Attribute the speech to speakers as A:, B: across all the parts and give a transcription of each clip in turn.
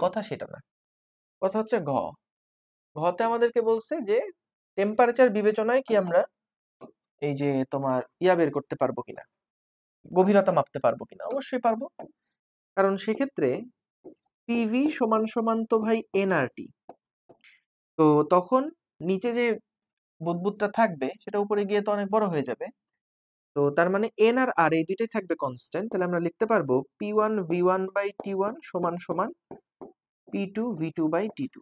A: কথা সেটা না, কথা হচ্ছে ঘতে আমাদেরকে বলছে যে টেম্পারেচার বিবেচনায় কি আমরা এই যে তোমার বের করতে পারবো কিনা, গভীরতা মাপতে পারবো কিনা। অবশ্যই পারবো, কারণ সেক্ষেত্রে পিভি সমান সমান তো ভাই এনআরটি। তো তখন নিচে যে বুদবুদটা থাকবে সেটা উপরে গিয়ে তো অনেক বড় হয়ে যাবে। তো তার মানে এন আর আর এই দুইটাই থাকবে কনস্ট্যান্ট। তাহলে আমরা লিখতে পারবো P1V1/T1 সমান সমান P2V2/T2।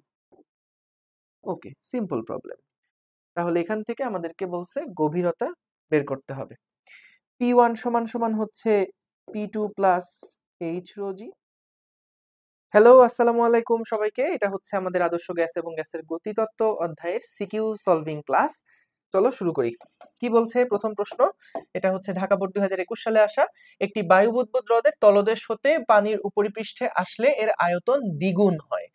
A: ওকে, সিম্পল প্রবলেম। তাহলে এখান থেকে আমাদেরকে বলছে গভীরতা বের করতে হবে। P1 সমান সমান হচ্ছে P2 plus H rho g। Hello, আসসালামু আলাইকুম সবাইকে। এটা হচ্ছে আমাদের আদর্শ গ্যাস এবং গ্যাসের গতিতত্ত্ব অধ্যায়ের সিকিউ সলভিং ক্লাস। চলো শুরু করি। কি বলছে প্রথম প্রশ্ন? এটা হচ্ছে ঢাকা বোর্ড 2021 সালে আসা। একটি বায়ু বুদবুদ হ্রদের তলদেশ হতে পানির উপরিপৃষ্ঠে আসলে এর আয়তন দ্বিগুণ হয়।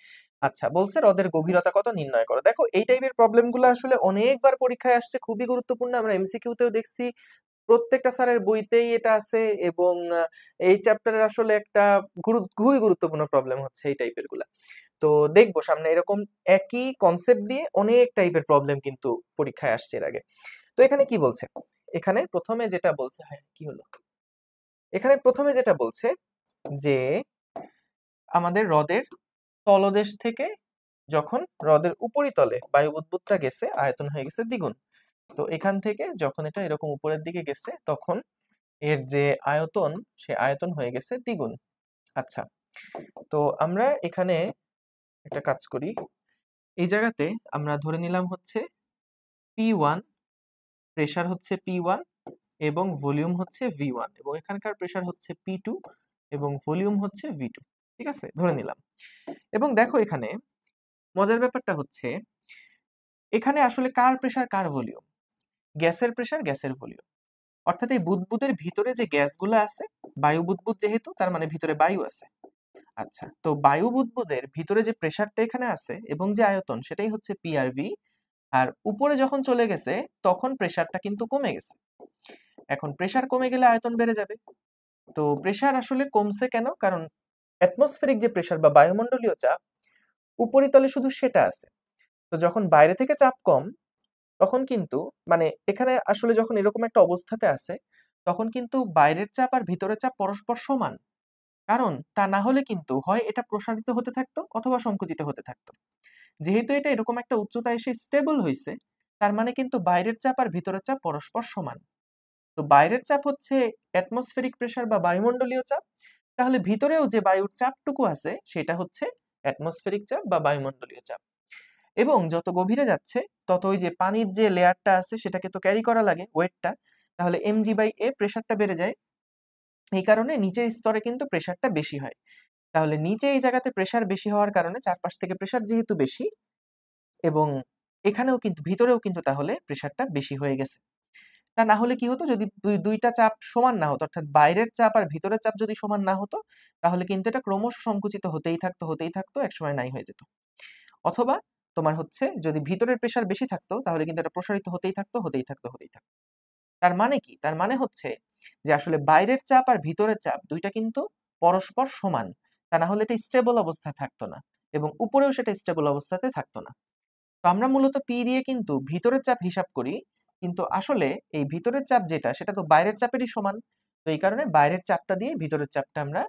A: আচ্ছা, বলছে হ্রদের গভীরতা কত নির্ণয় করো। দেখো, এই টাইপের প্রবলেমগুলো আসলে অনেকবার পরীক্ষায় আসছে, খুবই গুরুত্বপূর্ণ। আমরা এমসিকিউতেও দেখছি, প্রত্যেকটা স্যারের বইতেই এটা আছে, এবং এই চ্যাপ্টারের আসলে একটা খুবই গুরুত্বপূর্ণ প্রবলেম হচ্ছে এই টাইপের গুলা। তো দেখবো সামনে এরকম একই কনসেপ্ট দিয়ে অনেক টাইপের প্রবলেম কিন্তু পরীক্ষায় আসছে এর আগে। তো এখানে কি বলছে? এখানে প্রথমে যেটা বলছে, হ্যাঁ কি হলো, এখানে প্রথমে যেটা বলছে যে আমাদের হ্রদের তলদেশ থেকে যখন হ্রদের উপরিতলে বায়ু বুদবুদটা গেছে, আয়তন হয়ে গেছে দ্বিগুণ। তো এখান থেকে যখন এটা এরকম উপরের দিকে গেছে, তখন এর যে আয়তন, সে আয়তন হয়ে গেছে দ্বিগুণ। আচ্ছা, তো আমরা এখানে একটা কাজ করি। এই জায়গাতে আমরা ধরে নিলাম হচ্ছে P1, প্রেসার হচ্ছে P1 এবং ভলিউম হচ্ছে V1, এবং এখানকার প্রেসার হচ্ছে P2 এবং ভলিউম হচ্ছে V2। ঠিক আছে, ধরে নিলাম। এবং দেখো এখানে মজার ব্যাপারটা হচ্ছে এখানে আসলে কার প্রেসার কার ভলিউম? গ্যাসের প্রেসার গ্যাসের ভলিউম। অর্থাৎ এই বুদবুদের ভিতরে যে গ্যাসগুলো আছে, বায়ু বুদবুদ যেহেতু, তার মানে ভিতরে বায়ু আছে। আচ্ছা, তো বায়ু বুদবুদের ভিতরে যে প্রেসারটা এখানে আছে এবং যে আয়তন, সেটাই হচ্ছে পিআরভি। আর উপরে যখন চলে গেছে তখন প্রেসারটা কিন্তু কমে গেছে। এখন প্রেসার কমে গেলে আয়তন বেড়ে যাবে। তো প্রেসার আসলে কমছে কেন? কারণ অ্যাটমসফেরিক যে প্রেসার বা বায়ুমণ্ডলীয় চাপ, উপরিতলে শুধু সেটা আছে। তো যখন বাইরে থেকে চাপ কম, তখন কিন্তু মানে এখানে আসলে যখন এরকম একটা অবস্থাতে আছে, তখন কিন্তু বাইরের চাপ আর ভিতরের চাপ পরস্পর সমান। কারণ তা না হলে কিন্তু হয় এটা প্রসারিত হতে থাকতো অথবা সংকুচিত হতে থাকতো। যেহেতু এটা এরকম একটা উচ্চতায় এসে স্টেবল হয়েছে, তার মানে কিন্তু বাইরের চাপ আর ভিতরের চাপ পরস্পর সমান। তো বাইরের চাপ হচ্ছে অ্যাটমসফেরিক প্রেসার বা বায়ুমণ্ডলীয় চাপ, তাহলে ভিতরেও যে বায়ুর চাপটুকু আছে সেটা হচ্ছে অ্যাটমসফেরিক চাপ বা বায়ুমণ্ডলীয় চাপ। এবং যত গভীরে যাচ্ছে তত ওই যে পানির যে লেয়ারটা আছে সেটাকে তো ক্যারি করা লাগে, ওয়েটটা। তাহলে mg/a প্রেসারটা বেড়ে যায়। এই কারণে নিচের স্তরে কিন্তু প্রেসারটা বেশি হয়। তাহলে নিচে এই জায়গাতে প্রেসার বেশি হওয়ার কারণে চারপাশ থেকে প্রেসার যেহেতু বেশি, এবং এখানেও কিন্তু ভিতরেও কিন্তু তাহলে প্রেসারটা বেশি হয়ে গেছে। তা না হলে কি হতো, যদি দুইটা চাপ সমান না হতো, অর্থাৎ বাইরের চাপ আর ভিতরের চাপ যদি সমান না হতো, তাহলে কিন্তু এটা ক্রমশ সংকুচিত হতেই থাকতো, একসময় নাই হয়ে যেত। অথবা তোমার হচ্ছে যদি ভিতরের প্রেসার বেশি থাকতো, তাহলে কিন্তু এটা প্রসারিত হতেই থাকতো। তার মানে কি? তার মানে হচ্ছে যে আসলে বাইরের চাপ আর ভিতরের চাপ দুইটা কিন্তু পরস্পর সমান। তা না হলে এটা স্টেবল অবস্থায় থাকতো না, এবং উপরেও সেটা স্টেবল অবস্থাতে থাকতো না। তো আমরা মূলত পি দিয়ে কিন্তু ভিতরের চাপ হিসাব করি, কিন্তু আসলে এই ভিতরের চাপ যেটা, সেটা তো বাইরের চাপেরই সমান। তো এই কারণে বাইরের চাপটা দিয়ে ভিতরের চাপটা আমরা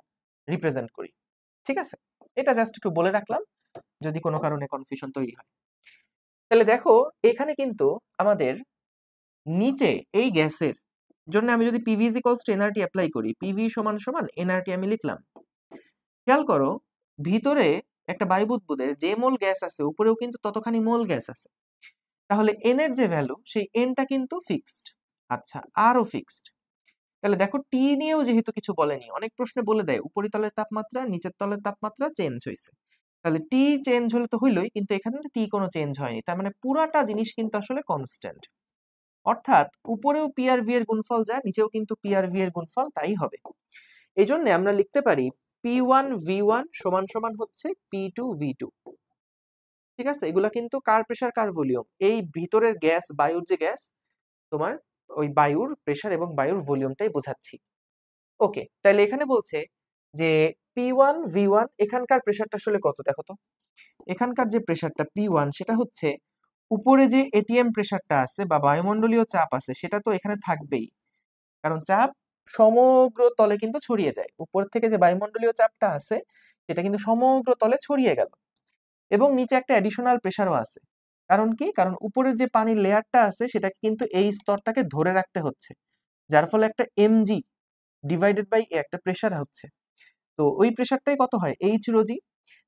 A: রিপ্রেজেন্ট করি। ঠিক আছে, এটা জাস্ট একটু বলে রাখলাম যদি কোনো কারণে কনফিউশন তৈরি হয়। তাহলে দেখো এখানে কিন্তু আমাদের নিচে এই গ্যাসের জন্য আমি যদি PV is equals to nRT apply করি, পিভি সমান সমান এনআরটি আমি লিখলাম। খেয়াল করো, ভিতরে একটা বায়ু বুদবুদের যে মোল গ্যাস আছে, উপরেও কিন্তু ততখানি মোল গ্যাস আছে। তাহলে এন এর যে ভ্যালু, সেই এনটা কিন্তু ফিক্সড। আচ্ছা, আরও ফিক্সড। তাহলে দেখো টি নিয়েও যেহেতু কিছু বলেনি, অনেক প্রশ্নে বলে দেয় উপরিতলের তাপমাত্রা নিচের তলের তাপমাত্রা চেঞ্জ হয়েছে। তাহলে টি চেঞ্জ হলে তো হইলই, কিন্তু এখানে টি কোনো চেঞ্জ হয়নি, তার মানে পুরাটা জিনিস কিন্তু আসলে কনস্ট্যান্ট। অর্থাৎ উপরেও পিআরভি এর গুণফল যা, নিচেও কিন্তু পিআরভি এর গুণফল তাই হবে। এই জন্য আমরা লিখতে পারি P1V1 সমান সমান হচ্ছে P2V2। ঠিক আছে, এগুলা কিন্তু কার প্রেসার কার ভলিউম, এই ভিতরের গ্যাস, বায়ুর যে গ্যাস, তোমার ওই বায়ুর প্রেসার এবং বায়ুর ভলিউমটাই বোঝাচ্ছি। ওকে, তাহলে এখানে বলছে যে P1 V1 এখানকার প্রেসারটা আসলে কত দেখো তো। এখানকার যে প্রেসারটা P1 সেটা হচ্ছে উপরে যে এটিএম প্রেসারটা আছে বা বায়ুমণ্ডলীয় চাপ আছে সেটা তো এখানে থাকবেই, কারণ চাপ সমগ্র তলে কিন্তু ছড়িয়ে যায়। উপর থেকে যে বায়ুমণ্ডলীয় চাপটা আছে সেটা কিন্তু সমগ্র তলে ছড়িয়ে গেল, এবং নিচে একটা অ্যাডিশনাল প্রেসারও আছে। কারণ কি? কারণ উপরের যে পানির লেয়ারটা আছে সেটাকে কিন্তু এই স্তরটাকে ধরে রাখতে হচ্ছে, যার ফলে একটা mg ডিভাইডেড বাই একটা প্রেসার হচ্ছে। তো ওই প্রেসারটাই কত হয়? এইচ রো জি।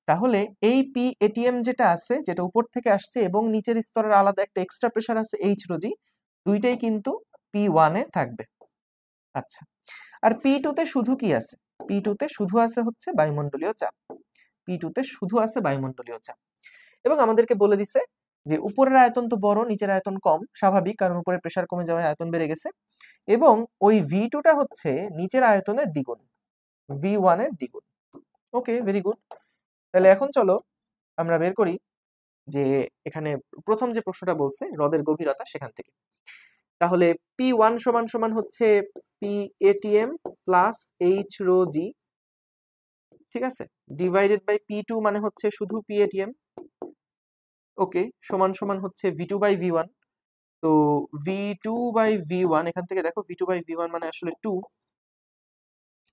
A: তাহলে এই পি এটিএম যেটা আছে, যেটা উপর থেকে আসছে এবং নিচের স্তরের আলাদা একটা এক্সট্রা প্রেসার আছে এইচ রো জি, দুইটাই কিন্তু P1 এ থাকবে। আচ্ছা, আর P2 তে শুধু কি আছে? P2 তে শুধু আছে হচ্ছে বায়ুমণ্ডলীয় চাপ। P2 তে শুধু আছে বায়ুমণ্ডলীয় চাপ, এবং আমাদেরকে বলে দিছে যে উপরের আয়তন তো বড়, নিচের আয়তন কম, স্বাভাবিক, কারণ উপরে প্রেসার কমে যাওয়ায় আয়তন বেড়ে গেছে, এবং ওই V2 টা হচ্ছে নিচের আয়তনের দ্বিগুণ, V1 এর দ্বিগুণ। ওকে, ভেরি গুড। তাহলে এখন চলো আমরা বের করি যে এখানে প্রথম যে প্রশ্নটা বলছে হ্রদের গভীরতা, সেখান থেকে। তাহলে P1 সমান সমান হচ্ছে P ATM plus H rho G, ঠিক আছে, ডিভাইডেড বাই P2 মানে হচ্ছে শুধু পি এটিএম। ওকে, সমান সমান হচ্ছে V2 বাই V1। তো V2 বাই V1, এখান থেকে দেখো V2 বাই V1 মানে আসলে 2।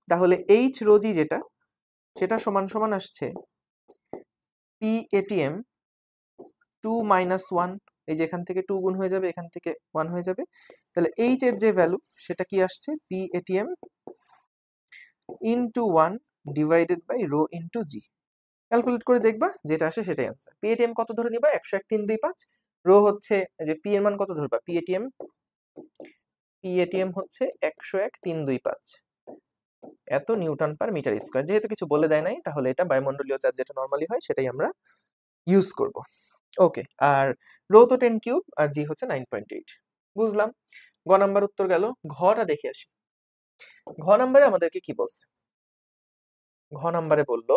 A: তাহলে এইচ রো জি যেটা, সেটা সমান সমান আসছে পি এটিএম 2 মাইনাস 1। এই যে এখান থেকে 2 গুণ হয়ে যাবে, এখান থেকে 1 হয়ে যাবে। তাহলে এইচ এর যে ভ্যালু সেটা কি আসছে? P ATM into 1 divided by rho into g. Calculate করে দেখবা, যেটা আসে সেটাই আনসার। পি এটিএম কত ধরে নিবা? 101 3 2 5। রো হচ্ছে যে পি এর মান কত ধরবা? পি এটিএম হচ্ছে 101 3 2 5 এত নিউটন পার মিটার স্কয়ার। যেহেতু কিছু বলে দেয় নাই, তাহলে এটা বায়ুমণ্ডলীয় চাপ যেটা নরমালি হয় সেটাই আমরা ইউজ করব। ওকে, আর রো তো 10 কিউব আর জি হচ্ছে 9.8। বুঝলাম। গ নাম্বার উত্তর গেল। ঘটা দেখে আসি। ঘ নাম্বারে আমাদেরকে কি বলছে? ঘ নাম্বারে বলল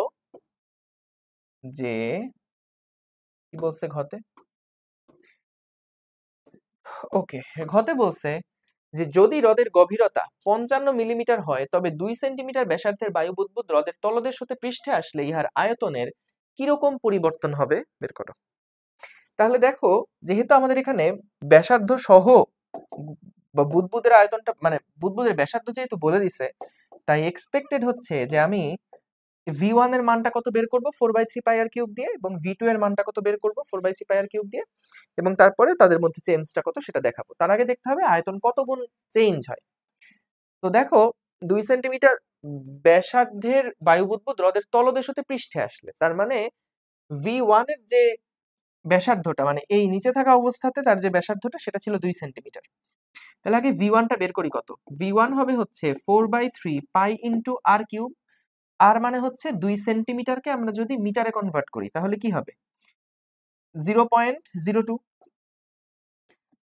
A: যে, কি বলছে ঘতে? ওকে, ঘতে বলছে যে যদি হ্রদের গভীরতা 55 মিলিমিটার হয় তবে 2 সেন্টিমিটার ব্যাসার্ধের বায়ু বুদবুদ হ্রদের তলদেশ হতে পৃষ্ঠে আসলে ইহার আয়তনের কিরকম পরিবর্তন হবে বের করো। তাহলে দেখো, যেহেতু আমাদের এখানে ব্যাসার্ধ সহ বা বুদবুদের আয়তনটা, মানে বুদবুদের ব্যাসার্ধ যেহেতু বলে দিছে, তাই এক্সপেক্টেড হচ্ছে যে আমি V1 এর মানটা কত বের করব 4/3 পাই আর কিউব দিয়ে, এবং V2 এর মানটা কত বের করব 4/3 পাই আর কিউব দিয়ে, এবং তারপরে তাদের মধ্যে চেঞ্জটা কত সেটা দেখাবো। তার আগে দেখতে হবে আয়তন কত গুণ চেঞ্জ হয়। তো দেখো, 2 সেন্টিমিটার ব্যাসার্ধের বায়ু বুদবুদ হ্রদের তলদেশ হতে পৃষ্ঠে আসলে, তার মানে V1 এর যে ব্যাসার্ধটা, মানে এই নিচে থাকা অবস্থাতে তার যে ব্যাসার্ধটা সেটা ছিল 2 সেন্টিমিটার। তাহলে আগে V1 টা বের করি কত। V1 হবে হচ্ছে 4/3 পাই ইন্টু আর কিউব। আর মানে হচ্ছে 2 সেন্টিমিটারকে আমরা যদি মিটারে কনভার্ট করি তাহলে কি হবে? 0.02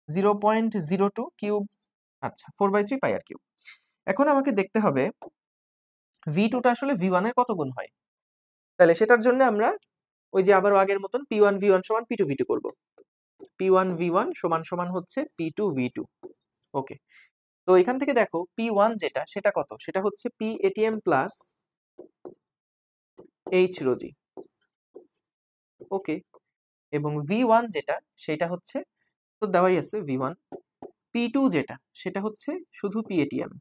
A: 0.02 কিউব। আচ্ছা, 4/3 পাই আর কিউব। এখন আমাকে দেখতে হবে V2 টা আসলে V1 এর কত গুণ হয়। তাহলে সেটার জন্য আমরা ওই যে আবারও আগের মতন P1 V1 সমান P2 V2 করব। P1 V1 সমান সমান হচ্ছে P2 V2। ওকে, তো এখান থেকে দেখো P1 যেটা, সেটা কত? সেটা হচ্ছে P ATM plus H rho G. Okay, এবং V1 যেটা, সেটা হচ্ছে তো দেওয়াই আছে V1। P2 যেটা, সেটা হচ্ছে শুধু P ATM,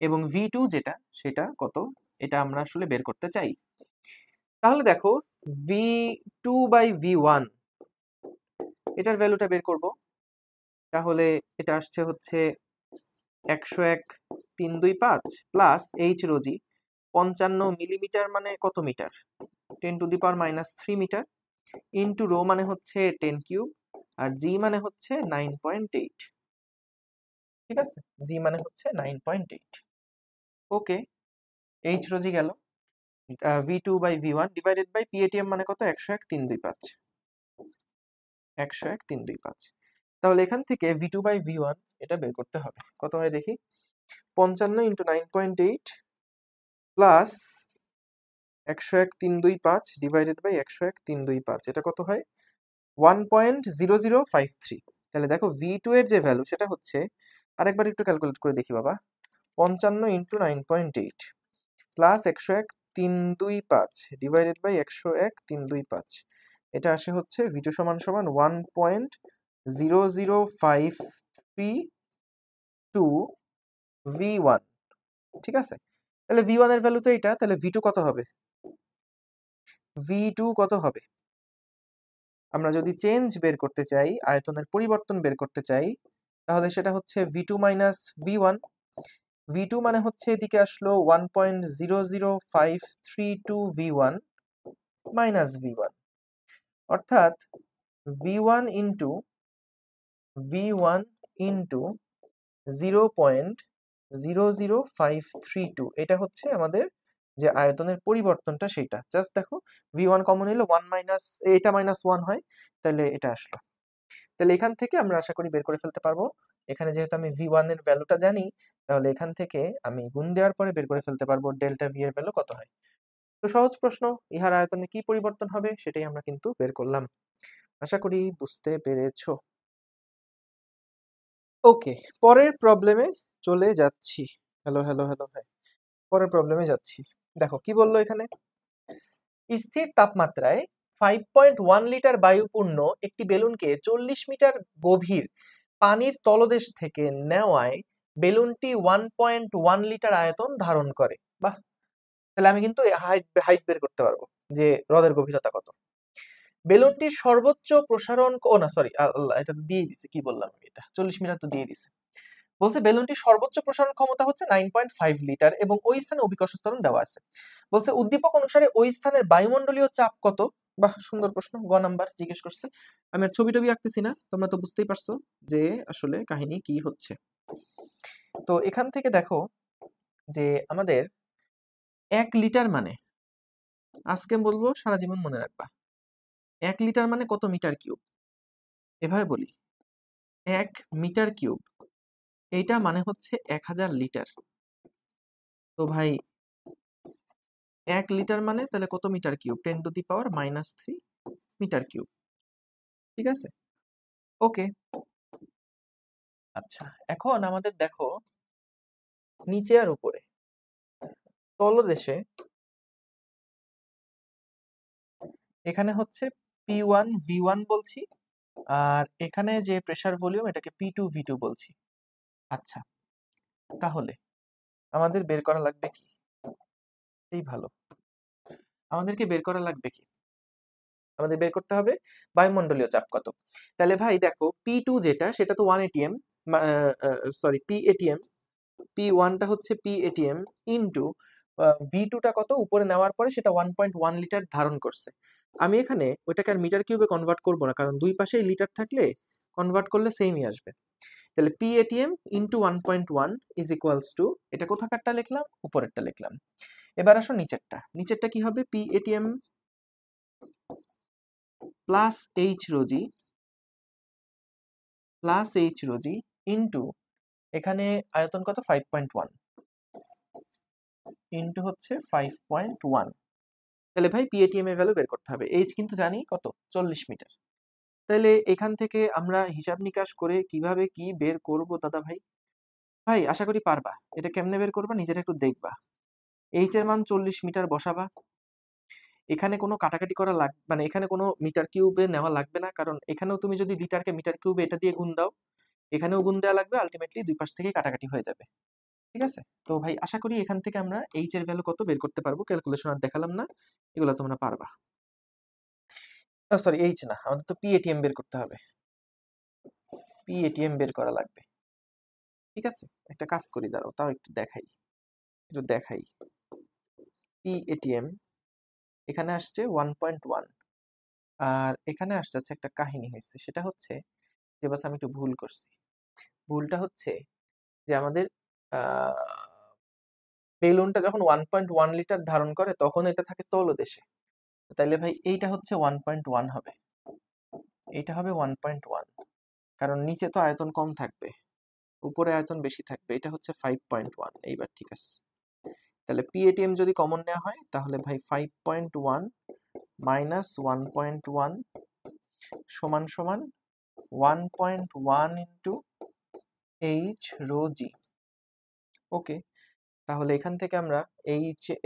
A: এবং V2 যেটা, সেটা কত এটা আমরা আসলে বের করতে চাই। তাহলে দেখো V2 বাই V1 এটার ভ্যালুটা বের করব। তাহলে এটা আসছে হচ্ছে 101 3 2 5 plus H rho g 55 millimetre মানে কত metre? 10 to the power minus 3 metre, into rho মানে হচ্ছে 10 কিউব, আর জি মানে হচ্ছে 9.8। ঠিক আছে, জি মানে হচ্ছে 9.8। ওকে, এইচ রো জি গেল। V2 by V1 divided by PATM মানে কত? 101 3 2 5 101 3 2 5। তাহলে এখান থেকে V2 বাই V1 এটা বের করতে হবে। কত হয় দেখি? 55 ইন্টু 9.8 প্লাস 101 3 2 5 ডিভাইডেড বাই 101 3 2 5, এটা কত হয়? 1.0053। তাহলে দেখো V2 এর যে ভ্যালু সেটা হচ্ছে, আরেকবার একটু ক্যালকুলেট করে দেখি বাবা, 55 ইন্টু 9.8 প্লাস 101,325 ডিভাইডেড বাই 101,325, এটা আসে হচ্ছে V2 সমান সমান 1.00532 V1, ঠিক আছে। তাহলে V1 এর ভ্যালু তো এটা, তাহলে V2 কত হবে? V2 কত হবে? আমরা যদি চেঞ্জ বের করতে চাই, আয়তনের পরিবর্তন বের করতে চাই, তাহলে সেটা হচ্ছে V2 মাইনাস V1। V2 মানে হচ্ছে এদিকে আসলো 1.00532 V1 মাইনাস V1, অর্থাৎ V1 ইন্টু 0.00532, এটা হচ্ছে আমাদের যে আয়তনের পরিবর্তনটা সেটা। জাস্ট দেখো V1 কমন নিলে 1 মাইনাস এটা মাইনাস 1 হয়, তাহলে এটা আসলো। তাহলে এখান থেকে আমরা আশা করি বের করে ফেলতে পারবো। এখানে যেহেতু আমি V1 এর ভ্যালুটা জানি, তাহলে এখান থেকে আমি গুণ দেওয়ার পরে বের করে ফেলতে পারবো ডেল্টা V এর ভ্যালু কত হয়। তো সহজ প্রশ্ন, ইহার আয়তনে কি পরিবর্তন হবে সেটাই আমরা কিন্তু বের করলাম। আশা করি বুঝতে পেরেছো। ওকে, পরের প্রবলেমে চলে যাচ্ছি। হ্যালো হ্যালো হ্যালো ভাই, পরের প্রবলেমে যাচ্ছি। দেখো কি বললো এখানে, স্থির তাপমাত্রায় 5.1 লিটার বায়ুপূর্ণ একটি বেলুনকে 40 মিটার গভীর পানির তলদেশ থেকে নেওয়ায় বেলুনটি 1.1 লিটার আয়তন ধারণ করে। বাহ, তাহলে আমি কিন্তু হাইট বের করতে পারবো যে হ্রদের গভীরতা কত। বেলুনটির সর্বোচ্চ প্রসারণ, ও না সরি আল্লাহ, এটা তো দিয়ে দিছে, কি বললাম আমি, এটা 40 মিটার তো দিয়ে দিছে। বলছে বেলুনটির সর্বোচ্চ প্রসারণ ক্ষমতা হচ্ছে 9.5 লিটার এবং ওই স্থানে অভিকর্ষ ত্বরণ দেওয়া আছে। বলছে উদ্দীপক অনুসারে ওই স্থানের বায়ুমণ্ডলীয় চাপ কত। বাহ, সুন্দর প্রশ্ন, গ নাম্বার জিজ্ঞেস করছে। আমি আর ছবি টবি আঁকতেছি না, তোমরা তো বুঝতেই পারছো যে আসলে কাহিনী কি হচ্ছে। তো এখান থেকে দেখো যে আমাদের 1 লিটার মানে, আজকে বলবো সারা জীবন মনে রাখবা, 1 লিটার মানে কত মিটার কিউব। এভাবে বলি, 1 মিটার কিউব এইটা মানে হচ্ছে 1000 লিটার। তো ভাই 1 লিটার মানে তাহলে কত মিটার কিউব, 10⁻³ মিটার কিউব, ঠিক আছে। ওকে, আচ্ছা এখন আমাদের দেখো নিচে আর উপরে, তলদেশে এখানে হচ্ছে P1 V1 বলছি, আর এখানে যে প্রেসার ভলিউম এটাকে P2 V2 বলছি। আচ্ছা, তাহলে আমাদের বের করা লাগবে কি, এই ভালো, আমাদেরকে বের করা লাগবে কি, আমাদের বের করতে হবে বায়ুমণ্ডলীয় চাপ কত। তাহলে ভাই দেখো P2 যেটা সেটা তো 1 atm, sorry P atm, P1 টা হচ্ছে P atm ইন্টু V2 টা কত উপরে নেওয়ার পরে সেটা 1.1 লিটার ধারণ করছে। আমি এখানে ওইটাকে আর মিটার কিউবে কনভার্ট করবো না, কারণ দুই পাশেই লিটার থাকলে কনভার্ট করলে সেমই আসবে। তাহলে P atm into 1.1 is equals to, এটা কোথাকারটা লিখলাম, উপরেরটা লিখলাম। এবার আসো নিচেরটা, নিচেরটা কি হবে, P atm plus H rho g plus H rho g into এখানে আয়তন কত 5.1 ইন্টু হচ্ছে 5.1। তাহলে ভাই PATM এর ভ্যালু বের করতে হবে। H কিন্তু জানি কত, 40 মিটার। তাহলে এখান থেকে আমরা হিসাব নিকাশ করে কিভাবে কি বের করব দাদা ভাই? ভাই আশা করি পারবা। এটা কেমনে বের করবা নিজেরা একটু দেখবা। H এর মান 40 মিটার বসাবা। এখানে কোনো কাটাকাটি করা মানে এখানে কোনো মিটার কিউবে নেওয়া লাগবে না, কারণ এখানেও তুমি যদি লিটারকে মিটার কিউবে এটা দিয়ে গুণ দাও, এখানেও গুণ দেওয়া লাগবে, আলটিমেটলি দুই পাশ থেকে কাটাকাটি হয়ে যাবে। ঠিক আছে, তো ভাই আশা করি এখান থেকে আমরা H এর ভ্যালু কত বের করতে পারবো। ক্যালকুলেশন আর দেখালাম না, এগুলো তোমরা পারবা। সরি H না, আমাদের তো PATM বের করতে হবে, PATM বের করা লাগবে। ঠিক আছে, একটা কাজ করি, দাঁড়াও তাও একটু দেখাই। PATM এখানে আসছে 1.1, আর এখানে আসছে একটা কাহিনী হয়েছে, সেটা হচ্ছে যে বাস আমি একটু ভুল করছি। ভুলটা হচ্ছে যে আমাদের বেলুনটা যখন 1.1 লিটার ধারণ করে তখন এটা থাকে তলদেশে। তাইলে ভাই এইটা হচ্ছে 1.1 হবে, এইটা হবে 1.1, কারণ নিচে তো আয়তন কম থাকবে, উপরে আয়তন বেশি থাকবে। এটা হচ্ছে 5.1। এইবার ঠিক আছে, তাহলে PATM যদি কমন নেওয়া হয় তাহলে ভাই 5.1 মাইনাস 1.1 সমান সমান 1.1 ইন্টু H rho g। ওকে, তাহলে এখান থেকে আমরা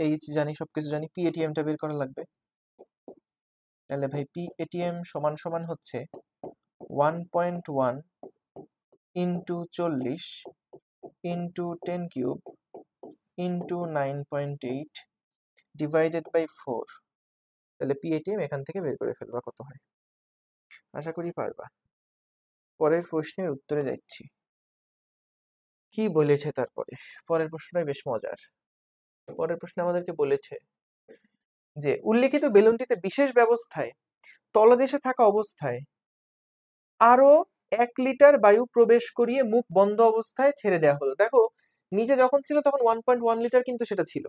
A: এইচ জানি, সবকিছু জানি, পি এটিএমটা বের করা লাগবে। তাহলে ভাই পি এটিএম সমান সমান হচ্ছে 1.1 into 40 into 10 cube into 9.8 divided by 4। তাহলে পি এটিএম এখান থেকে বের করে ফেলবা কত হয়। আশা করি পারবা। পরের প্রশ্নের উত্তরে যাচ্ছি। কি বলেছে তারপরে? পরের প্রশ্নটাই বেশ মজার। পরের প্রশ্নে আমাদেরকে বলেছে যে উল্লেখিত বেলুনটিতে বিশেষ ব্যবস্থায় তলদেশে থাকা অবস্থায় আরো 1 লিটার বায়ু প্রবেশ করিয়ে মুখ বন্ধ অবস্থায় ছেড়ে দেওয়া হলো। দেখো নিচে যখন ছিল তখন 1.1 লিটার কিন্তু সেটা ছিল,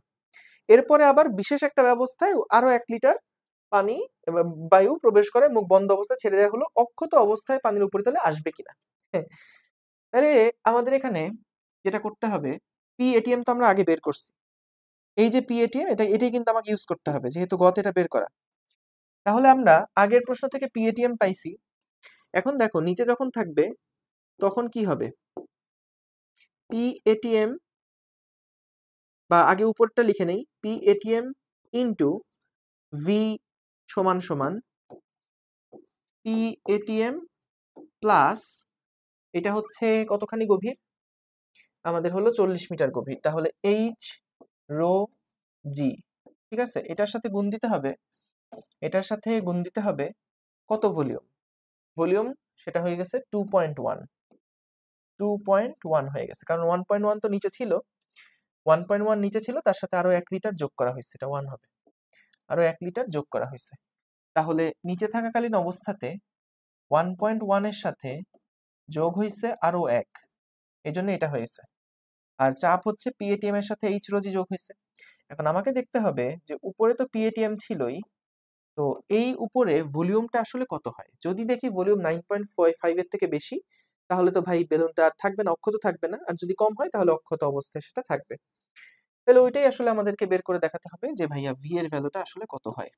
A: এরপরে আবার বিশেষ একটা ব্যবস্থায় আরো 1 লিটার পানি বায়ু প্রবেশ করে মুখ বন্ধ অবস্থায় ছেড়ে দেওয়া হলো, অক্ষত অবস্থায় পানির উপরিতলে আসবে কিনা। তাহলে আমাদের এখানে যেটা করতে হবে, পি এটিএম তো আমরা আগে বের করছি, এই যে পি এটিএম এটাই কিন্তু আমাকে ইউজ করতে হবে যেহেতু গতে এটা বের করা। তাহলে আমরা আগের প্রশ্ন থেকে পি এটিএম পাইছি। এখন দেখো নিচে যখন থাকবে তখন কি হবে, পি এটিএম বা আগে উপরটা লিখে নেই, পি এটিএম ইন্টু ভি সমান সমান পি এটিএম প্লাস, এটা হচ্ছে কতখানি গভীর, আমাদের হলো 40 মিটার গভীর, তাহলে এইচ রো জি। ঠিক আছে, এটার সাথে গুণ দিতে হবে, এটার সাথে গুণ দিতে হবে কত ভলিউম, ভলিউম সেটা হয়ে গেছে 2.1 হয়ে গেছে, কারণ 1.1 তো নিচে ছিল, 1.1 নিচে ছিল, তার সাথে আরো 1 লিটার যোগ করা হয়েছে, এটা 1 হবে, আরো 1 লিটার যোগ করা হয়েছে। তাহলে নিচে থাকাকালীন অবস্থাতে 1.1 এর সাথে যোগ হয়েছে আরো 1, এই জন্য এটা হয়েছে। আর চাপ হচ্ছে পিএটিএম এর সাথে এইচ রোজি যোগ হয়েছে। এখন আমাকে দেখতে হবে যে উপরে তো পিএটিএম ছিলই, তো এই উপরে ভলিউমটা আসলে কত হয়। যদি দেখি ভলিউম 9.5 এর থেকে বেশি, তাহলে তো ভাই বেলুনটা আর থাকবে না, অক্ষত থাকবে না, আর যদি কম হয় তাহলে অক্ষত অবস্থায় সেটা থাকবে। তাহলে ওইটাই আসলে আমাদেরকে বের করে দেখাতে হবে যে ভাইয়া ভি এর ভ্যালুটা আসলে কত হয়।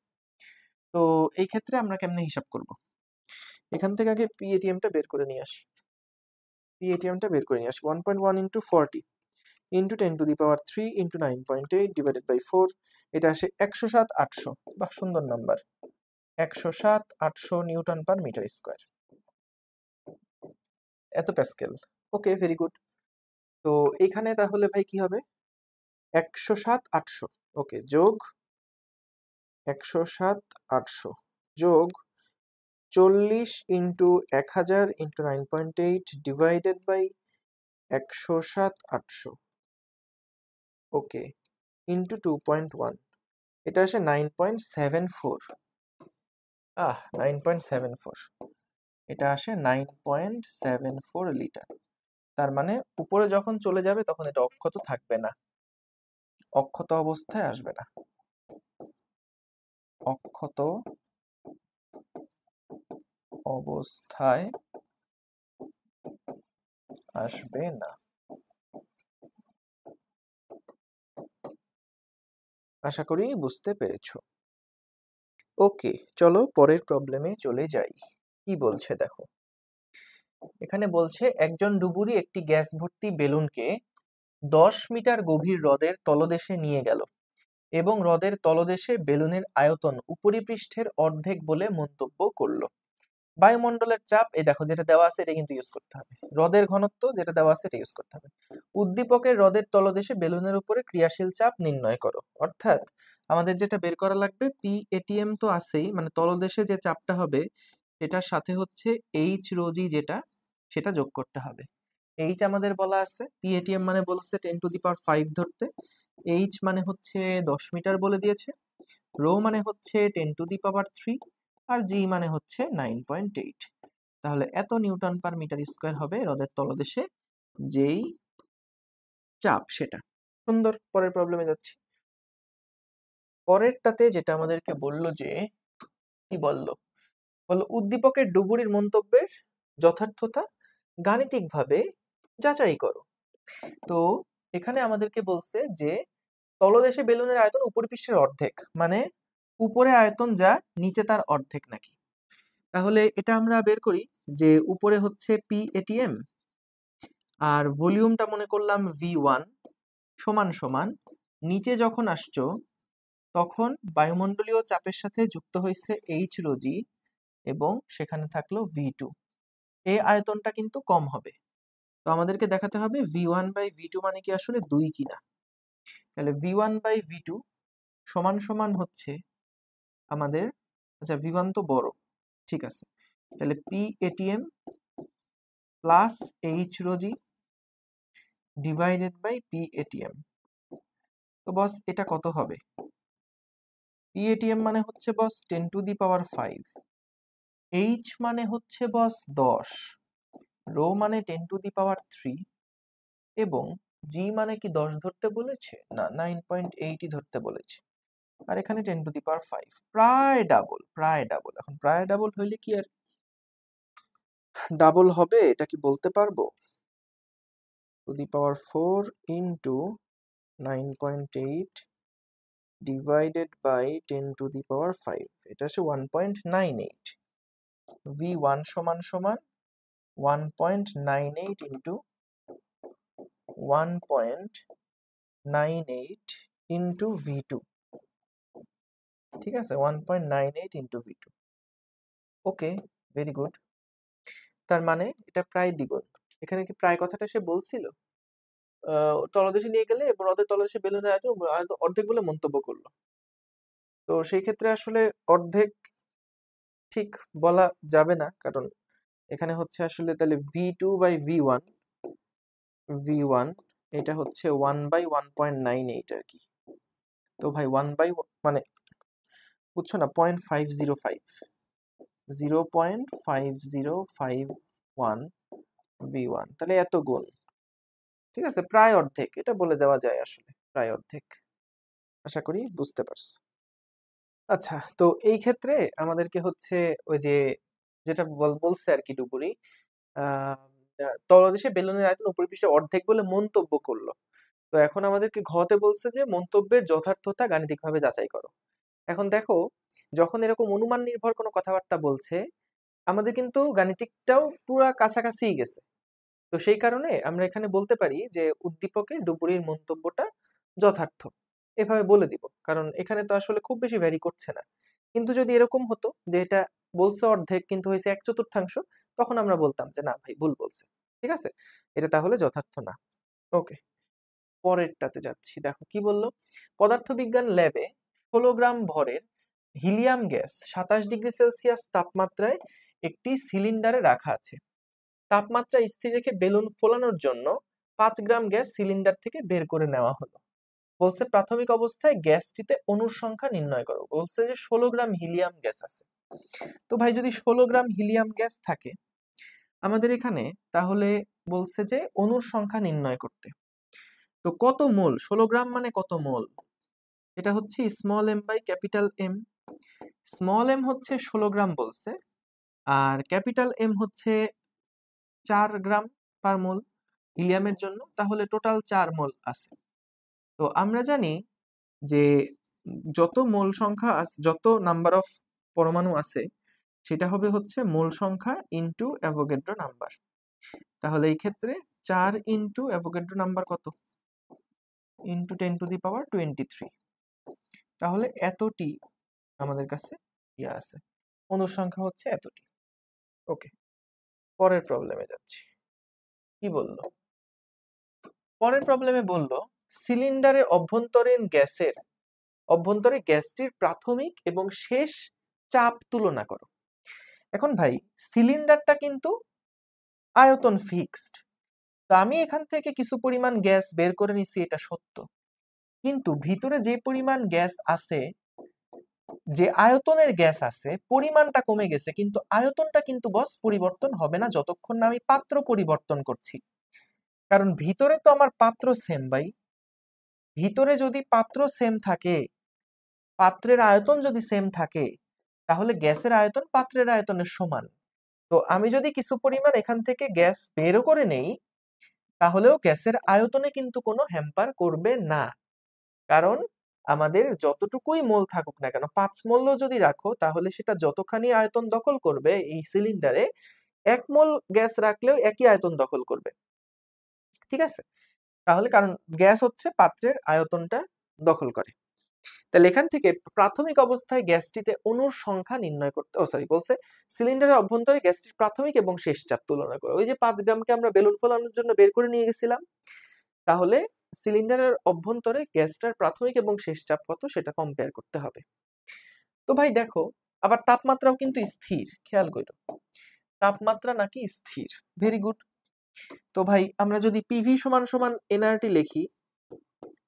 A: তো এই ক্ষেত্রে আমরা কেমনে হিসাব করব, এখান থেকে আগে পিএটিএমটা বের করে নিয়ে আসি। পিএটিএমটা বের করে নিয়ে আসি 1.1 into 40 into 10 to the power 3 into 9.8 divided by 4, এটা আসে 107,800। বাহ, সুন্দর number, 107,800 newton per metre square, এত প্যাসকেল। Okay, very good. তো এখানে তাহলে ভাই কি হবে, 107,800, ওকে, যোগ 107,800 যোগ 40 into 1000 into 9.8 divided by 107,800, okay, into 2.1, এটা আসে 9.74। 9.74, এটা আসে 9.74 লিটার। তার মানে উপরে যখন চলে যাবে তখন এটা অক্ষত থাকবে না, অক্ষত অবস্থায় আসবে না, অক্ষত অবস্থায় আসবে না। আশা করি বুঝতে পেরেছো। ওকে, চলো পরের প্রবলেমে চলে যাই। কি বলছে দেখো, এখানে বলছে একজন ডুবুরি একটি গ্যাস ভর্তি বেলুনকে 10 মিটার গভীর হ্রদের তলদেশে নিয়ে গেল এবং হ্রদের তলদেশে বেলুনের আয়তন উপরিপৃষ্ঠের অর্ধেক বলে মন্তব্য করলো। বায়ুমণ্ডলের চাপ, এই দেখো যেটা দেওয়া আছে এটা কিন্তু ইউজ করতে হবে, হ্রদের ঘনত্ব যেটা দেওয়া আছে এটা ইউজ করতে হবে। উদ্দীপকের হ্রদের তলদেশে বেলুনের উপরে ক্রিয়াশীল চাপ নির্ণয় করো। অর্থাৎ আমাদের যেটা বের করা লাগবে, পি এটিএম তো আছেই, মানে তলদেশে যে চাপটা হবে সেটার সাথে হচ্ছে এইচ রোজি যেটা, সেটা যোগ করতে হবে। এইচ আমাদের বলা আছে, পি এটিএম মানে বলছে 10 টু দি পাওয়ার 5 ধরতে, এইচ মানে হচ্ছে 10 মিটার বলে দিয়েছে, রো মানে হচ্ছে 10 টু দি পাওয়ার 3, আর জি মানে হচ্ছে 9.8। তাহলে এত নিউটন পার মিটার স্কোয়ার হবে হ্রদের তলদেশে যেই চাপ সেটা। সুন্দর, পরের প্রবলেমে যাচ্ছি। পরেরটাতে যেটা আমাদেরকে বললো যে, কি বললো, উদ্দীপকের ডুবুরির মন্তব্যের যথার্থতা গাণিতিকভাবে যাচাই করো। তো এখানে আমাদেরকে বলছে যে তলদেশে বেলুনের আয়তন উপরিপৃষ্ঠের অর্ধেক, মানে উপরে আয়তন যা নিচে তার অর্ধেক নাকি। তাহলে এটা আমরা বের করি যে উপরে হচ্ছে পি এটিএম আর ভলিউমটা মনে করলাম V1, সমান সমান নিচে যখন আসছো তখন বায়ুমণ্ডলীয় চাপের সাথে যুক্ত হয়েছে এইচ রো জি এবং সেখানে থাকলো V2। এই আয়তনটা কিন্তু কম হবে। তো আমাদেরকে দেখাতে হবে V1/V2 মানে কি আসলে 2 কিনা। তাহলে V1/V2 সমান সমান হচ্ছে আমাদের, আচ্ছা V1 তো বড়, ঠিক আছে, তাহলে PATM plus H rho g divided by PATM। তো বস এটা কত হবে? PATM মানে হচ্ছে বস 10⁵, H মানে হচ্ছে বস 10, রো মানে 10⁵, এবং G মানে কি 10 ধরতে বলেছে? না, 9.8 ধরতে বলেছে, আর এখানে 10⁵, প্রায় ডাবল, প্রায় ডাবল। এখন প্রায় ডাবল হইলে কি আর ডাবল হবে এটা কি বলতে পারবো? To the power 4 into 9.8 divided by 10⁵, এটা হচ্ছে 1.98। V1 সমান সমান 1.98 ইন্টু 1.98 ইন্টু V2, ঠিক আছে, 1.98 ইন্টু V2। ওকে, ভেরি গুড। তার মানে এটা প্রায় দ্বিগুণ। এখানে কি প্রায় কথাটা সে বলছিল? তলদেশে নিয়ে গেলে এবার হ্রদের তলদেশে বেলুনের আয়তন অর্ধেক বলে মন্তব্য করলো। তো সেই ক্ষেত্রে আসলে অর্ধেক ঠিক বলা যাবে না, কারণ এখানে হচ্ছে আসলে তাহলে V2/V1, V1 এটা হচ্ছে 1/1.98 আর কি। তো ভাই 1/, মানে বুঝছো না, 0.505, 0.5051 V1, তাহলে এত গুণ, ঠিক আছে, প্রায় অর্ধেক এটা বলে দেওয়া যায় আসলে, প্রায় অর্ধেক। আশা করি বুঝতে পারছো। আচ্ছা, তো এই ক্ষেত্রে আমাদেরকে হচ্ছে ওই যে যেটা বলছে আর কি ডুবুরি, আহ তলদেশে বেলুনের আয়তন উপরিপৃষ্ঠে অর্ধেক বলে মন্তব্য করলো। তো এখন আমাদেরকে ঘতে বলছে যে মন্তব্যের যথার্থতা গাণিতিকভাবে যাচাই করো। এখন দেখো, যখন এরকম অনুমান নির্ভর কোনো কথাবার্তা বলছে, আমাদের কিন্তু গাণিতিকটাও পুরা কাছাকাছিই গেছে। তো সেই কারণে আমরা এখানে বলতে পারি যে উদ্দীপকে ডুবুরির মন্তব্যটা যথার্থ, এভাবে বলে দিব, কারণ এখানে তো আসলে খুব বেশি ভ্যারি করছে না। কিন্তু যদি এরকম হতো যে এটা বলছে অর্ধেক কিন্তু হয়েছে 1/4, তখন আমরা বলতাম যে না ভাই ভুল বলছে, ঠিক আছে, এটা তাহলে যথার্থ না। ওকে, পরেরটাতে যাচ্ছি। দেখো কি বললো, পদার্থবিজ্ঞান ল্যাবে 16 গ্রাম ভরের হিলিয়াম গ্যাস 27°C তাপমাত্রায় একটি সিলিন্ডারে রাখা আছে। তাপমাত্রা স্থির রেখে বেলুন ফোলানোর জন্য 5 গ্রাম গ্যাস সিলিন্ডার থেকে বের করে নেওয়া হলো। বলছে প্রাথমিক অবস্থায় গ্যাসটিতে অণুর সংখ্যা নির্ণয় করো। বলছে যে 16 গ্রাম হিলিয়াম গ্যাস আছে। তো ভাই যদি 16 গ্রাম হিলিয়াম গ্যাস থাকে আমাদের এখানে, তাহলে বলছে যে অণুর সংখ্যা নির্ণয় করতে। তো কত মোল, 16 গ্রাম মানে কত মোল? এটা হচ্ছে small M by capital M. Small m হচ্ছে 16 গ্রাম বলছে, আর ক্যাপিটাল এম হচ্ছে 4 গ্রাম পার মোল হিলিয়ামের জন্য, তাহলে টোটাল 4 মোল আছে। তো আমরা জানি যে যত মোল সংখ্যা আছে, যত নাম্বার অফ পরমাণু আছে, সেটা হবে হচ্ছে মোল সংখ্যা ইনটু অ্যাভোগাড্রো নাম্বার। তাহলে এই ক্ষেত্রে 4 ইনটু অ্যাভোগাড্রো নাম্বার কত? ইনটু 10⁻23। তাহলে এতটি আমাদের কাছে ইয়া আছে, অণুর সংখ্যা হচ্ছে এতটি। ওকে, পরের প্রবলেমে যাচ্ছি। কি বললো? পরের প্রবলেমে বলল সিলিন্ডারের অভ্যন্তরে গ্যাসটির প্রাথমিক এবং শেষ চাপ তুলনা করো। এখন ভাই সিলিন্ডারটা কিন্তু আয়তন ফিক্সড, তো আমি এখান থেকে কিছু পরিমাণ গ্যাস বের করে নিছি, এটা সত্য, কিন্তু ভিতরে যে পরিমাণ গ্যাস আছে, যে আয়তনের গ্যাস আছে, পরিমাণটা কমে গেছে, কিন্তু আয়তনটা কিন্তু বস পরিবর্তন হবে না যতক্ষণ না আমি পাত্র পরিবর্তন করছি। কারণ ভিতরে তো আমার পাত্র সেম ভাই, ভিতরে যদি পাত্র সেম থাকে, পাত্রের আয়তন যদি সেম থাকে, তাহলে গ্যাসের আয়তন পাত্রের আয়তনের সমান। তো আমি যদি কিছু পরিমাণ এখান থেকে গ্যাস বেরও করে নেই, তাহলেও গ্যাসের আয়তনে কিন্তু কোনো হ্যাম্পার করবে না। কারণ আমাদের যতটুকুই মোল থাকুক না কেন, 5 মোলও যদি রাখো, তাহলে সেটা যতখানি আয়তন দখল করবে এই সিলিন্ডারে, 1 মোল গ্যাস রাখলেও একই আয়তন দখল করবে, ঠিক আছে। তাহলে কারণ গ্যাস হচ্ছে পাত্রের আয়তনটা দখল করে। তাহলে এখান থেকে প্রাথমিক অবস্থায় গ্যাসটিতে অণুর সংখ্যা নির্ণয় করতে, বলছে সিলিন্ডারের অভ্যন্তরে গ্যাসটির প্রাথমিক এবং শেষ চাপ তুলনা করে। ওই যে 5 গ্রামকে আমরা বেলুন ফোলানোর জন্য বের করে নিয়ে গেছিলাম, তাহলে সিলিন্ডারের অভ্যন্তরে গ্যাসটার প্রাথমিক এবং শেষ চাপ কত সেটা কম্পেয়ার করতে হবে। তো ভাই দেখো, আবার তাপমাত্রাও কিন্তু স্থির, খেয়াল করো তাপমাত্রা নাকি স্থির। Very good. তো ভাই আমরা যদি পিভি সমান সমান এনআরটি লিখি,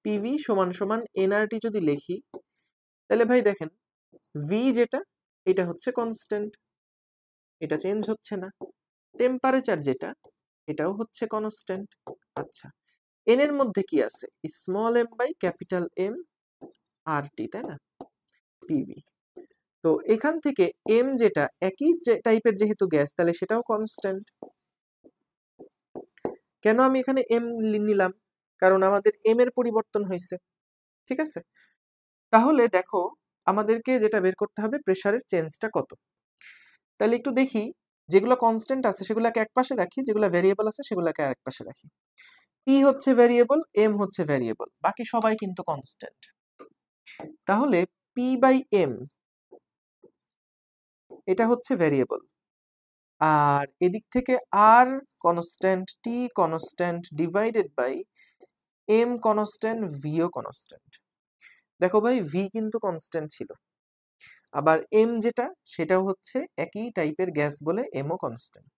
A: পিভি সমান সমান এনআরটি যদি লিখি, তাহলে ভাই দেখেন ভি যেটা এটা হচ্ছে কনস্ট্যান্ট, এটা চেঞ্জ হচ্ছে না। টেম্পারেচার যেটা এটাও হচ্ছে কনস্ট্যান্ট। আচ্ছা, এন এর মধ্যে কি আছে? Small M by capital M R T, তাই না? পিভি। তো এখান থেকে এম যেটা একই টাইপের যেহেতু গ্যাস, তাহলে সেটাও কনস্ট্যান্ট। কেন আমি এখানে এম নিলাম? কারণ আমাদের এম এর পরিবর্তন হয়েছে, ঠিক আছে? তাহলে দেখো আমাদেরকে যেটা বের করতে হবে প্রেসারের চেঞ্জটা কত। তাহলে একটু দেখি, যেগুলো কনস্ট্যান্ট আছে সেগুলোকে এক পাশে রাখি, যেগুলো ভ্যারিয়েবল আছে সেগুলোকে আরেক পাশে রাখি। পি হচ্ছে ভ্যারিয়েবল, এম হচ্ছে ভ্যারিয়েবল, বাকি সবাই কিন্তু কনস্ট্যান্ট। তাহলে পি বাই এম এটা হচ্ছে ভ্যারিয়েবল, আর এদিক থেকে R constant, T constant divided by M constant, VO constant. দেখো ভাই ভি কিন্তু কনস্ট্যান্ট ছিল, আবার এম যেটা সেটাও হচ্ছে একই টাইপের গ্যাস বলে এমও কনস্ট্যান্ট।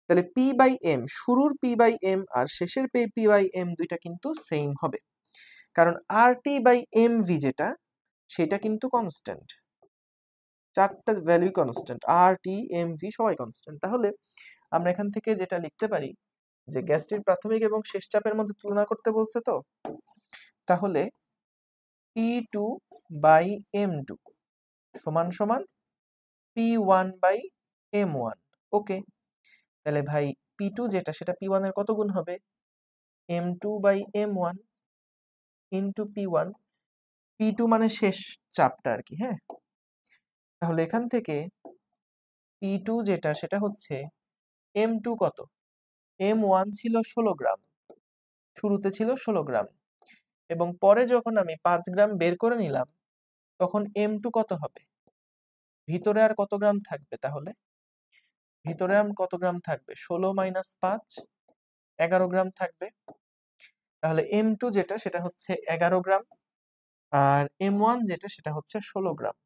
A: তাহলে পি বাই এম, শুরুর পি বাই এম আর শেষের পি বাই এম দুইটা কিন্তু সেম হবে, কারণ আর টি বাই এম ভি যেটা সেটা কিন্তু কনস্ট্যান্ট। চারটা ভ্যালুই কনস্ট্যান্ট, আর টি এম ভি সবাই কনস্ট্যান্ট। তাহলে আমরা এখান থেকে যেটা লিখতে পারি যে গ্যাসটির প্রাথমিক এবং শেষ চাপের মধ্যে তুলনা করতে বলছে, তো তাহলে P2 বাই M2 সমান সমান P1 বাই M1। ওকে, তাহলে ভাই P2 যেটা সেটা P1 এর কত গুণ হবে? M2 by M1 into P1। P2 মানে শেষ চাপটা আর কি, হ্যাঁ। তাহলে এখান থেকে P2 যেটা সেটা হচ্ছে M2 কত? M1 ছিল 16 গ্রাম, শুরুতে ছিল 16 গ্রাম, এবং পরে যখন আমি 5 গ্রাম বের করে নিলাম তখন M2 কত হবে? ভিতরে আর কত গ্রাম থাকবে? তাহলে ভিতরে আর কত গ্রাম থাকবে? 16 মাইনাস 5, 11 গ্রাম থাকবে। তাহলে M2 যেটা সেটা হচ্ছে 11 গ্রাম, আর M1 যেটা সেটা হচ্ছে 16 gram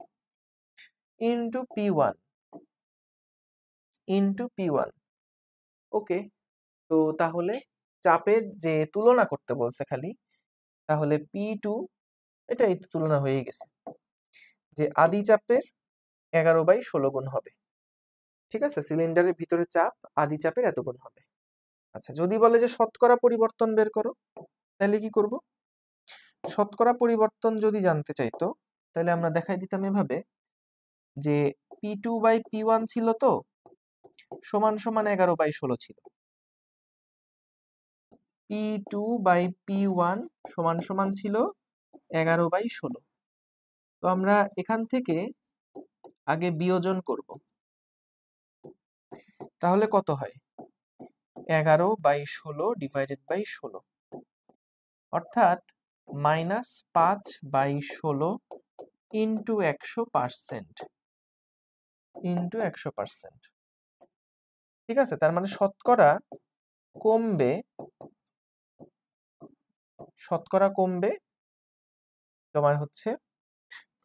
A: into P1 into P1। ওকে, তো তাহলে চাপের যে তুলনা করতে বলছে খালি, তাহলে P2 এটা এই তুলনা হয়ে গেছে, যে আদি চাপের 11/16 গুণ হবে, ঠিক আছে? সিলিন্ডারের ভিতরে চাপ আদি চাপের এত গুণ হবে। আচ্ছা, যদি বলে যে শতকরা পরিবর্তন বের করো, তাহলে কি করব? শতকরা পরিবর্তন যদি জানতে চাইতো তাহলে আমরা দেখাই দিতাম এভাবে, যে P2 বাই P1 ছিল তো সমান সমান 11/16 ছিল, P2 বাই P1 সমান সমান ছিল 11/16। তো আমরা এখান থেকে আগে বিয়োজন করব, তাহলে কত হয়? 11/16 ডিভাইডেড বাই 16, অর্থাৎ -5/16 ইন্টু 100% ইন্টু 100%। ঠিক আছে, তার মানে শতকরা কমবে তোমার হচ্ছে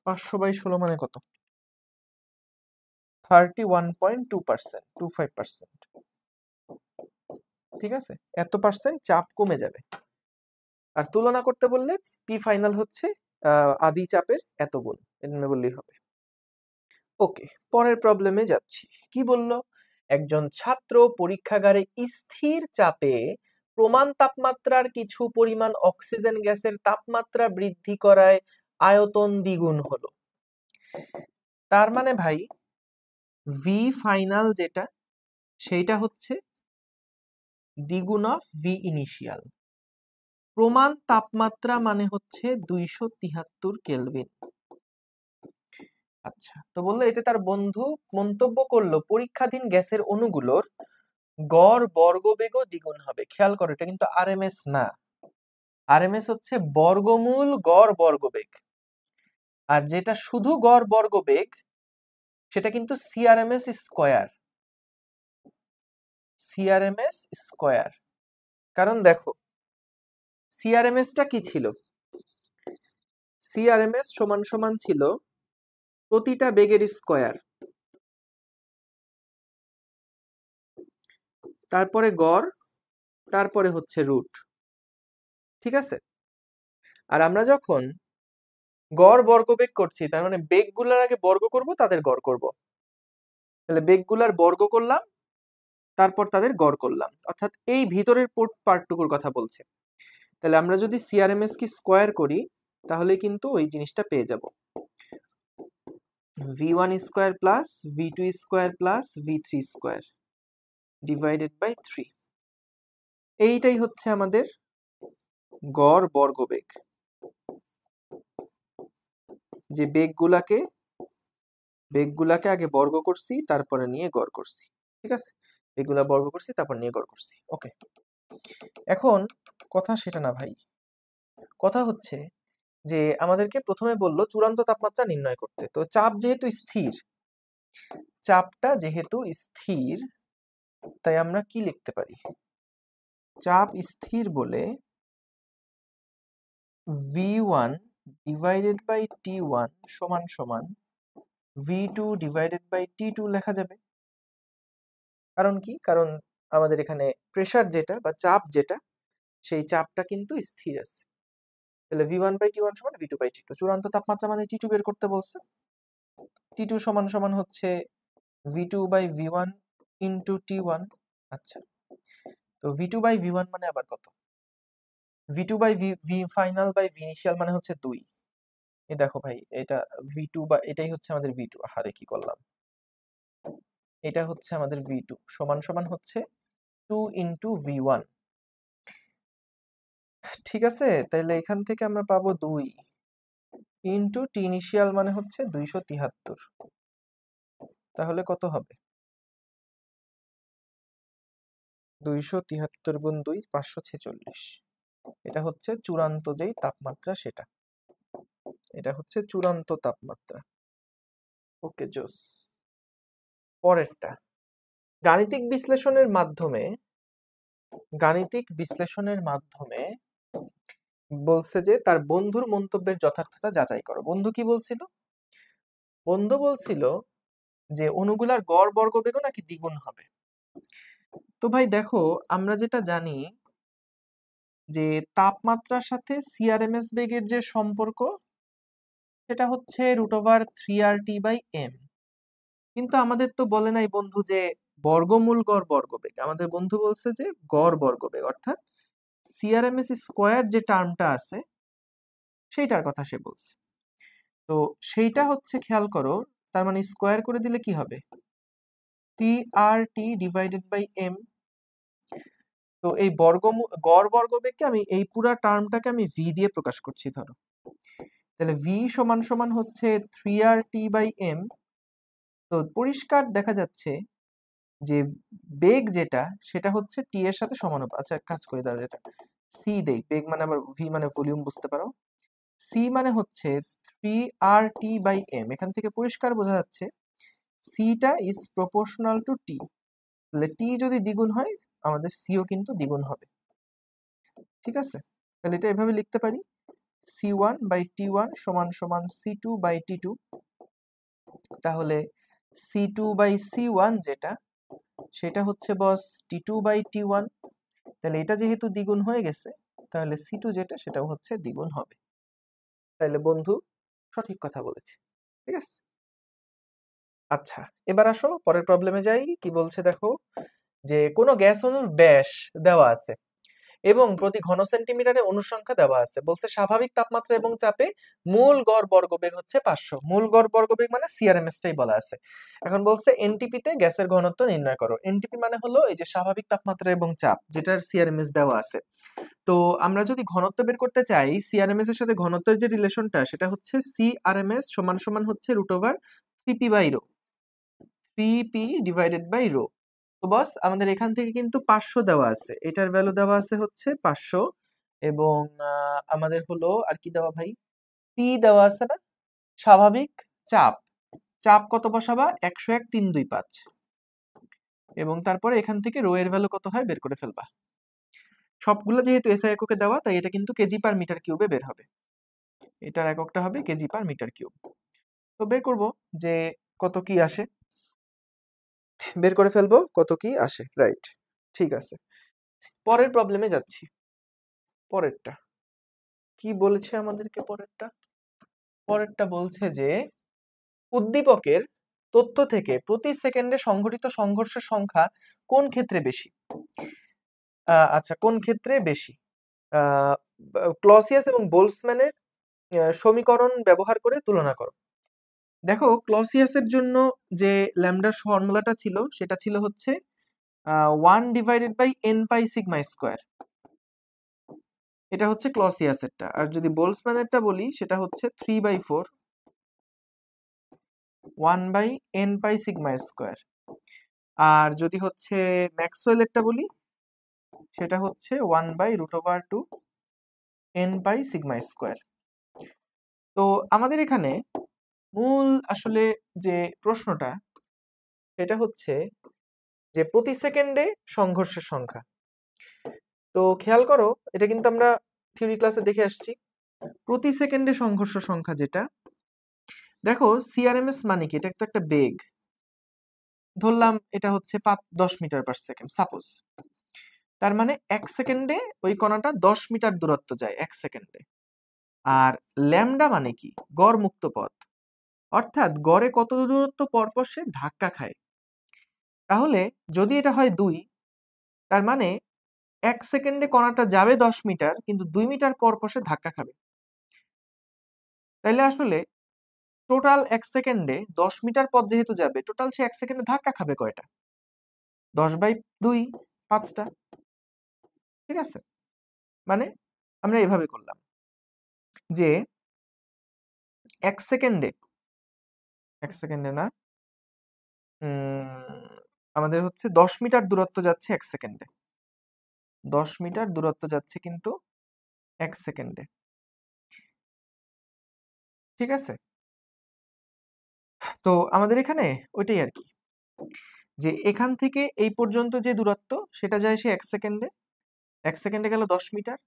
A: 500/16 মানে কত? 31.2%, 25%। ঠিক আছে, এত পার্সেন্ট চাপ কমে যাবে। আর তুলনা করতে বললে পি ফাইনাল হচ্ছে আদি চাপের এত গুণ, এটা বললেই হবে। ওকে, পরের প্রবলেমে যাচ্ছি। কি বললো? একজন ছাত্র পরীক্ষাগারে স্থির চাপে প্রমাণ তাপমাত্রার কিছু পরিমাণ অক্সিজেন গ্যাসের তাপমাত্রা বৃদ্ধি করায় আয়তন দ্বিগুণ হলো। তার মানে ভাই ভি ফাইনাল যেটা সেইটা হচ্ছে দ্বিগুণ অফ ভি ইনিশিয়াল। প্রমাণ তাপমাত্রা মানে হচ্ছে 273 কেলভিন। আচ্ছা, তো বললো এতে তার বন্ধু মন্তব্য করলো পরীক্ষাধীন গ্যাসের অণুগুলোর গড় বর্গবেগও দ্বিগুণ হবে। খেয়াল করো, এটা কিন্তু আরএমএস না, আরএমএস হচ্ছে বর্গমূল গড় বর্গবেগ, আর যেটা শুধু গড় বর্গবেগ সেটা কিন্তু সিআরএমএস স্কয়ার। সিআরএমএস স্কয়ার, কারণ দেখো সিআরএমএসটা কি ছিল? সিআরএমএস সমান সমান ছিল প্রতিটা বেগের স্কয়ার, তারপরে গড়, তারপরে হচ্ছে রুট। ঠিক আছে? আর আমরা যখন গড় বর্গবেগ করছি, তার মানে বেগগুলোর আগে বর্গ করব, তাদের গড় করব। তাহলে বেগগুলার বর্গ করলাম, তারপর তাদের গড় করলাম, অর্থাৎ এই ভিতরের পার্টটুকুর কথা বলছে। তাহলে আমরা যদি সিআরএমএস কি স্কয়ার করি, তাহলে কিন্তু ওই জিনিসটা পেয়ে যাব, v1 square plus v2 square plus v3 square divided by 3। এইটাই হচ্ছে আমাদের গড় বর্গবেগ, যে বেগগুলাকে আগে বর্গ করছি, তারপরে নিয়ে গড় করছি। ঠিক আছে? বেগগুলা বর্গ করছি, তারপর নিয়ে গড় করছি। ওকে, এখন কথা সেটা না ভাই, কথা হচ্ছে যে আমাদেরকে প্রথমে বললো চূড়ান্ত তাপমাত্রা নির্ণয় করতে। তো চাপটা যেহেতু স্থির, তাই আমরা কি লিখতে পারি? চাপ স্থির বলে v1 ডিভাইডেড বাই t1 সমান সমান v2 ডিভাইডেড বাই t2 লেখা যাবে। কারণ কি? কারণ আমাদের এখানে প্রেসার যেটা বা চাপ যেটা, সেই চাপটা কিন্তু স্থির আছে। তাহলে v1 বাই t1 সমান v2 বাই t2। চূড়ান্ত তাপমাত্রা মানে t2 বের করতে বলছে। t2 সমান সমান হচ্ছে v2 by v1 into t1। আচ্ছা, তো v2 বাই v1 মানে আবার কত? v2 by v final by v initial মানে হচ্ছে 2। এই দেখো ভাই, এটা v2 বা এটাই হচ্ছে আমাদের v2। আহারে কি করলাম, এটা হচ্ছে আমাদের v2 সমান সমান হচ্ছে 2 ইন্টু v1। ঠিক আছে? তাহলে এখান থেকে আমরা পাবো 2 ইন্টু টি ইনিশিয়াল মানে হচ্ছে 273। তাহলে কত হবে? 273 গুণ 2 546। এটা হচ্ছে চূড়ান্ত যেই তাপমাত্রা সেটা, এটা হচ্ছে চূড়ান্ত তাপমাত্রা। ওকে, জোস। পরেরটা, গাণিতিক বিশ্লেষণের মাধ্যমে বলছে যে তার বন্ধুর মন্তব্যের যথার্থতা যাচাই করো। বন্ধু কি বলছিল? বন্ধু বলছিল যে অণুগুলার গড় বর্গবেগও নাকি দ্বিগুণ হবে। তো ভাই দেখো, আমরা যেটা জানি যে তাপমাত্রার সাথে সিআরএমএস বেগের যে সম্পর্ক, সেটা হচ্ছে √3RT/m। কিন্তু আমাদের তো বলে নাই বন্ধু যে বর্গমূল গড় বর্গবেগ, আমাদের বন্ধু বলছে যে গড় বর্গবেগ, অর্থাৎ সিআরএমএস স্কয়ার যে টার্মটা আছে সেইটার কথা সে বলছে। তো সেইটা হচ্ছে খেয়াল করো, তার মানে স্কয়ার করে দিলে কি হবে? 3RT/m। তো এই গড় বর্গবেগকে আমি এই পুরা টার্মটাকে আমি ভি দিয়ে প্রকাশ করছি ধরো। তাহলে ভি সমান সমান হচ্ছে 3RT/m। তো পরিষ্কার দেখা যাচ্ছে যে বেগ যেটা, সেটা হচ্ছে টি এর সাথে সমানুপাত। আচ্ছা, কাজ করি তাহলে, এটা সি দেই। বেগ মানে আবার ভি মানে ভলিউম, বুঝতে পারো। সি মানে হচ্ছে 3RT/m। এখান থেকে পরিষ্কার বোঝা যাচ্ছে সিটা ইজ প্রপোর্শনাল টু টি। তাহলে টি যদি দ্বিগুণ হয়, আমাদের সিও কিন্তু দ্বিগুণ হবে। ঠিক আছে? তাহলে এটা এভাবে লিখতে পারি, C1/T1 সমান সমান C2/T2। তাহলে C2/C1 যেটা, সেটা হচ্ছে বস T2/T1। তাহলে এটা যেহেতু দ্বিগুণ হয়ে গেছে, তাহলে C2 যেটা, সেটাও হচ্ছে দ্বিগুণ হবে। তাহলে বন্ধু সঠিক কথা বলেছে। ঠিক আছে? আচ্ছা, এবার আসো পরের প্রবলেমে যাই। কি বলছে দেখো, যে কোনো গ্যাস অণুর ব্যাস দেওয়া আছে এবং প্রতি ঘন সেন্টিমিটারে অণুর সংখ্যা দেওয়া আছে। বলছে স্বাভাবিক তাপমাত্রা এবং চাপে মূল গড় বর্গবেগ হচ্ছে 500। মূল গড় বর্গবেগ মানে সিআরএমএস টাই বলা আছে। এখন বলছে এনটিপি তে গ্যাসের ঘনত্ব নির্ণয় করো। এনটিপি মানে হলো এই যে স্বাভাবিক তাপমাত্রা এবং চাপ, যেটার সিআরএমএস দেওয়া আছে। তো আমরা যদি ঘনত্ব বের করতে চাই, সিআরএমএস এর সাথে ঘনত্বের যে রিলেশনটা, সেটা হচ্ছে সিআরএমএস সমান সমান হচ্ছে √3p/ρ, 3p divided by rho. তো বস আমাদের এখান থেকে কিন্তু 500 দেওয়া আছে, এটার ভ্যালু দেওয়া আছে হচ্ছে 500, এবং আমাদের হলো আর কি দেওয়া ভাই, পি দেওয়া আছে না, স্বাভাবিক চাপ। চাপ কত বসাবা, 101.325, এবং তারপরে এখান থেকে রো এর ভ্যালু কত হয় বের করে ফেলবা। সবগুলো যেহেতু এসআই এককে দেওয়া, তাই এটা কিন্তু কেজি পার মিটার কিউবে বের হবে। এটার এককটা হবে কেজি পার মিটার কিউব। তো বের করব যে কত কি আসে, বের করে ফেলবো কত কি আসে, রাইট। ঠিক আছে, পরের প্রবলেমে যাচ্ছি। পরেরটা কি বলেছে আমাদেরকে, পরেরটা বলছে যে উদ্দীপকের তথ্য থেকে প্রতি সেকেন্ডে সংঘটিত সংঘর্ষের সংখ্যা কোন ক্ষেত্রে বেশি। আচ্ছা, কোন ক্ষেত্রে বেশি, ক্লসিয়াস এবং বোলসম্যানের সমীকরণ ব্যবহার করে তুলনা করো। দেখো, ক্লসিয়াসের জন্য যে ল্যামডার ফর্মুলাটা ছিল সেটা ছিল হচ্ছে 1/n π σ²। এটা হচ্ছে ক্লসিয়াসেরটা। আর যদি বোলসম্যানেরটা বলি সেটা হচ্ছে 3/4 1/n π σ²। আর যদি হচ্ছে ম্যাক্সওয়েলেরটা বলি সেটা হচ্ছে 1/√2 n π σ²। তো আমাদের এখানে মূল আসলে যে প্রশ্নটা সেটা হচ্ছে যে প্রতি সেকেন্ডে সংঘর্ষের সংখ্যা। তো খেয়াল করো, এটা কিন্তু আমরা থিওরি ক্লাসে দেখে আসছি। প্রতি সেকেন্ডে সংঘর্ষ সংখ্যা যেটা, দেখো সিআরএমএস মানে কি, এটা একটা বেগ ধরলাম, এটা হচ্ছে 10 মিটার পার সেকেন্ড সাপোজ। তার মানে 1 সেকেন্ডে ওই কণাটা 10 মিটার দূরত্ব যায় 1 সেকেন্ডে। আর ল্যামডা মানে কি, গড় মুক্ত পথ, অর্থাৎ গড়ে কত দূরত্ব পরপর সে ধাক্কা খায়। তাহলে যদি এটা হয় 2, তার মানে 1 সেকেন্ডে কণাটা যাবে 10 মিটার, কিন্তু 2 মিটার পরপর সে ধাক্কা খাবে। তাইলে আসলে টোটাল 1 সেকেন্ডে 10 মিটার পথ যেহেতু যাবে, টোটাল সে 1 সেকেন্ডে ধাক্কা খাবে কয়টা, 10/2, 5টা। ঠিক আছে, মানে আমরা এভাবে করলাম যে 1 সেকেন্ডে না, আমাদের হচ্ছে 10 মিটার দূরত্ব যাচ্ছে 1 সেকেন্ডে, 10 মিটার দূরত্ব যাচ্ছে কিন্তু 1 সেকেন্ডে। ঠিক আছে, তো আমাদের এখানে ওইটাই আর কি, যে এখান থেকে এই পর্যন্ত যে দূরত্ব সেটা যায় সে 1 সেকেন্ডে, 1 সেকেন্ডে গেল 10 মিটার।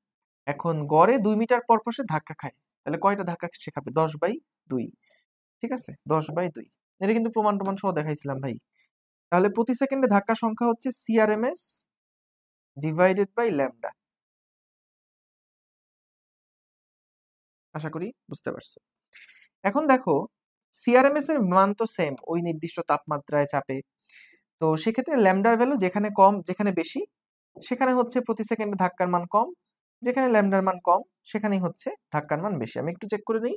A: এখন গড়ে 2 মিটার পর পর সে ধাক্কা খায়, তাহলে কয়টা ধাক্কা সে খাবে, 10/2। ঠিক আছে, 10/2। এটা কিন্তু প্রমাণ সহ দেখাইছিলাম ভাই। তাহলে প্রতি সেকেন্ডে ধাক্কা সংখ্যা হচ্ছে সিআরএমএস ডিভাইডেড বাই ল্যামডা। আশা করি বুঝতে পারছো। এখন দেখো, সিআরএমএস এর মান তো সেম ওই নির্দিষ্ট তাপমাত্রায় চাপে, তো সেক্ষেত্রে ল্যামডার ভ্যালু যেখানে কম যেখানে বেশি সেখানে হচ্ছে প্রতি সেকেন্ডে ধাক্কার মান কম, যেখানে ল্যামডার মান কম সেখানেই হচ্ছে ধাক্কার মান বেশি। আমি একটু চেক করে নিই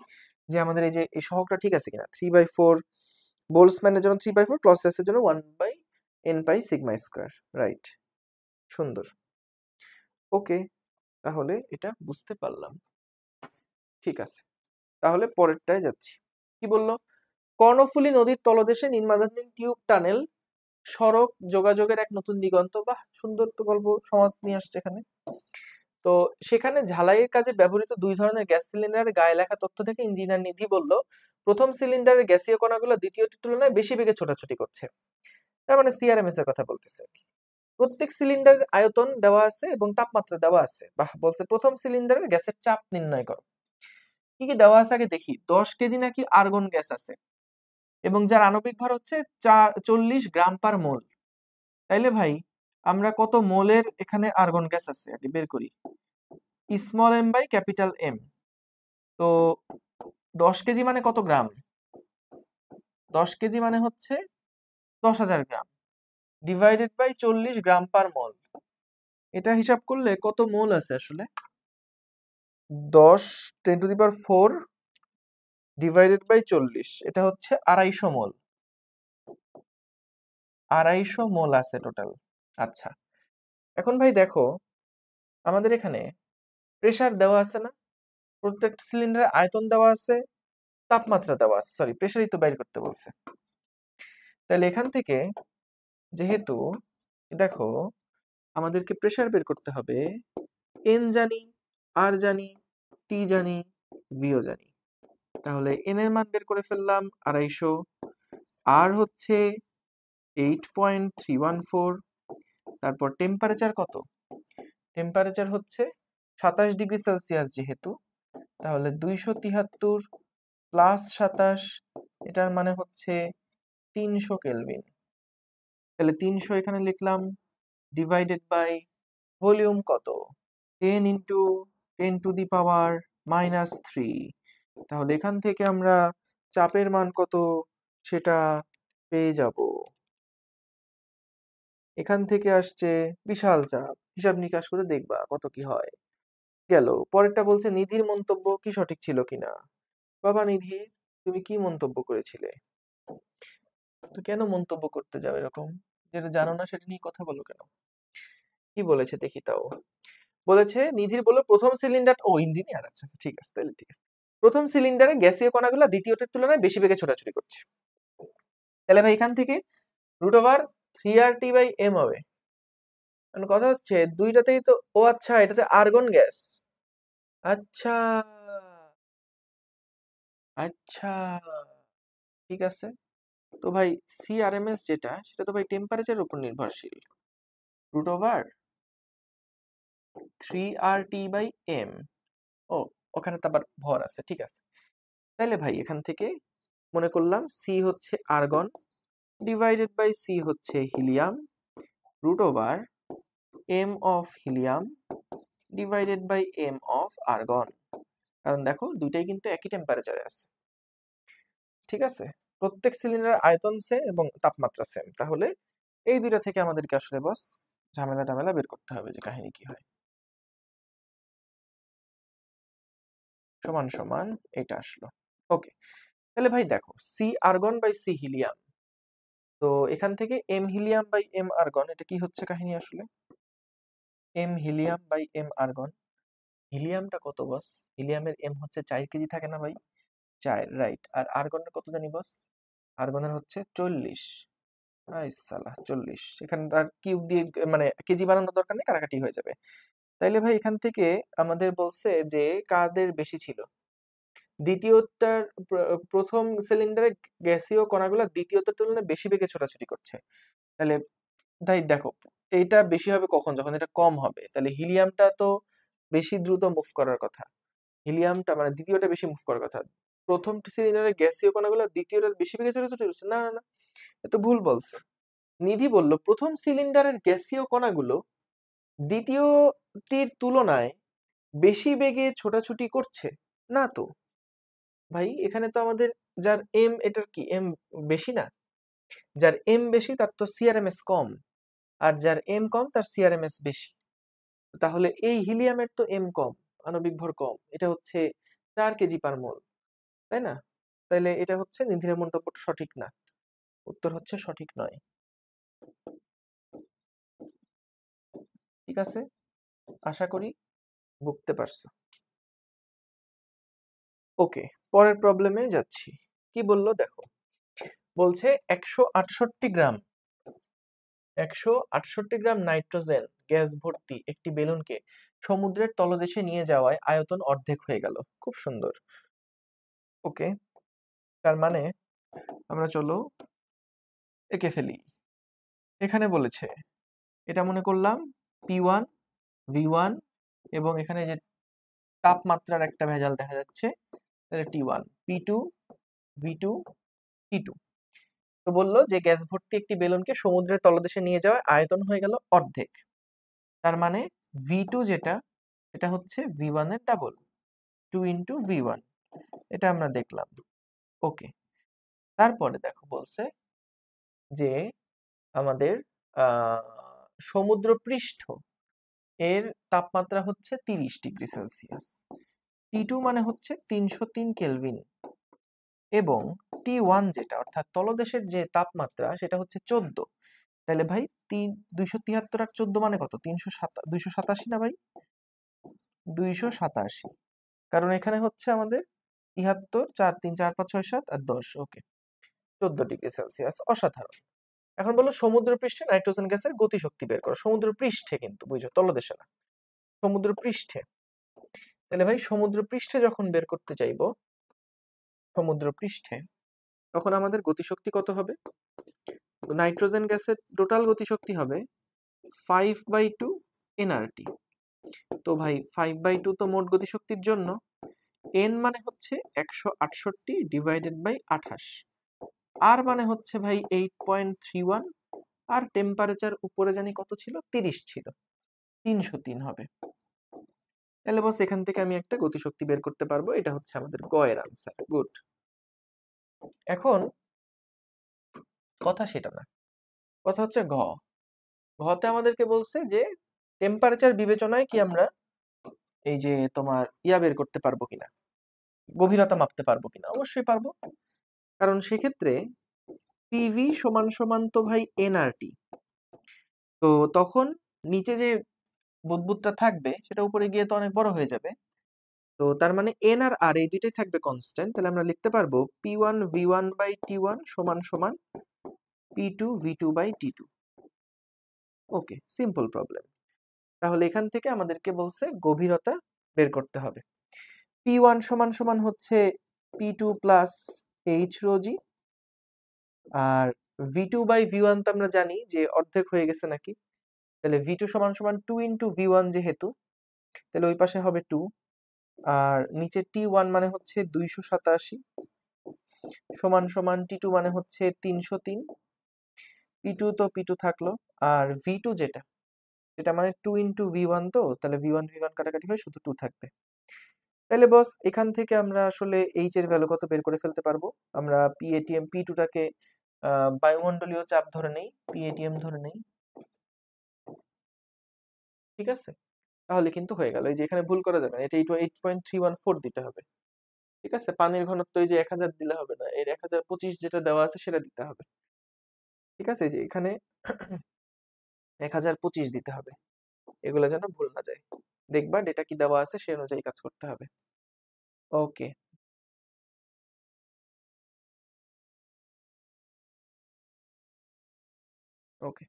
A: যে আমাদের এই যে এই সহগটা ঠিক আছে কিনা। 3/4 বোলসম্যানের জন্য 3/4, ক্লসিয়াসের জন্য 1/n π σ², রাইট। সুন্দর, ওকে, তাহলে এটা বুঝতে পারলাম। ঠিক আছে, তাহলে পরেরটায় যাচ্ছি। কি বললো, কর্ণফুলী নদীর তলদেশে নির্মাণাধীন টিউব টানেল সড়ক যোগাযোগের এক নতুন দিগন্ত। বাহ, সুন্দর তো গল্প সমাজ নিয়ে আসছে এখানে। তো সেখানে ঝালাইয়ের কাজে ব্যবহৃত 2 ধরনের গ্যাস সিলিন্ডারের গায়ে লেখা তথ্য থেকে ইঞ্জিনিয়ার নিধি বলল, প্রথম সিলিন্ডারের গ্যাসীয় কণাগুলো দ্বিতীয়টির তুলনায় বেশি বেগে ছোটাছুটি করছে। তার মানে সিআরএমএস এর কথা বলতেছে আর কি। প্রত্যেক সিলিন্ডারের আয়তন দেওয়া আছে এবং তাপমাত্রা দেওয়া আছে। বাহ, বলছে প্রথম সিলিন্ডারের গ্যাসের চাপ নির্ণয় করো। কি কি দেওয়া আছে আগে দেখি। 10 কেজি নাকি আর্গন গ্যাস আছে এবং যার আণবিক ভর হচ্ছে 40 গ্রাম পার মোল। তাইলে ভাই আমরা কত মোলের এখানে আর্গন গ্যাস আছে আগে বের করি, small M by capital M. তো 10 কেজি মানে কত গ্রাম, 10 কেজি মানে হচ্ছে 10,000 গ্রাম ডিভাইডেড বাই 40 গ্রাম পার মোল। এটা হিসাব করলে কত মোল আছে আসলে, 10⁻⁴ ডিভাইডেড বাই 40, এটা হচ্ছে 250 মোল। 250 মোল আছে টোটাল। আচ্ছা, এখন ভাই দেখো আমাদের এখানে প্রেসার দেওয়া আছে না, প্রত্যেকটা সিলিন্ডারে আয়তন দেওয়া আছে, তাপমাত্রা দেওয়া আছে, সরি প্রেসারই তো বাইর করতে বলছে। তাহলে এখান থেকে যেহেতু দেখো আমাদেরকে প্রেসার বের করতে হবে, এন জানি আর জানি, টি জানি, ভিও জানি। তাহলে এন এর মান বের করে ফেললাম 250, আর হচ্ছে 8.314, তারপর টেম্পারেচার কত? টেম্পারেচার হচ্ছে 27°C যেহেতু, তাহলে 273 প্লাস 27, এটার মানে হচ্ছে 300 কেলভিন। তাহলে 300 এখানে লিখলাম, ডিভাইডেড বাই ভলিউম কত? 10 ইন্টু 10⁻³ তাহলে এখান থেকে আমরা চাপের মান কত সেটা পেয়ে যাব। এখান থেকে আসছে বিশাল চাপ, হিসাব নিকাশ করে দেখবা কত কি হয়। গেল। পরেরটা বলছে নিধির মন্তব্য কি সঠিক ছিল কিনা। বাবা নিধি, তুমি কি মন্তব্য করেছিলে? তো কেন মন্তব্য করতে যাও এরকম? যেটা জানো না সেটা নিয়ে কথা বলো কেন? কি বলেছে দেখি তাও। বলেছে নিধির বলল প্রথম সিলিন্ডার, ও ইঞ্জিনিয়ার, আচ্ছা আচ্ছা, ঠিক আছে, তাহলে ঠিক আছে। প্রথম সিলিন্ডারে গ্যাসীয় কণাগুলো দ্বিতীয়টার তুলনায় বেশি বেগে ছোটাছুটি করছে। তাহলে ভাই এখান থেকে √3RT/m হবে। মানে কথা হচ্ছে দুইটাতেই তো, ও আচ্ছা, এটাতে আর্গন গ্যাস। আচ্ছা আচ্ছা, ঠিক আছে। তো ভাই CRMS যেটা, সেটা তো ভাই টেম্পারেচারের উপর নির্ভরশীল। √3RT/m। ও, ওখানে তো আবার ভর আছে, ঠিক আছে। তাইলে ভাই এখান থেকে মনে করলাম সি হচ্ছে আর্গন, ডিভাইডেড বাই সি হচ্ছে helium, √m of helium divided by m of argon. কারণ দেখো দুইটাই কিন্তু একই টেম্পারেচারে আছে, ঠিক আছে। প্রত্যেক সিলিন্ডারের আয়তন সেম এবং তাপমাত্রা সেম। তাহলে এই দুইটা থেকে আমাদেরকে আসলে বস ঝামেলা টামেলা বের করতে হবে যে কাহিনী কি হয়। সমান সমান এটা আসলো। ওকে, তাহলে ভাই দেখো C argon by C helium, তো এখান থেকে M helium by M argon, এটা কি হচ্ছে কাহিনী আসলে? M helium by M argon. হিলিয়ামটা কত বস? হিলিয়ামের এম হচ্ছে 4 কেজি থাকে না ভাই? 4, রাইট। আর আর্গনের কত জানি বস? আর্গনের হচ্ছে 40। আই সালা 40, এখানে আর কিউব দিয়ে মানে কেজি বানানোর দরকার নেই, কাটাকাটি হয়ে যাবে। তাইলে ভাই এখান থেকে আমাদের বলছে যে কাদের বেশি ছিল? দ্বিতীয়টার প্রথম সিলিন্ডারে গ্যাসীয় কণাগুলো দ্বিতীয়টার তুলনায় বেশি বেগে ছোটাছুটি করছে। তাহলে তাই দেখো, এইটা বেশি হবে কখন? যখন এটা কম হবে। তাহলে হিলিয়ামটা তো বেশি দ্রুত মুভ করার কথা, হিলিয়ামটা মানে দ্বিতীয়টা বেশি মুভ করার কথা। প্রথম সিলিন্ডারে গ্যাসীয় কণাগুলো দ্বিতীয়টার বেশি বেগে ছোটাছুটি করছে, না না না, এত ভুল বলছে। নিধি বলল প্রথম সিলিন্ডারের গ্যাসীয় কণাগুলো দ্বিতীয়টির তুলনায় বেশি বেগে ছোটাছুটি করছে। না তো ভাই, এখানে তো আমাদের যার এম, এটার কি এম বেশি না? যার এম বেশি তার তো সিআরএমএস কম, আর যার এম কম তার সিআরএমএস বেশি। তাহলে এই হিলিয়ামের তো এম কম, আণবিক ভর কম, এটা হচ্ছে 4 কেজি/মোল, তাই না? তাইলে এটা হচ্ছে নিধির মন্তব্যটা সঠিক না, উত্তর হচ্ছে সঠিক নয়। ঠিক আছে, আশা করি বুঝতে পারছো। ওকে, পরের প্রবলেমে যাচ্ছি। কি বললো দেখো, বলছে 168 গ্রাম নাইট্রোজেন গ্যাস ভর্তি একটি বেলুনকে সমুদ্রের তলদেশে নিয়ে যাওয়ায় আয়তন অর্ধেক হয়ে গেল। খুব সুন্দর। ওকে, তার মানে আমরা চলো এঁকে ফেলি। এখানে বলেছে এটা মনে করলাম P1 V1, এবং এখানে যে তাপমাত্রার একটা ভেজাল দেখা যাচ্ছে, তাহলে T1 P2 V2 T2। তো বললো যে গ্যাস ভর্তি একটি বেলুনকে সমুদ্রের তলদেশে নিয়ে যাওয়ায় আয়তন হয়ে গেল অর্ধেক। তার মানে V2 যেটা, এটা হচ্ছে V1 এর ডাবল, 2 ইন্টু V1, এটা আমরা দেখলাম। ওকে, তারপরে দেখো বলছে যে আমাদের সমুদ্র পৃষ্ঠ এর তাপমাত্রা হচ্ছে 30°C, T2 মানে হচ্ছে 303 কেলভিন, এবং T1 যেটা অর্থাৎ তলদেশের যে তাপমাত্রা সেটা হচ্ছে 14। তাহলে ভাই 273 আর 14 মানে কত? 287 না ভাই? 287, কারণ এখানে হচ্ছে আমাদের 73, 4 3 4 5 6 7 আর 10। ওকে, 14°C, অসাধারণ। এখন বলো সমুদ্র পৃষ্ঠে নাইট্রোজেন গ্যাসের গতিশক্তি বের করো। সমুদ্র পৃষ্ঠে কিন্তু, বুঝছো, তলদেশে না, সমুদ্র পৃষ্ঠে। তাহলে ভাই সমুদ্র পৃষ্ঠে যখন বের করতে চাইব, সমুদ্র পৃষ্ঠে, তখন আমাদের গতিশক্তি কত হবে? নাইট্রোজেন গ্যাসের টোটাল গতিশক্তি হবে 5/2 nRT। তো ভাই 5/2 তো মোট গতিশক্তির জন্য, n মানে হচ্ছে 168 ডিভাইডেড বাই 28, আর মানে হচ্ছে ভাই 8.31, আর টেম্পারেচার উপরে জানি কত ছিল, 30 ছিল, 303 হবে। তাহলে বস এখান থেকে আমি একটা গতিশক্তি বের করতে পারবো, এটা হচ্ছে আমাদের গ এর আনসার। গুড। এখন কথা সেটা না, কথা হচ্ছে ঘতে আমাদেরকে বলছে যে টেম্পারেচার বিবেচনায় কি আমরা এই যে তোমার বের করতে পারবো কিনা, গভীরতা মাপতে পারবো কিনা। অবশ্যই পারবো, কারণ সেক্ষেত্রে পিভি সমান সমান তো ভাই এনআরটি। তো তখন নিচে যে বুদবুদটা থাকবে সেটা উপরে গিয়ে তো অনেক বড় হয়ে যাবে। তো তার মানে এন আর আর এই দুইটাই থাকবে কনস্ট্যান্ট। তাহলে আমরা লিখতে পারবো P1V1/T1 সমান সমান P2V2/T2। ওকে, সিম্পল প্রবলেম। তাহলে এখান থেকে আমাদেরকে বলছে গভীরতা বের করতে হবে। P1 সমান সমান হচ্ছে P2 প্লাস H রো জি, আর V2/V1 তো আমরা জানি যে অর্ধেক হয়ে গেছে নাকি, তাহলে V2 সমান সমান 2 ইন্টু V1 যেহেতু, তাহলে ওই পাশে হবে 2, আর নিচে T1 মানে হচ্ছে 287 সমান সমান T2 মানে হচ্ছে 303, P2 তো P2 থাকলো, আর V2 যেটা সেটা মানে 2 ইন্টু V1, তো তাহলে V1 কাটাকাটি হয়ে শুধু 2 থাকবে। তাহলে বস এখান থেকে আমরা আসলে H এর ভ্যালু কত বের করে ফেলতে পারবো। আমরা PATM P2 টাকে বায়ুমণ্ডলীয় চাপ ধরে নেই, PATM ধরে নেই, ঠিক আছে? তাহলে কিন্তু হয়ে গেল। এই যে এখানে ভুল করা যাবে না, এটা 8.314 দিতে হবে, ঠিক আছে? পানির ঘনত্ব এই যে 1000 দিলে হবে না, এর 1025 যেটা দেওয়া আছে সেটা দিতে হবে, ঠিক আছে? যে এখানে 1025 দিতে হবে, এগুলো যেন ভুল না যায়। দেখবা ডেটা কি দেওয়া আছে সে অনুযায়ী কাজ করতে হবে। ওকে, ওকে,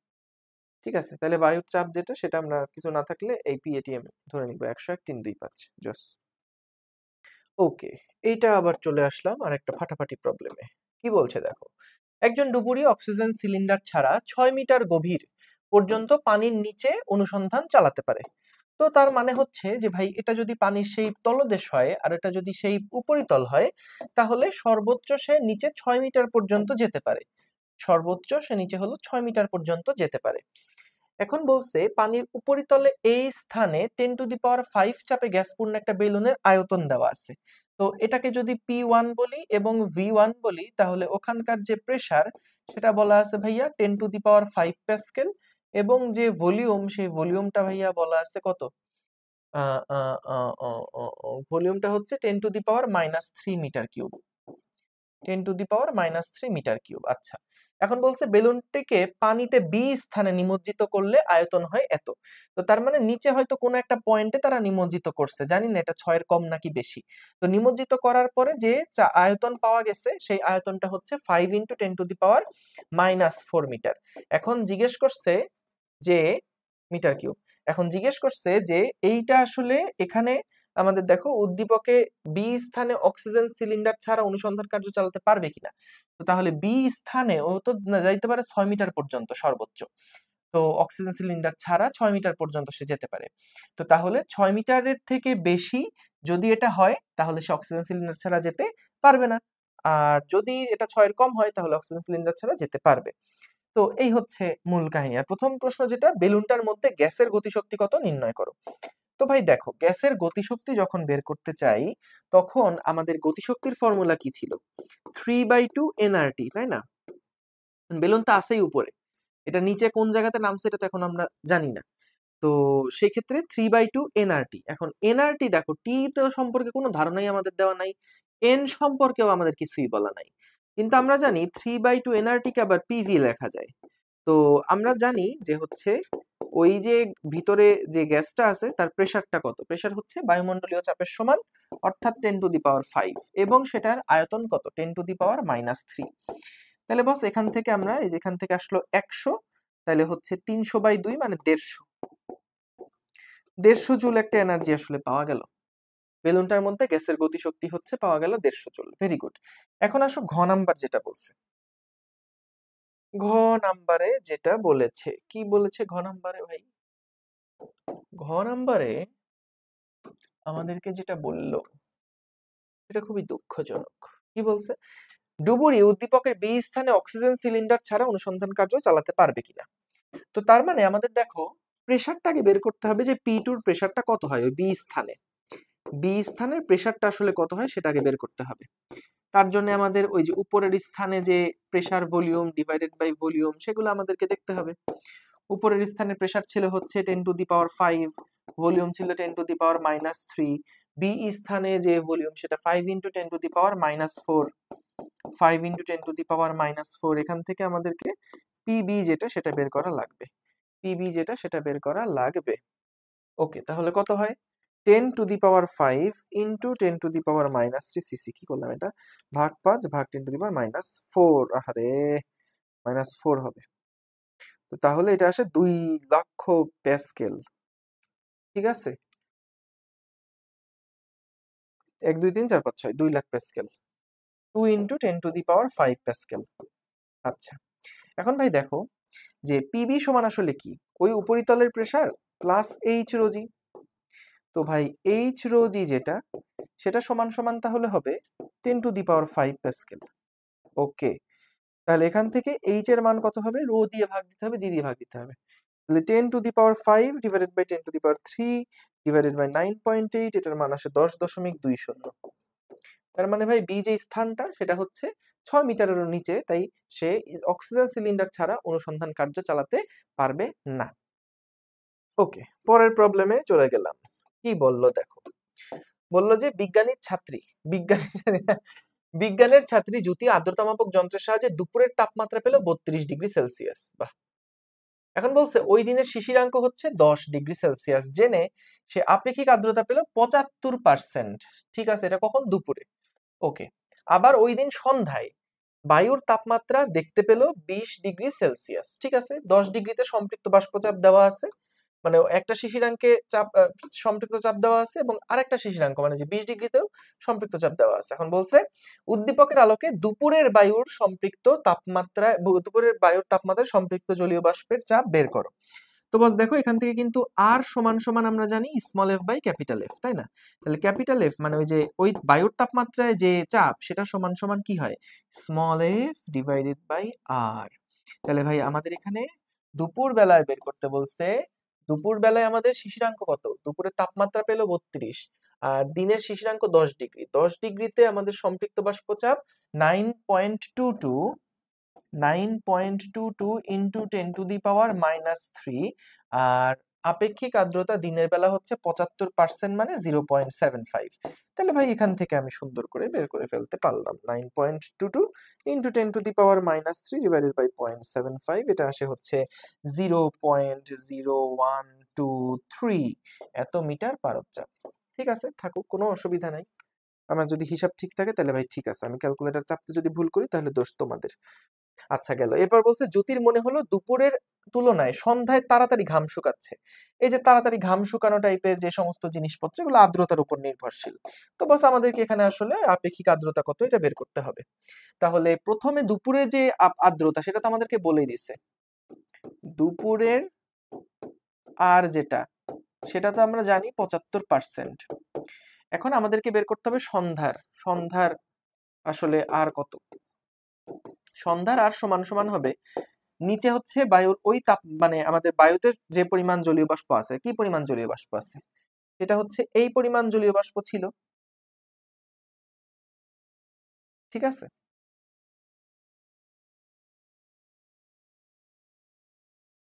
A: ঠিক আছে। তাহলে বায়ুর চাপ যেটা সেটা আমরা কিছু না থাকলে এই PATM ধরে নিব 101.325। জস। ওকে, এইটা আবার চলে আসলাম আর একটা ফাটাফাটি প্রবলেমে। কি বলছে দেখো, একজন ডুবুরি অক্সিজেন সিলিন্ডার ছাড়া 6 মিটার গভীর পর্যন্ত পানির নিচে অনুসন্ধান চালাতে পারে। তো তার মানে হচ্ছে যে ভাই এটা যদি পানির সেই তলদেশ হয় আর এটা যদি সেই উপরিতল হয়, তাহলে সর্বোচ্চ সে নিচে 6 মিটার পর্যন্ত যেতে পারে। সর্বোচ্চ সে নিচে হলো 6 মিটার পর্যন্ত যেতে পারে। এখন বলছে পানির উপরিতলে এই স্থানে 10⁵ চাপে গ্যাসপূর্ণ একটা বেলুনের আয়তন দেওয়া আছে। তো এটাকে যদি P1 বলি এবং V1 বলি, তাহলে ওখানকার যে প্রেসার সেটা বলা আছে ভাইয়া 10⁵ প্যাসকেল, এবং যে ভলিউম সেই ভলিউমটা ভাইয়া বলা আছে কত, ভলিউমটা হচ্ছে 10⁻³ মিটার কিউব, 10⁻³ মিটার কিউব। আচ্ছা, এখন বলছে বেলুনটিকে পানিতে বি স্থানে নিমজ্জিত করলে আয়তন হয় এত। তো তার মানে নিচে হয়তো কোনো একটা পয়েন্টে তারা নিমজ্জিত করছে, জানি না এটা 6 এর কম নাকি বেশি। তো নিমজ্জিত করার পরে যে আয়তন পাওয়া গেছে সেই আয়তনটা হচ্ছে 5 × 10⁻⁻⁴ মিটার। এখন জিজ্ঞেস করছে যে মিটার কিউব, এখন জিজ্ঞেস করছে যে এইটা আসলে এখানে আমাদের দেখো উদ্দীপকে বি স্থানে অক্সিজেন সিলিন্ডার ছাড়া অনুসন্ধান কার্য চালাতে পারবে কিনা। তো তাহলে বি স্থানে ও তো যাইতে পারে 6 মিটার পর্যন্ত সর্বোচ্চ, তো অক্সিজেন সিলিন্ডার ছাড়া 6 মিটার পর্যন্ত সে যেতে পারে। তো তাহলে 6 মিটারের থেকে বেশি যদি এটা হয় তাহলে সে অক্সিজেন সিলিন্ডার ছাড়া যেতে পারবে না, আর যদি এটা 6 এর কম হয় তাহলে অক্সিজেন সিলিন্ডার ছাড়া যেতে পারবে। তো এই হচ্ছে মূল কাহিনী। আর প্রথম প্রশ্ন যেটা, বেলুনটার মধ্যে গ্যাসের গতিশক্তি কত নির্ণয় করো। তো ভাই দেখো, গ্যাসের গতিশক্তি যখন বের করতে চাই তখন আমাদের গতিশক্তির ফর্মুলা কি ছিল, 3/2 nRT, তাই না? বেলুন তো আছেই উপরে, এটা নিচে কোন জায়গাতে নামছে এটা তো এখন আমরা জানি না। তো সেই ক্ষেত্রে 3/2 nRT। এখন nRT দেখো, টি তো সম্পর্কে কোনো ধারণাই আমাদের দেওয়া নাই, এন সম্পর্কেও আমাদের কিছুই বলা নাই, কিন্তু আমরা জানি 3/2 nRT কে আবার পিভি লেখা যায়। তো আমরা জানি যে হচ্ছে ওই যে ভিতরে যে গ্যাসটা আছে তার প্রেসারটা কত, প্রেসার হচ্ছে বায়ুমণ্ডলীয় চাপের সমান, অর্থাৎ 10⁵, এবং সেটার আয়তন কত, 10⁻⁻3। তাহলে বস এখান থেকে আমরা এই যে এখান থেকে আসলো 100, তাহলে হচ্ছে 300/2 মানে 150 জুল একটা এনার্জি আসলে পাওয়া গেল। বেলুনটার মধ্যে গ্যাসের গতিশক্তি হচ্ছে পাওয়া গেল 150 জুল। Very good. এখন আসো ঘ নাম্বার যেটা বলছে। ঘ নাম্বারে যেটা বলেছে, কি বলেছে ঘ নাম্বারে ভাই? ঘ নাম্বারে আমাদেরকে যেটা বললো সেটা খুবই দুঃখজনক। কি বলছে? ডুবুরি উদ্দীপকের বি স্থানে অক্সিজেন সিলিন্ডার ছাড়া অনুসন্ধান কার্য চালাতে পারবে কিনা। তো তার মানে আমাদের দেখো প্রেসারটাকে বের করতে হবে যে পি টুর প্রেসারটা কত হয় ওই বি স্থানে। বি স্থানের প্রেসারটা আসলে কত হয় সেটাকে বের করতে হবে। তার জন্য আমাদের ওই যে উপরের স্থানে যে pressure volume divided by volume সেগুলো আমাদেরকে দেখতে হবে। উপরের স্থানে প্রেসার ছিল হচ্ছে 10⁵, ভলিউম ছিল 10⁻³ বি স্থানে যে ভলিউম সেটা 5 × 10⁻⁴, 5 × 10⁻⁴। এখান থেকে আমাদেরকে পিবি যেটা সেটা বের করা লাগবে, পিবি যেটা সেটা বের করা লাগবে। ওকে, তাহলে কত হয়? 10⁵ × 10⁻³ সিসি। কি করলাম এটা? ভাগ 5 ভাগ 10⁻⁴। আহারে, -4 হবে। তো তাহলে এটা আসে 2 লক্ষ প্যাসকেল। ঠিক আছে, 1 2 3 4 5 6 2 লাখ প্যাসকেল, 2 × 10⁵ প্যাসকেল। আচ্ছা, এখন ভাই দেখো যে পিবি সমান আসলে কি? ওই উপরিতলের প্রেসার প্লাস এইচ রো জি। তো ভাই এইচ রো জি যেটা সেটা সমান সমান তাহলে হবে 10⁵ প্যাসকেল। ওকে, তাহলে এখান থেকে এইচ এর মান কত হবে? রো দিয়ে ভাগ দিতে হবে, জি দিয়ে ভাগ দিতে হবে। তাহলে 10⁵ ডিভাইডেড বাই 10⁵ ডিভাইডেড বাই 9.8, এটার মান আসে 10.20। তার মানে ভাই বি যে স্থানটা সেটা হচ্ছে 6 মিটারেরও নিচে, তাই সে অক্সিজেন সিলিন্ডার ছাড়া অনুসন্ধান কার্য চালাতে পারবে না। ওকে, পরের প্রবলেমে চলে গেলাম। কি বললো দেখো, বললো যে বিজ্ঞানের ছাত্রী জ্যোতি আর্দ্রতামাপক যন্ত্রের সাহায্যে দুপুরের তাপমাত্রা পেল 32°C। বাহ। এখন বলছে ওই দিনের শিশিরাঙ্ক হচ্ছে 10°C জেনে সে আপেক্ষিক আর্দ্রতা পেল 75%। ঠিক আছে, এটা কখন? দুপুরে। ওকে, আবার ওই দিন সন্ধ্যায় বায়ুর তাপমাত্রা দেখতে পেল 20°C। ঠিক আছে, 10°তে সম্পৃক্ত বাষ্পচাপ দেওয়া আছে, মানে একটা শিশিরাঙ্কে চাপ সম্পৃক্ত চাপ দেওয়া আছে এবং আরেকটা শিশিরাঙ্ক মানে যে 20°তেও সম্পৃক্ত চাপ দেওয়া আছে। এখন বলছে উদ্দীপকের আলোকে দুপুরের বায়ুর তাপমাত্রায় সম্পৃক্ত জলীয় বাষ্পের চাপ বের করো। তো বস দেখো এখান থেকে কিন্তু আর সমান সমান আমরা জানি small f by capital F, তাই না? তাহলে ক্যাপিটাল এফ মানে ওই যে ওই বায়ুর তাপমাত্রায় যে চাপ সেটা সমান সমান কি হয়? স্মল এফ ডিভাইডেড বাই আর। তাহলে ভাই আমাদের এখানে দুপুর বেলায় বের করতে বলছে, দুপুর বেলায় আমাদের শিশিরাঙ্ক কত? দুপুরের তাপমাত্রা পেল 32 আর দিনের শিশিরাঙ্ক 10°। 10°তে আমাদের সম্পৃক্ত বাষ্পচাপ 9.22 into 10⁻³ আর আপেক্ষিক আর্দ্রতা দিনের বেলা হচ্ছে 75% মানে 0.75। তাহলে ভাই এখান থেকে আমি সুন্দর করে বের করে ফেলতে পারলাম 9.22 into 10⁻³ ডিভাইডেড বাই 0.75, এটা আসে হচ্ছে 0.0123 এত মিটার পারদ-চাপ। ঠিক আছে, থাকুক, কোনো অসুবিধা নাই। আমার যদি হিসাব ঠিক থাকে তাহলে ভাই ঠিক আছে, আমি ক্যালকুলেটর চাপতে যদি ভুল করি তাহলে দোষ তোমাদের। আচ্ছা, গেল। এরপর বলছে জ্যোতির মনে হলো দুপুরের তুলনায় সন্ধ্যায় তাড়াতাড়ি ঘাম শুকাচ্ছে। এই যে তাড়াতাড়ি ঘাম শুকানো টাইপের যে সমস্ত জিনিসপত্র এগুলো আর্দ্রতার উপর নির্ভরশীল। তো বাস আমাদেরকে এখানে আসলে আপেক্ষিক আর্দ্রতা কত এটা বের করতে হবে। তাহলে প্রথমে দুপুরের যে আর্দ্রতা সেটা তো আমাদেরকে বলেই দিছে, দুপুরের আর যেটা সেটা তো আমরা জানি 75%। এখন আমাদেরকে বের করতে হবে সন্ধ্যার আসলে আর কত। সন্ধ্যার আর সমান সমান হবে নিচে হচ্ছে বায়ুর ওই তাপ মানে আমাদের বায়ুতে যে পরিমাণ জলীয় বাষ্প আছে, কি পরিমাণ জলীয় বাষ্প আছে এটা হচ্ছে এই পরিমাণ জলীয় বাষ্প ছিল। ঠিক আছে,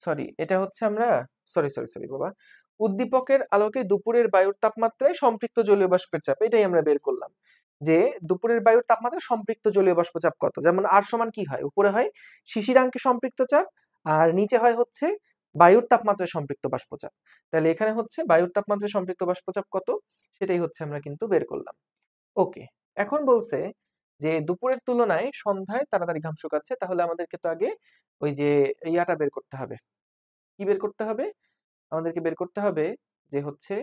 A: সরি এটা হচ্ছে আমরা সরি বাবা, উদ্দীপকের আলোকে দুপুরের বায়ুর তাপমাত্রায় সম্পৃক্ত জলীয় বাষ্পের চাপ এটাই আমরা বের করলাম যে দুপুরের বায়ুর তাপমাত্রায় সম্পৃক্ত জলীয় বাষ্প চাপ কত। যেমন আর সমান কি হয়, উপরে হয় শিশিরাঙ্কে সম্পৃক্ত চাপ আর নিচে হয় হচ্ছে বায়ুর তাপমাত্রায় সম্পৃক্ত বাষ্পচাপ। তাহলে এখানে হচ্ছে বায়ুর তাপমাত্রায় সম্পৃক্ত বাষ্পচাপ কত সেটাই হচ্ছে আমরা কিন্তু বের করলাম। ওকে, এখন বলছে যে দুপুরের তুলনায় সন্ধ্যায় তাড়াতাড়ি ঘাম শুকাচ্ছে, তাহলে আমাদেরকে তো আগে ওই যে ইয়াটা বের করতে হবে। কি বের করতে হবে? আমাদেরকে বের করতে হবে যে হচ্ছে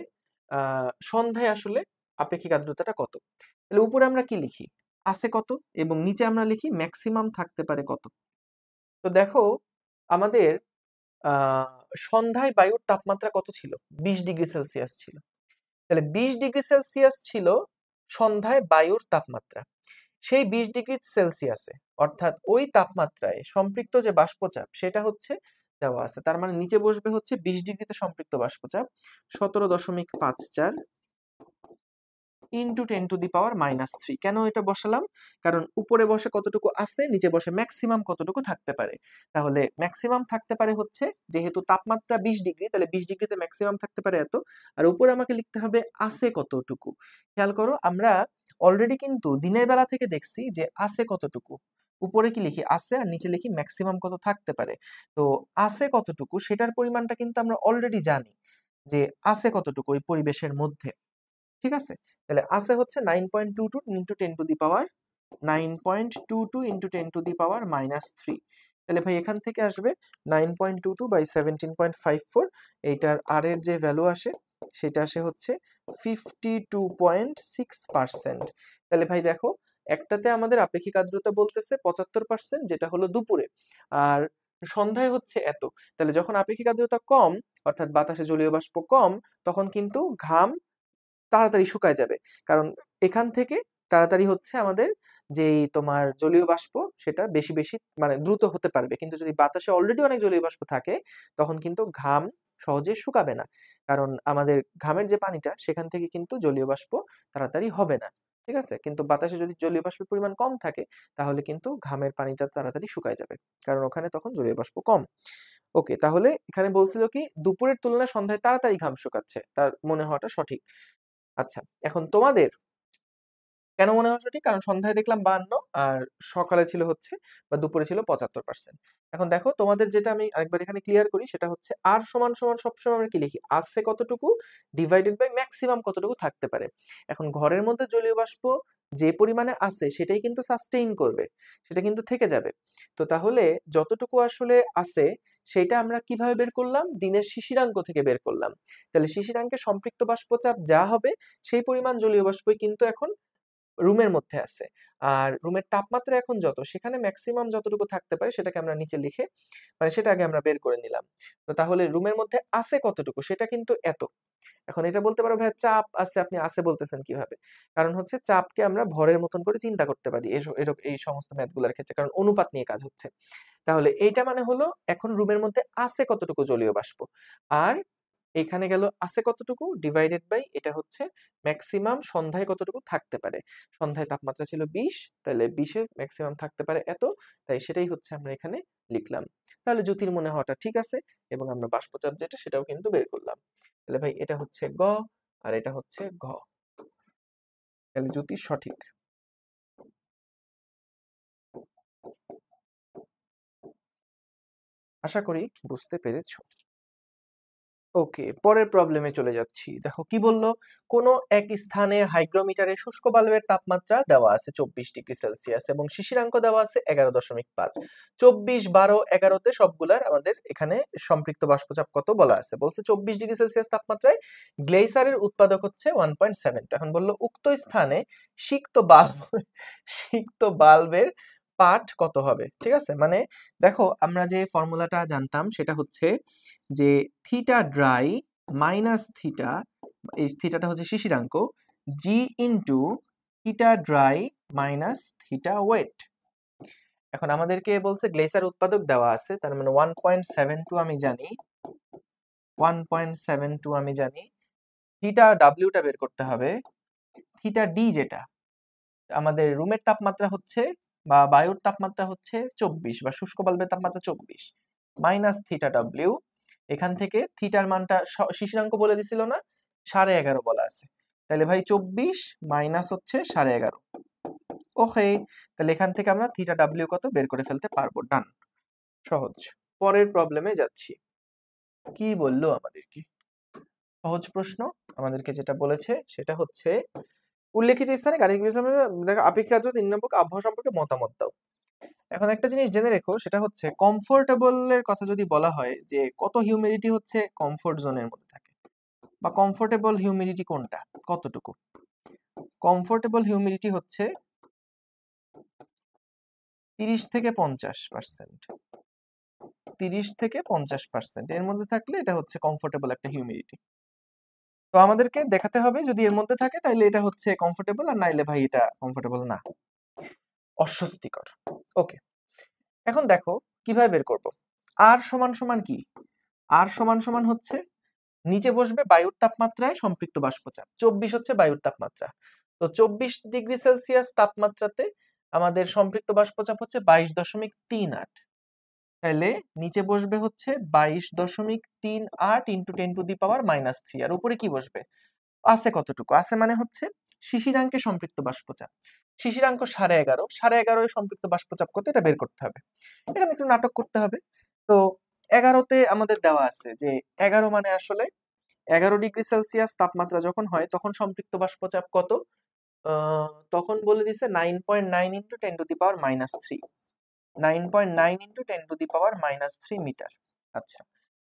A: সন্ধ্যায় আসলে আপেক্ষিক আর্দ্রতাটা কত। তাহলে উপরে আমরা কি লিখি, আছে কত, এবং নিচে আমরা লিখি ম্যাক্সিমাম থাকতে পারে কত। তো দেখো আমাদের সন্ধ্যায় বায়ুর তাপমাত্রা কত ছিল, 20°C ছিল। তাহলে 20°C ছিল সন্ধ্যায় বায়ুর তাপমাত্রা। সেই 20°C অর্থাৎ ওই তাপমাত্রায় সম্পৃক্ত যে বাষ্পচাপ সেটা হচ্ছে দেওয়া আছে। তার মানে নিচে বসবে হচ্ছে 20°তে সম্পৃক্ত বাষ্পচাপ 17.54 ইন্টু 10⁻³ কেন এটা বসালাম, কারণ উপরে বসে কতটুকু আছে, নিচে বসে ম্যাক্সিমাম কতটুকু থাকতে পারে। তাহলে ম্যাক্সিমাম থাকতে পারে হচ্ছে, যেহেতু তাপমাত্রা 20°, তাহলে 20°তে ম্যাক্সিমাম থাকতে পারে এত, আর উপরে আমাকে লিখতে হবে আছে কতটুকু। খেয়াল করো আমরা অলরেডি কিন্তু দিনের বেলা থেকে দেখছি যে আছে কতটুকু, উপরে কি লিখি আছে, আর নিচে লিখি ম্যাক্সিমাম কত থাকতে পারে। তো আছে কতটুকু সেটার পরিমাণটা কিন্তু আমরা অলরেডি জানি যে আছে কতটুকু ওই পরিবেশের মধ্যে, ঠিক আছে। তাহলে আছে হচ্ছে 9.22 ইন্টু 10⁻²। তাহলে ভাই এখান থেকে আসবে 9.22/17.54, এইটার আর এর যে ভ্যালু আসে সেটা আসে হচ্ছে 52.6%। তাহলে ভাই দেখো একটাতে আমাদের আপেক্ষিক আর্দ্রতা বলতেছে 75%, যেটা হলো দুপুরে, আর সন্ধ্যায় হচ্ছে এত। তাহলে যখন আপেক্ষিক আর্দ্রতা কম, অর্থাৎ বাতাসে জলীয় বাষ্প কম, তখন কিন্তু ঘাম তাড়াতাড়ি শুকায় যাবে, কারণ এখান থেকে তাড়াতাড়ি হচ্ছে আমাদের যেই তোমার জলীয় বাষ্প সেটা বেশি বেশি মানে দ্রুত হতে পারবে। কিন্তু যদি বাতাসে অলরেডি অনেক জলীয় বাষ্প থাকে তখন কিন্তু ঘাম সহজে শুকাবে না, কারণ আমাদের ঘামের যে পানিটা সেখান থেকে কিন্তু জলীয় বাষ্প তাড়াতাড়ি হবে না, ঠিক আছে। কিন্তু বাতাসে যদি জলীয় বাষ্পের পরিমাণ কম থাকে তাহলে কিন্তু ঘামের পানিটা তাড়াতাড়ি শুকায় যাবে, কারণ ওখানে তখন জলীয় বাষ্প কম। ওকে, তাহলে এখানে বলছিল কি দুপুরের তুলনায় সন্ধ্যায় তাড়াতাড়ি ঘাম শুকাচ্ছে, তার মনে হওয়াটা সঠিক। আচ্ছা, এখন তোমাদের কেন মনে হয় সঠিক, কারণ সন্ধ্যায় দেখলাম 52 আর সকালে ছিল হচ্ছে বা দুপুরে ছিল 75%। এখন দেখো তোমাদের যেটা আমি আরেকবার এখানে ক্লিয়ার করি, সেটা হচ্ছে আর সমান সমান সবসময় আমরা কি লিখি, আছে কতটুকু ডিভাইডেড বাই ম্যাক্সিমাম কতটুকু থাকতে পারে। এখন ঘরের মধ্যে জলীয় বাষ্প যে পরিমাণে আছে সেটাই কিন্তু সাস্টেইন করবে, সেটা কিন্তু থেকে যাবে। তো তাহলে যতটুকু আসলে আছে সেটা আমরা কিভাবে বের করলাম, দিনের শিশিরাঙ্ক থেকে বের করলাম। তাহলে শিশিরাঙ্কে সম্পৃক্ত বাষ্পচাপ যা হবে সেই পরিমাণ জলীয় বাষ্পই কিন্তু এখন রুমের মধ্যে আছে। আর রুমের তাপমাত্রা এখন যত, সেখানে ম্যাক্সিমাম যতটুকু থাকতে পারে সেটাকে আমরা নিচে লিখে মানে সেটা আগে আমরা বের করে নিলাম। তো তাহলে রুমের মধ্যে আছে কতটুকু সেটা কিন্তু এত। এখন এটা বলতে পারো ভাই চাপ আছে, আপনি আছে বলতেছেন কিভাবে, কারণ হচ্ছে চাপকে আমরা ভরের মতন করে চিন্তা করতে পারি এই সমস্ত ম্যাথগুলোর ক্ষেত্রে, কারণ অনুপাত নিয়ে কাজ হচ্ছে। তাহলে এইটা মানে হলো এখন রুমের মধ্যে আছে কতটুকু জলীয় বাষ্প, আর এখানে গেল আছে কতটুকু ডিভাইডেড বাই এটা হচ্ছে ম্যাক্সিমাম সন্ধ্যায় কতটুকু থাকতে পারে। সন্ধ্যায় তাপমাত্রা ছিল 20, তাহলে 20-এর ম্যাক্সিমাম থাকতে পারে এত, তাই সেটাই হচ্ছে আমরা এখানে লিখলাম। তাহলে জ্যোতির মনে হওয়াটা ঠিক আছে, এবং আমরা বাষ্পচাপ যেটা সেটাও কিন্তু বের করলাম। তাহলে ভাই এটা হচ্ছে গ, আর এটা হচ্ছে ঘ। তাহলে জ্যোতি সঠিক। আশা করি বুঝতে পেরেছো। ওকে, পরের প্রবলেমে চলে যাচ্ছি। দেখো কি বললো, কোনো এক স্থানে হাইগ্রোমিটারে শুষ্ক বাল্বের তাপমাত্রা দেওয়া আছে 24°C এবং শিশিরাঙ্ক দেওয়া আছে 11.5। 24, 12, 11-তে সবগুলার আমাদের এখানে সম্পৃক্ত বাষ্পচাপ কত বলা আছে। বলছে 24°C তাপমাত্রায় গ্লেইসারের উৎপাদক হচ্ছে 1.7। এখন বললো উক্ত স্থানে সিক্ত বাল্বের পাঠ কত হবে। ঠিক আছে, মানে দেখো আমরা যে ফর্মুলাটা জানতাম সেটা হচ্ছে যে থিটা ড্রাই মাইনাস থিটা, এই থিটাটা হচ্ছে শিশিরাঙ্ক, G into theta dry minus theta wet. এখন আমাদেরকে বলছে গ্লেসার উৎপাদক দেওয়া আছে, তার মানে 1.72 আমি জানি, 1.72 আমি জানি। থিটা ডাব্লিউটা বের করতে হবে। থিটা ডি যেটা আমাদের রুমের তাপমাত্রা হচ্ছে বা বায়ুর তাপমাত্রা হচ্ছে 24, বা শুষ্ক বাল্বের তাপমাত্রা 24 মাইনাস থিটা ডাব্লিউ। এখান থেকে থিটার মানটা শিশিরাঙ্ক বলে দিছিল না, 11.5 বলা আছে। তাহলে ভাই 24 মাইনাস হচ্ছে 11.5। ওকে, তাহলে এখান থেকে আমরা থিটা ডাব্লিউ কত বের করে ফেলতে পারবো। ডান, সহজ। পরের প্রবলেমে যাচ্ছি। কি বললো আমাদেরকে, সহজ প্রশ্ন। আমাদেরকে যেটা বলেছে সেটা হচ্ছে উল্লেখিত স্থানে গাণিতিক বিশ্লেষণে আপেক্ষিক আর্দ্রতা 3 নম্বর আবহাওয়া সম্পর্কে মতামত দাও। এখন একটা জিনিস জেনে রেখো, সেটা হচ্ছে কমফোর্টেবলের কথা যদি বলা হয় যে কত হিউমিডিটি হচ্ছে কমফোর্ট জোনের মধ্যে থাকে, বা কমফোর্টেবল হিউমিডিটি কোনটা কতটুকু। কমফোর্টেবল হিউমিডিটি হচ্ছে 30 থেকে 50%। 30 থেকে 50% এর মধ্যে থাকলে এটা হচ্ছে কমফোর্টেবল একটা হিউমিডিটি। তো আমাদেরকে দেখাতে হবে যদি এর মধ্যে থাকে তাহলে এটা হচ্ছে কমফোর্টেবল, আর নাইলে ভাই এটা কমফোর্টেবল না, অস্বস্তিকর। ওকে, এখন দেখো কিভাবে বের করব। আর সমান সমান কি? আর সমান সমান হচ্ছে নিচে বসবে বায়ুর তাপমাত্রায় সম্পৃক্ত বাষ্পচাপ। 24 হচ্ছে বায়ুর তাপমাত্রা, তো 24 ডিগ্রি সেলসিয়াস তাপমাত্রাতে আমাদের সম্পৃক্ত বাষ্পচাপ হচ্ছে 22.38। তাহলে নিচে বসবে হচ্ছে 22.38 ইন্টু 10⁻³ আর উপরে কি বসবে? আছে কতটুকু? আছে মানে হচ্ছে শিশিরাঙ্কে সম্পৃক্ত বাষ্পচাপ। শিশিরাঙ্ক 11.5, 11.5 সম্পৃক্ত বাষ্পচাপ কত এটা বের করতে হবে। এখানে একটু নাটক করতে হবে। তো 11তে আমাদের দেওয়া আছে যে 11 মানে আসলে 11 ডিগ্রি সেলসিয়াস তাপমাত্রা যখন হয় তখন সম্পৃক্ত বাষ্পচাপ কত? তখন বলে দিছে 9.9 ইন্টু 10⁻³ 9.9 ইন্টু 10⁻³ মিটার। আচ্ছা,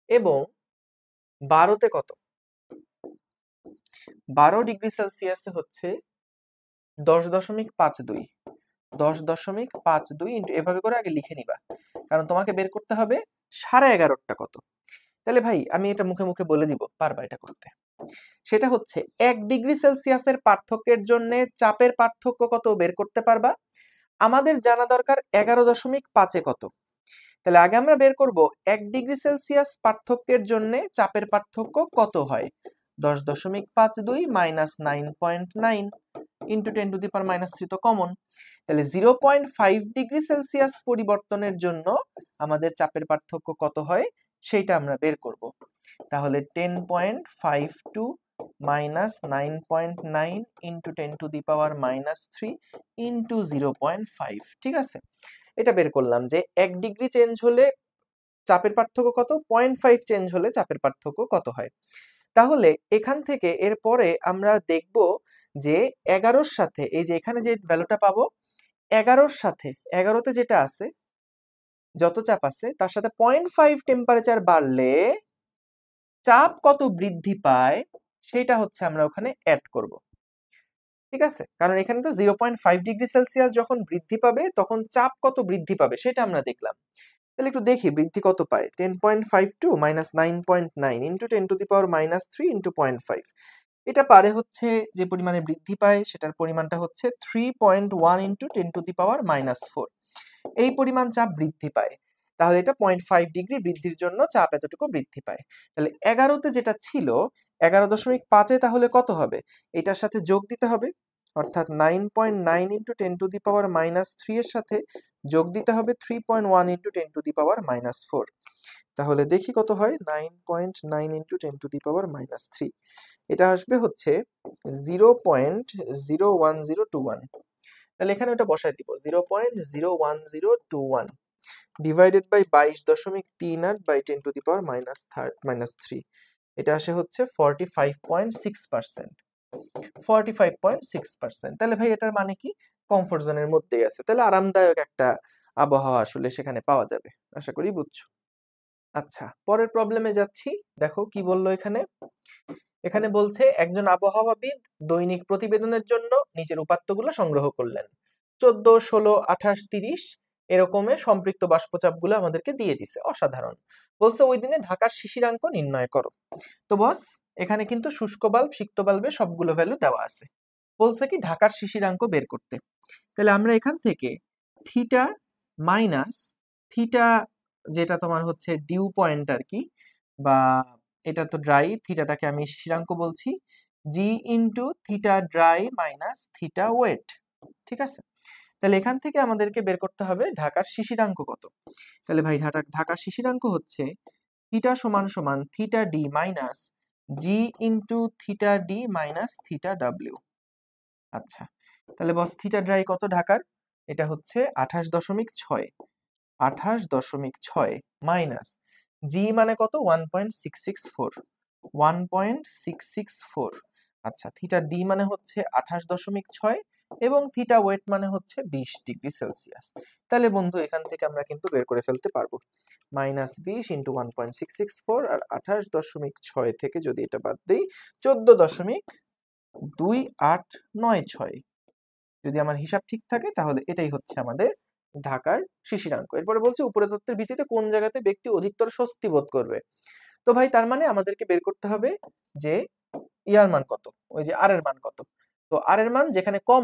A: এবং 12তে কত? 12 ডিগ্রি সেলসিয়াসে হচ্ছে 10.52। 10.52 ইন্টু, এভাবে করে আগে লিখে নিবা, কারণ তোমাকে বের করতে হবে 11.5টা কত। তাহলে ভাই আমি এটা মুখে মুখে বলে দিব, পারবা এটা করতে। সেটা হচ্ছে 1 ডিগ্রি সেলসিয়াসের পার্থক্যের জন্য চাপের পার্থক্য কত বের করতে পারবা। আমাদের জানা দরকার 11.5 কত। তাহলে আগে আমরা বের করব 1 ডিগ্রি সেলসিয়াস পার্থক্যের জন্য চাপের পার্থক্য কত হয়। 10.52 মাইনাস 9.9 ইন্টু 10⁻³ তো কমন। তাহলে 0.5 ডিগ্রি সেলসিয়াস পরিবর্তনের জন্য আমাদের চাপের পার্থক্য কত হয় সেইটা আমরা বের করব। তাহলে 10.52 মাইনাস 9.9 ইন্টু 10⁻³ ইন্টু 0.5। ঠিক আছে, এটা বের করলাম যে 1 ডিগ্রি চেঞ্জ হলে চাপের পার্থক্য কত, 0.5 চেঞ্জ হলে চাপের পার্থক্য কত হয়। তাহলে এখান থেকে এরপরে আমরা দেখব যে 11-র সাথে এই যে এখানে যে ভ্যালুটা পাবো 11-র সাথে 11তে যেটা আছে যত চাপ আছে তার সাথে 0.5 টেম্পারেচার বাড়লে চাপ কত বৃদ্ধি পায় সেটা হচ্ছে আমরা ওখানে অ্যাড করব। ঠিক আছে, কারণ এখানে তো 0.5 ডিগ্রি সেলসিয়াস যখন বৃদ্ধি পাবে তখন চাপ কত বৃদ্ধি পাবে সেটা আমরা দেখলাম। তাহলে একটু দেখি বৃদ্ধি কত পায়। 10.52 মাইনাস 9.9 ইন্টু 10⁻³ ইন্টু 0.5। এটা পারে হচ্ছে যে পরিমাণে বৃদ্ধি পায় সেটার পরিমাণটা হচ্ছে 3.1 ইন্টু 10⁻⁻⁴। এই পরিমাণ চাপ বৃদ্ধি পায়। তাহলে এটা 0.5 ডিগ্রি বৃদ্ধির জন্য চাপ এতটুকু বৃদ্ধি পায়। তাহলে 11তে যেটা ছিল 11.5-এ তাহলে কত হবে? এটার সাথে যোগ দিতে হবে, অর্থাৎ 9.9 ইন্টু 10⁻³ এর সাথে যোগ দিতে হবে 3.1 ইন্টু 10⁻⁴। তাহলে দেখি কত হয়। 9.9 ইন্টু 10⁻³ এটা আসবে হচ্ছে 0.01021। তাহলে এখানে ওটা বসাই দিব 0.01021 ডিভাইডেড বাই 22.38 বাই 10⁻³ এটা আসে হচ্ছে 45.6%। 45.6%। তাহলে ভাই এটার মানে কি কমফোর্ট জোনের মধ্যেই আছে, তাহলে আরামদায়ক একটা আবহাওয়া আসলে সেখানে পাওয়া যাবে, আশা করি বুঝছো। আচ্ছা, পরের প্রবলেমে যাচ্ছি। দেখো কি বললো এখানে। এখানে বলছে একজন আবহাওয়াবিদ দৈনিক প্রতিবেদনের জন্য নিচের উপাত্তগুলো সংগ্রহ করলেন। 14, 16, 28, 30 এরকমে সম্পৃক্ত বাষ্পচাপগুলো আমাদেরকে দিয়ে দিছে। অসাধারণ। বলছে ওই দিনে ঢাকার শিশিরাঙ্ক নির্ণয় করো। তো বস এখানে কিন্তু শুষ্ক বাল্ব সিক্ত বাল্বে সবগুলো ভ্যালু দেওয়া আছে। বলছে কি ঢাকার শিশিরাঙ্ক বের করতে। তাহলে আমরা এখান থেকে থিটা মাইনাস থিটা যেটা তোমার হচ্ছে ডিউ পয়েন্ট আর কি, বা এটা তো ড্রাই, থিটাটাকে আমি শিশিরাঙ্ক বলছি, G into theta dry minus theta wet. ঠিক আছে, তাহলে এখান থেকে আমাদেরকে বের করতে হবে ঢাকার শিশিরাঙ্ক কত। তাহলে ভাই ঢাকার শিশিরাঙ্ক হচ্ছে থিটা সমান সমান theta D minus G into theta D minus theta W. আচ্ছা, তাহলে বস থিটা ড্রাই কত ঢাকার? এটা হচ্ছে 28.6। 28.6 মাইনাস জি মানে কত 1.664। 1.664। আচ্ছা, থিটা ডি মানে হচ্ছে 28.6 এবং থিটা ওয়েট মানে হচ্ছে 20 ডিগ্রি সেলসিয়াস। তাহলে বন্ধু এখান থেকে আমরা কিন্তু বের করে ফেলতে পারবো -20 ইন্টু 1.664 আর 28.6 থেকে যদি এটা বাদ দিই 14.6 2 8 9 6। যদি আমার হিসাব ঠিক থাকে তাহলে এটাই হচ্ছে আমাদের ঢাকার শিশিরাঙ্ক। এরপরে বলছে উপরের তথ্যের ভিত্তিতে কোন জায়গাতে ব্যক্তি অধিকতর স্বস্তি বোধ করবে। তো ভাই তার মানে আমাদেরকে বের করতে হবে যে ইয়ার মান কত, ওই যে আর এর মান কত। তো আর এর মান যেখানে কম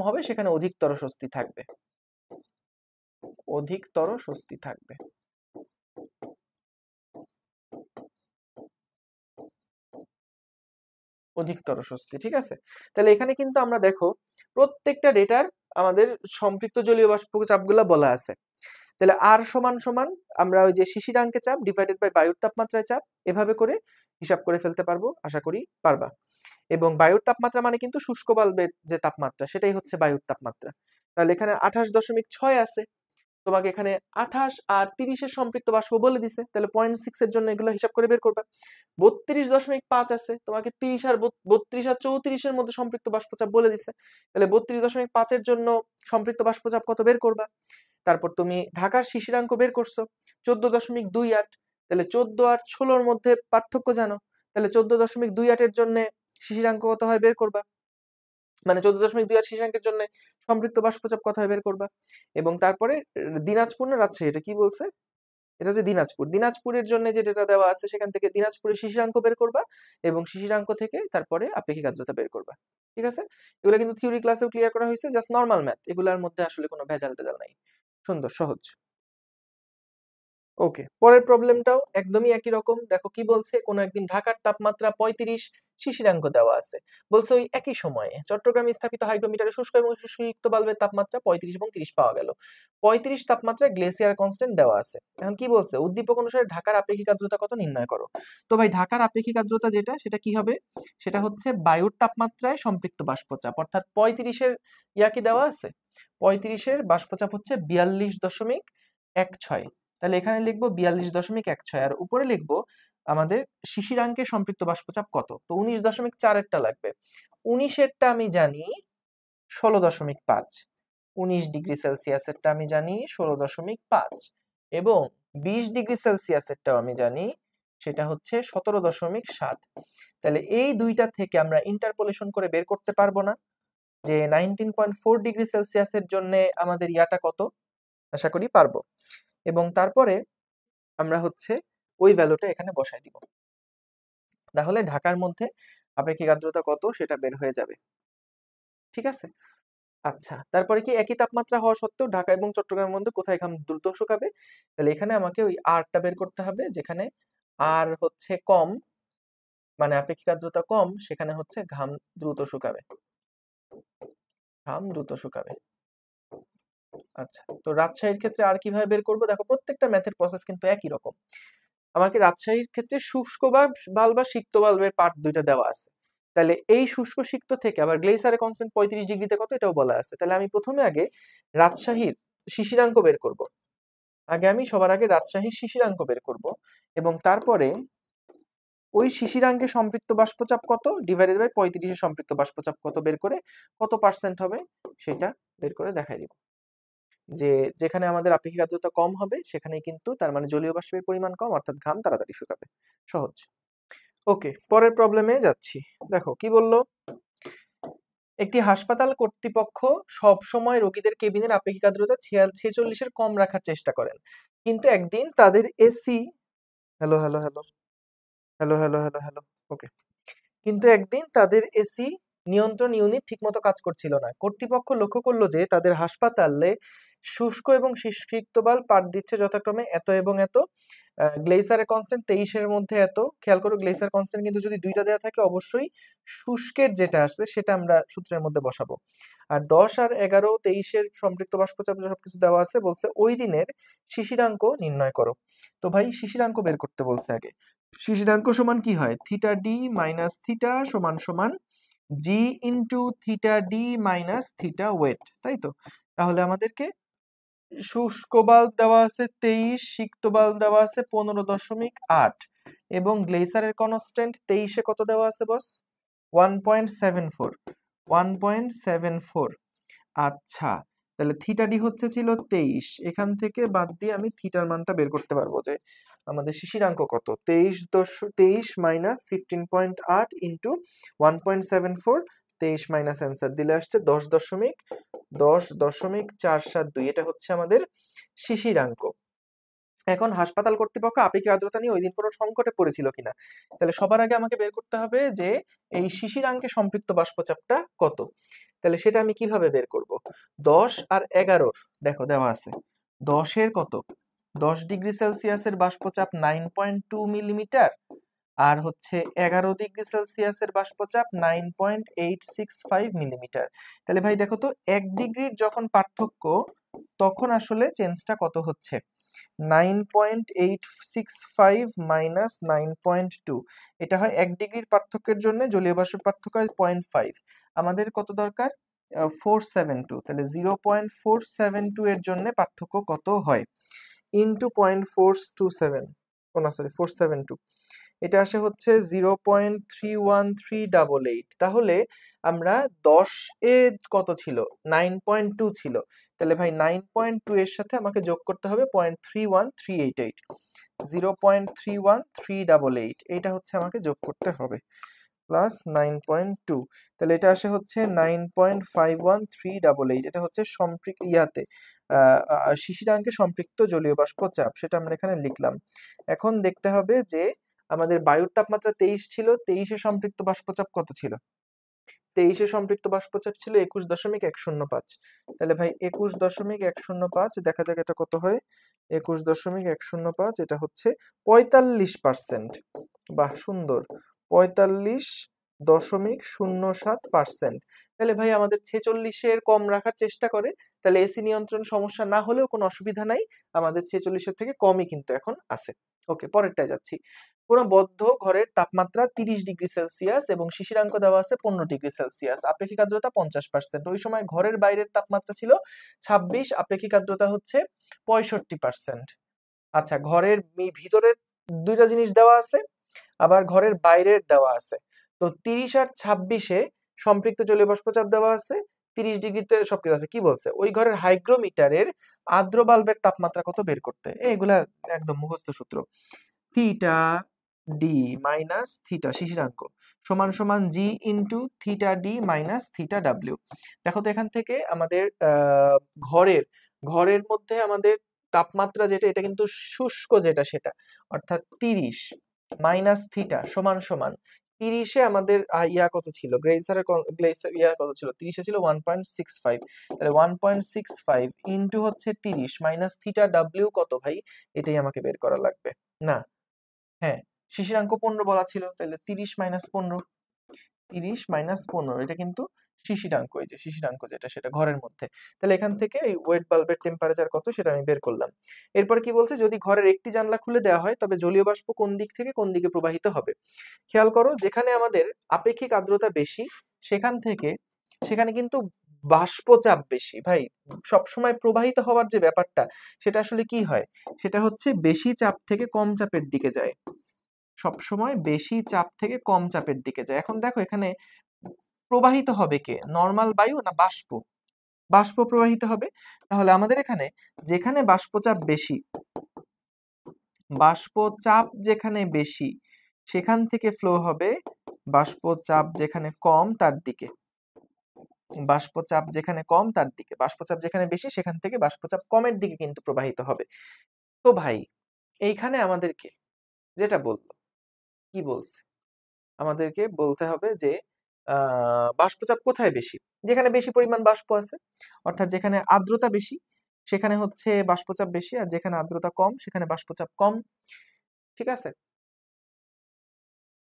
A: হবে, সেখানে অধিকতর স্বস্তি থাকবে, অধিকতর স্বস্তি থাকবে। অধিকতর স্বস্তি, ঠিক আছে। তাহলে এখানে কিন্তু আমরা দেখো প্রত্যেকটা ডেটার আমাদের সম্পৃক্ত জলীয় বাষ্প চাপগুলা বলা আছে। তাহলে আর সমান সমান আমরা ওই যে শিশিরাঙ্কে চাপ ডিভাইডেড বাই বায়ুর তাপমাত্রায় চাপ, এভাবে করে হিসাব করে ফেলতে পারবো, আশা করি পারবা। এবং বায়ুর তাপমাত্রা মানে কিন্তু শুষ্ক বাল্বের যে তাপমাত্রা সেটাই হচ্ছে বায়ুর তাপমাত্রা। তাহলে এখানে 28.6 আছে, তোমাকে এখানে 28 আর 30-এর সম্পৃক্ত বাষ্প বলে দিছে, তাহলে 0.6 এর জন্য এগুলো হিসাব করে বের করবা। 32.5 আছে, তোমাকে 30 আর 32 আর 34-এর মধ্যে সম্পৃক্ত বাষ্পচাপ বলে দিছে, তাহলে 32.5 এর জন্য সম্পৃক্ত বাষ্পচাপ কত বের করবা। তারপর তুমি ঢাকার শিশিরাঙ্ক বের করছো 14.28, তাহলে 14 আর 16-র মধ্যে পার্থক্য জানো, তাহলে 14.28 এর জন্য শিশিরাঙ্ক কত হয় বের করবা, মানে 14.28 শিশিরাঙ্কের জন্য সম্পৃক্ত বাষ্পচাপ কত হয় বের করবা। এবং তারপরে দিনাজপুর না রাজশাহী, এটা কি বলছে, এটা হচ্ছে দিনাজপুরের জন্য যে ডেটা দেওয়া আছে সেখান থেকে দিনাজপুরের শিশিরাঙ্ক বের করবা এবং শিশিরাঙ্ক থেকে তারপরে আপেক্ষিক আর্দ্রতা বের করবা। ঠিক আছে, এগুলো কিন্তু থিওরি ক্লাসেও ক্লিয়ার করা হয়েছে, জাস্ট নরমাল ম্যাথ, এগুলোর মধ্যে আসলে কোনো ভেজাল টেজাল নাই, সুন্দর সহজ। ওকে, পরের প্রবলেমটাও একদমই একই রকম। দেখো কি বলছে, কোন একদিন ঢাকার তাপমাত্রা 35, শিশিরাঙ্ক দেওয়া আছে। বলছে ওই একই সময়ে চট্টগ্রামে স্থাপিত হাইড্রোমিটারে শুষ্ক এবং শুষ্কযুক্ত বাল্বের তাপমাত্রা 35 এবং 30 পাওয়া গেল। 35 তাপমাত্রায় গ্লেসিয়ার কনস্ট্যান্ট দেওয়া আছে। এখন কি বলছে, উদ্দীপক অনুসারে ঢাকার আপেক্ষিক আর্দ্রতা কত নির্ণয় করো। তো ভাই ঢাকার আপেক্ষিক আর্দ্রতা যেটা, সেটা কি হবে, সেটা হচ্ছে বায়ুর তাপমাত্রায় সম্পৃক্ত বাষ্পচাপ, অর্থাৎ 35-এর কি দেওয়া আছে, 35-এর বাষ্পচাপ হচ্ছে 42.16। তাহলে এখানে লিখবো 42.16 আর উপরে লিখবো আমাদের শিশিরাঙ্কে সম্পৃক্ত বাষ্পচাপ কত। তো 19.4-এরটা লাগবে। 19-এরটা আমি জানি 16.5, 19°C-এরটা আমি জানি 16.5 এবং 20°C-এরটাও আমি জানি, সেটা হচ্ছে 17.7। তাহলে এই দুইটা থেকে আমরা ইন্টারপোলেশন করে বের করতে পারবো না যে 19.4°C-এর জন্য আমাদের ইয়াটা কত, আশা করি পারবো। এবং তারপরে আমরা হচ্ছে ওই ভ্যালুটা এখানে বসাই দিব, তাহলে ঢাকার মধ্যে আপেক্ষিক আর্দ্রতা কত সেটা বের হয়ে যাবে। ঠিক আছে, আচ্ছা তারপরে কি একই তাপমাত্রা হওয়া সত্ত্বেও ঢাকা এবং চট্টগ্রামের মধ্যে কোথায় ঘাম দ্রুত শুকাবে। তাহলে এখানে আমাকে ওই আরটা বের করতে হবে, যেখানে আর হচ্ছে কম, মানে আপেক্ষিক আর্দ্রতা কম, সেখানে হচ্ছে ঘাম দ্রুত শুকাবে, ঘাম দ্রুত শুকাবে। আচ্ছা, তো রাজশাহীর ক্ষেত্রে আর কিভাবে বের করবো, দেখো প্রত্যেকটা ম্যাথের প্রসেস কিন্তু একই রকম। আমাকে রাজশাহীর ক্ষেত্রে শুষ্ক বাল্ব বা সিক্ত বাল্বের পার্ট দুইটা দেওয়া আছে। তাহলে এই শুষ্ক সিক্ত থেকে আবার গ্লেসারে কনস্ট্যান্ট 35°তে কত এটাও বলা আছে। তাহলে আমি প্রথমে আগে রাজশাহীর শিশিরাঙ্ক বের করব, আমি সবার আগে রাজশাহীর শিশিরাঙ্ক বের করব এবং তারপরে ওই শিশিরাঙ্কে সম্পৃক্ত বাষ্পচাপ কত ডিভাইডেড বাই 35-এর সম্পৃক্ত বাষ্পচাপ কত বের করে কত পার্সেন্ট হবে সেটা বের করে দেখাই দিব। যে যেখানে আমাদের আপেক্ষিক আর্দ্রতা কম হবে সেখানে কিন্তু তার মানে জলীয় বাষ্পের পরিমাণ কম, অর্থাৎ ঘাম তাড়াতাড়ি শুকাবে। সহজ। ওকে, পরের প্রবলেমে যাচ্ছি। দেখো কি বললো, একটি হাসপাতাল কর্তৃপক্ষ সব সময় রোগীদের কেবিনের আপেক্ষিক আর্দ্রতা 46-এর কম রাখার চেষ্টা করেন, কিন্তু একদিন তাদের AC hello hello hello hello hello hello hello okay, কিন্তু একদিন তাদের এসি নিয়ন্ত্রণ ইউনিট ঠিকমতো কাজ করছিল না। কর্তৃপক্ষ লক্ষ্য করলো যে তাদের হাসপাতালে শুষ্ক এবং সিক্ত বাল্ব পাঠ দিচ্ছে যথাক্রমে এত এবং এত, গ্লেসারের কনস্ট্যান্ট 23-এর মধ্যে এত। খেয়াল করো গ্লেসার কনস্ট্যান্ট কিন্তু যদি দুইটা দেওয়া থাকে অবশ্যই শুষ্কের যেটা আসছে সেটা আমরা সূত্রের মধ্যে বসাবো। আর 10 আর 11 23-এর সম্পৃক্ত বাষ্পচাপ সবকিছু দেওয়া আছে, বলছে ওই দিনের শিশিরাঙ্ক নির্ণয় করো। তো ভাই শিশিরাঙ্ক বের করতে বলছে আগে। শিশিরাঙ্ক সমান কি হয়, থিটা ডি মাইনাস থিটা সমান সমান G into theta D minus theta wet, তাই তো। তাহলে আমাদেরকে শুষ্ক বাল্ব দেওয়া আছে 23, সিক্ত বাল্ব দেওয়া আছে 15.8 এবং গ্লেসারের কনস্ট্যান্ট 23-এ কত দেওয়া আছে বস, 1.74। আচ্ছা, তাহলে থিটা ডি হচ্ছে ছিল 23, এখান থেকে বাদ দিয়ে আমি থিটার মানটা বের করতে পারবো যে আমাদের শিশিরাঙ্ক কত। 23 মাইনাস 15.8 ইন্টু 1.74, 23 মাইনাস অ্যান্সার দিলে আসছে 10.472, এটা হচ্ছে আমাদের শিশিরাঙ্ক। এখন হাসপাতাল কর্তৃপক্ষ আপেক্ষিক আর্দ্রতা নিয়ে ওই দিন কোনো সংকটে পড়েছিল কিনা, তাহলে সবার আগে আমাকে বের করতে হবে যে এই শিশিরাঙ্কে সম্পৃক্ত বাষ্পচাপটা কত। তাহলে সেটা আমি কিভাবে বের করব? 10 আর 11 দেখো দেওয়া আছে। 10-এর কত, 10 ডিগ্রি সেলসিয়াসের বাষ্পচাপ 9.2 মিলিমিটার, আর হচ্ছে 11 ডিগ্রি সেলসিয়াসের বাষ্পচাপ 9.865 মিলিমিটার। তাহলে ভাই দেখো তো 1 ডিগ্রির যখন পার্থক্য তখন আসলে চেঞ্জটা কত হচ্ছে। 9.865 মাইনাস 9.2, এটা হয় 1 ডিগ্রির পার্থক্যের জন্য জলীয় বাষ্পের পার্থক্য হয় 0.5, আমাদের কত দরকার 472, তাহলে 0.472 এর জন্য পার্থক্য কত হয় ইন্টু 0.427, ও না সরি 472, এটা আসে হচ্ছে 0.31388। তাহলে আমরা 10 এ কত ছিল 9.2 ছিল, তাহলে ভাই 9.2 এর সাথে আমাকে যোগ করতে হবে 0.31388, 0.31388, এটা হচ্ছে আমাকে যোগ করতে হবে প্লাস 9.2, তাহলে এটা আসে হচ্ছে 9.51388, এটা হচ্ছে শিশিরাঙ্কে সম্পৃক্ত জলীয় বাষ্প চাপ, সেটা আমরা এখানে লিখলাম। এখন দেখতে হবে যে আমাদের বায়ুর তাপমাত্রা 23 ছিল, 23-এ সম্পৃক্ত বাষ্পচাপ কত ছিল? 23-এ সম্পৃক্ত বাষ্পচাপ ছিল 21.105, তাহলে ভাই 21.105 দেখা যাক এটা কত হয়। 21.105 এটা হচ্ছে 45%। বাহ সুন্দর, 45.07%। তাহলে ভাই আমাদের 46-এর কম রাখার চেষ্টা করে, তাহলে এসি নিয়ন্ত্রণ সমস্যা না হলেও কোনো অসুবিধা নাই, আমাদের 46-এর থেকে কমই কিন্তু এখন আছে। ওকে, পরেরটায় যাচ্ছি। কোনো বদ্ধ ঘরের তাপমাত্রা 30 ডিগ্রি সেলসিয়াস এবং শিশিরাঙ্ক দেওয়া আছে 15 ডিগ্রি সেলসিয়াস, আপেক্ষিক আর্দ্রতা 50%। ওই সময় ঘরের বাইরের তাপমাত্রা ছিল 26, আপেক্ষিক আর্দ্রতা হচ্ছে 65%। আচ্ছা, ঘরের ভিতরের দুইটা জিনিস দেওয়া আছে, আবার ঘরের বাইরের দেওয়া আছে। তো 30 আর 26-এ সম্পৃক্ত জলীয় বাষ্পচাপ দেওয়া আছে, 30 ডিগ্রিতে সবকিছু আছে। কি বলছে? ওই ঘরের হাইগ্রোমিটারের আর্দ্র বাল্বের তাপমাত্রা কত বের করতে। এগুলা একদম মুখস্থ সূত্র। থিটা ডি মাইনাস থিটা শিশিরাঙ্ক সমান সমান G into theta D minus theta W. দেখো তো এখান থেকে আমাদের ঘরের ঘরের মধ্যে আমাদের তাপমাত্রা যেটা, এটা কিন্তু শুষ্ক যেটা সেটা, অর্থাৎ 30 মাইনাস থিটা সমান সমান 30-এ আমাদের ইয়া কত ছিল, গ্লেসার ইয়া কত ছিল, 30-এ ছিল 1.65, তাহলে 1.65 ইন্টু হচ্ছে 30 মাইনাস থিটা ডাব্লিউ কত ভাই, এটাই আমাকে বের করা লাগবে। না, হ্যাঁ, শিশিরাঙ্ক 15 বলা ছিল, তাহলে 30 মাইনাস 15, 30 মাইনাস 15, এটা কিন্তু শিশিরাঙ্ক, এই যে শিশিরাঙ্ক যেটা সেটা ঘরের মধ্যে। তাহলে এখান থেকে এই ওয়েট বাল্বের টেম্পারেচার কত সেটা আমি বের করলাম। এরপর কি বলছে, যদি ঘরের একটি জানলা খুলে দেওয়া হয় তবে জলীয় বাষ্প কোন দিক থেকে কোন দিকে প্রবাহিত হবে। খেয়াল করো, যেখানে আমাদের আপেক্ষিক আর্দ্রতা বেশি সেখানে কিন্তু বাষ্পচাপ বেশি। ভাই সবসময় প্রবাহিত হওয়ার যে ব্যাপারটা সেটা আসলে কি হয়, সেটা হচ্ছে বেশি চাপ থেকে কম চাপের দিকে যায়, সবসময় বেশি চাপ থেকে কম চাপের দিকে যায়। এখন দেখো এখানে প্রবাহিত হবে কে, নর্মাল বায়ু না বাষ্প? বাষ্প প্রবাহিত হবে। তাহলে আমাদের এখানে যেখানে বাষ্পচাপ যেখানে বেশি সেখান থেকে ফ্লো হবে বাষ্পচাপ যেখানে কম তার দিকে, বাষ্পচাপ যেখানে কম তার দিকে, বাষ্পচাপ যেখানে বেশি সেখান থেকে বাষ্পচাপ কমের দিকে কিন্তু প্রবাহিত হবে। তো ভাই এইখানে আমাদেরকে যেটা বললো, কি বলছে, আমাদেরকে বলতে হবে যে বাষ্পচাপ কোথায় বেশি, যেখানে বেশি পরিমাণ বাষ্প আছে, অর্থাৎ যেখানে আর্দ্রতা বেশি সেখানে হচ্ছে বাষ্পচাপ বেশি, আর যেখানে আর্দ্রতা কম সেখানে বাষ্পচাপ কম। ঠিক আছে,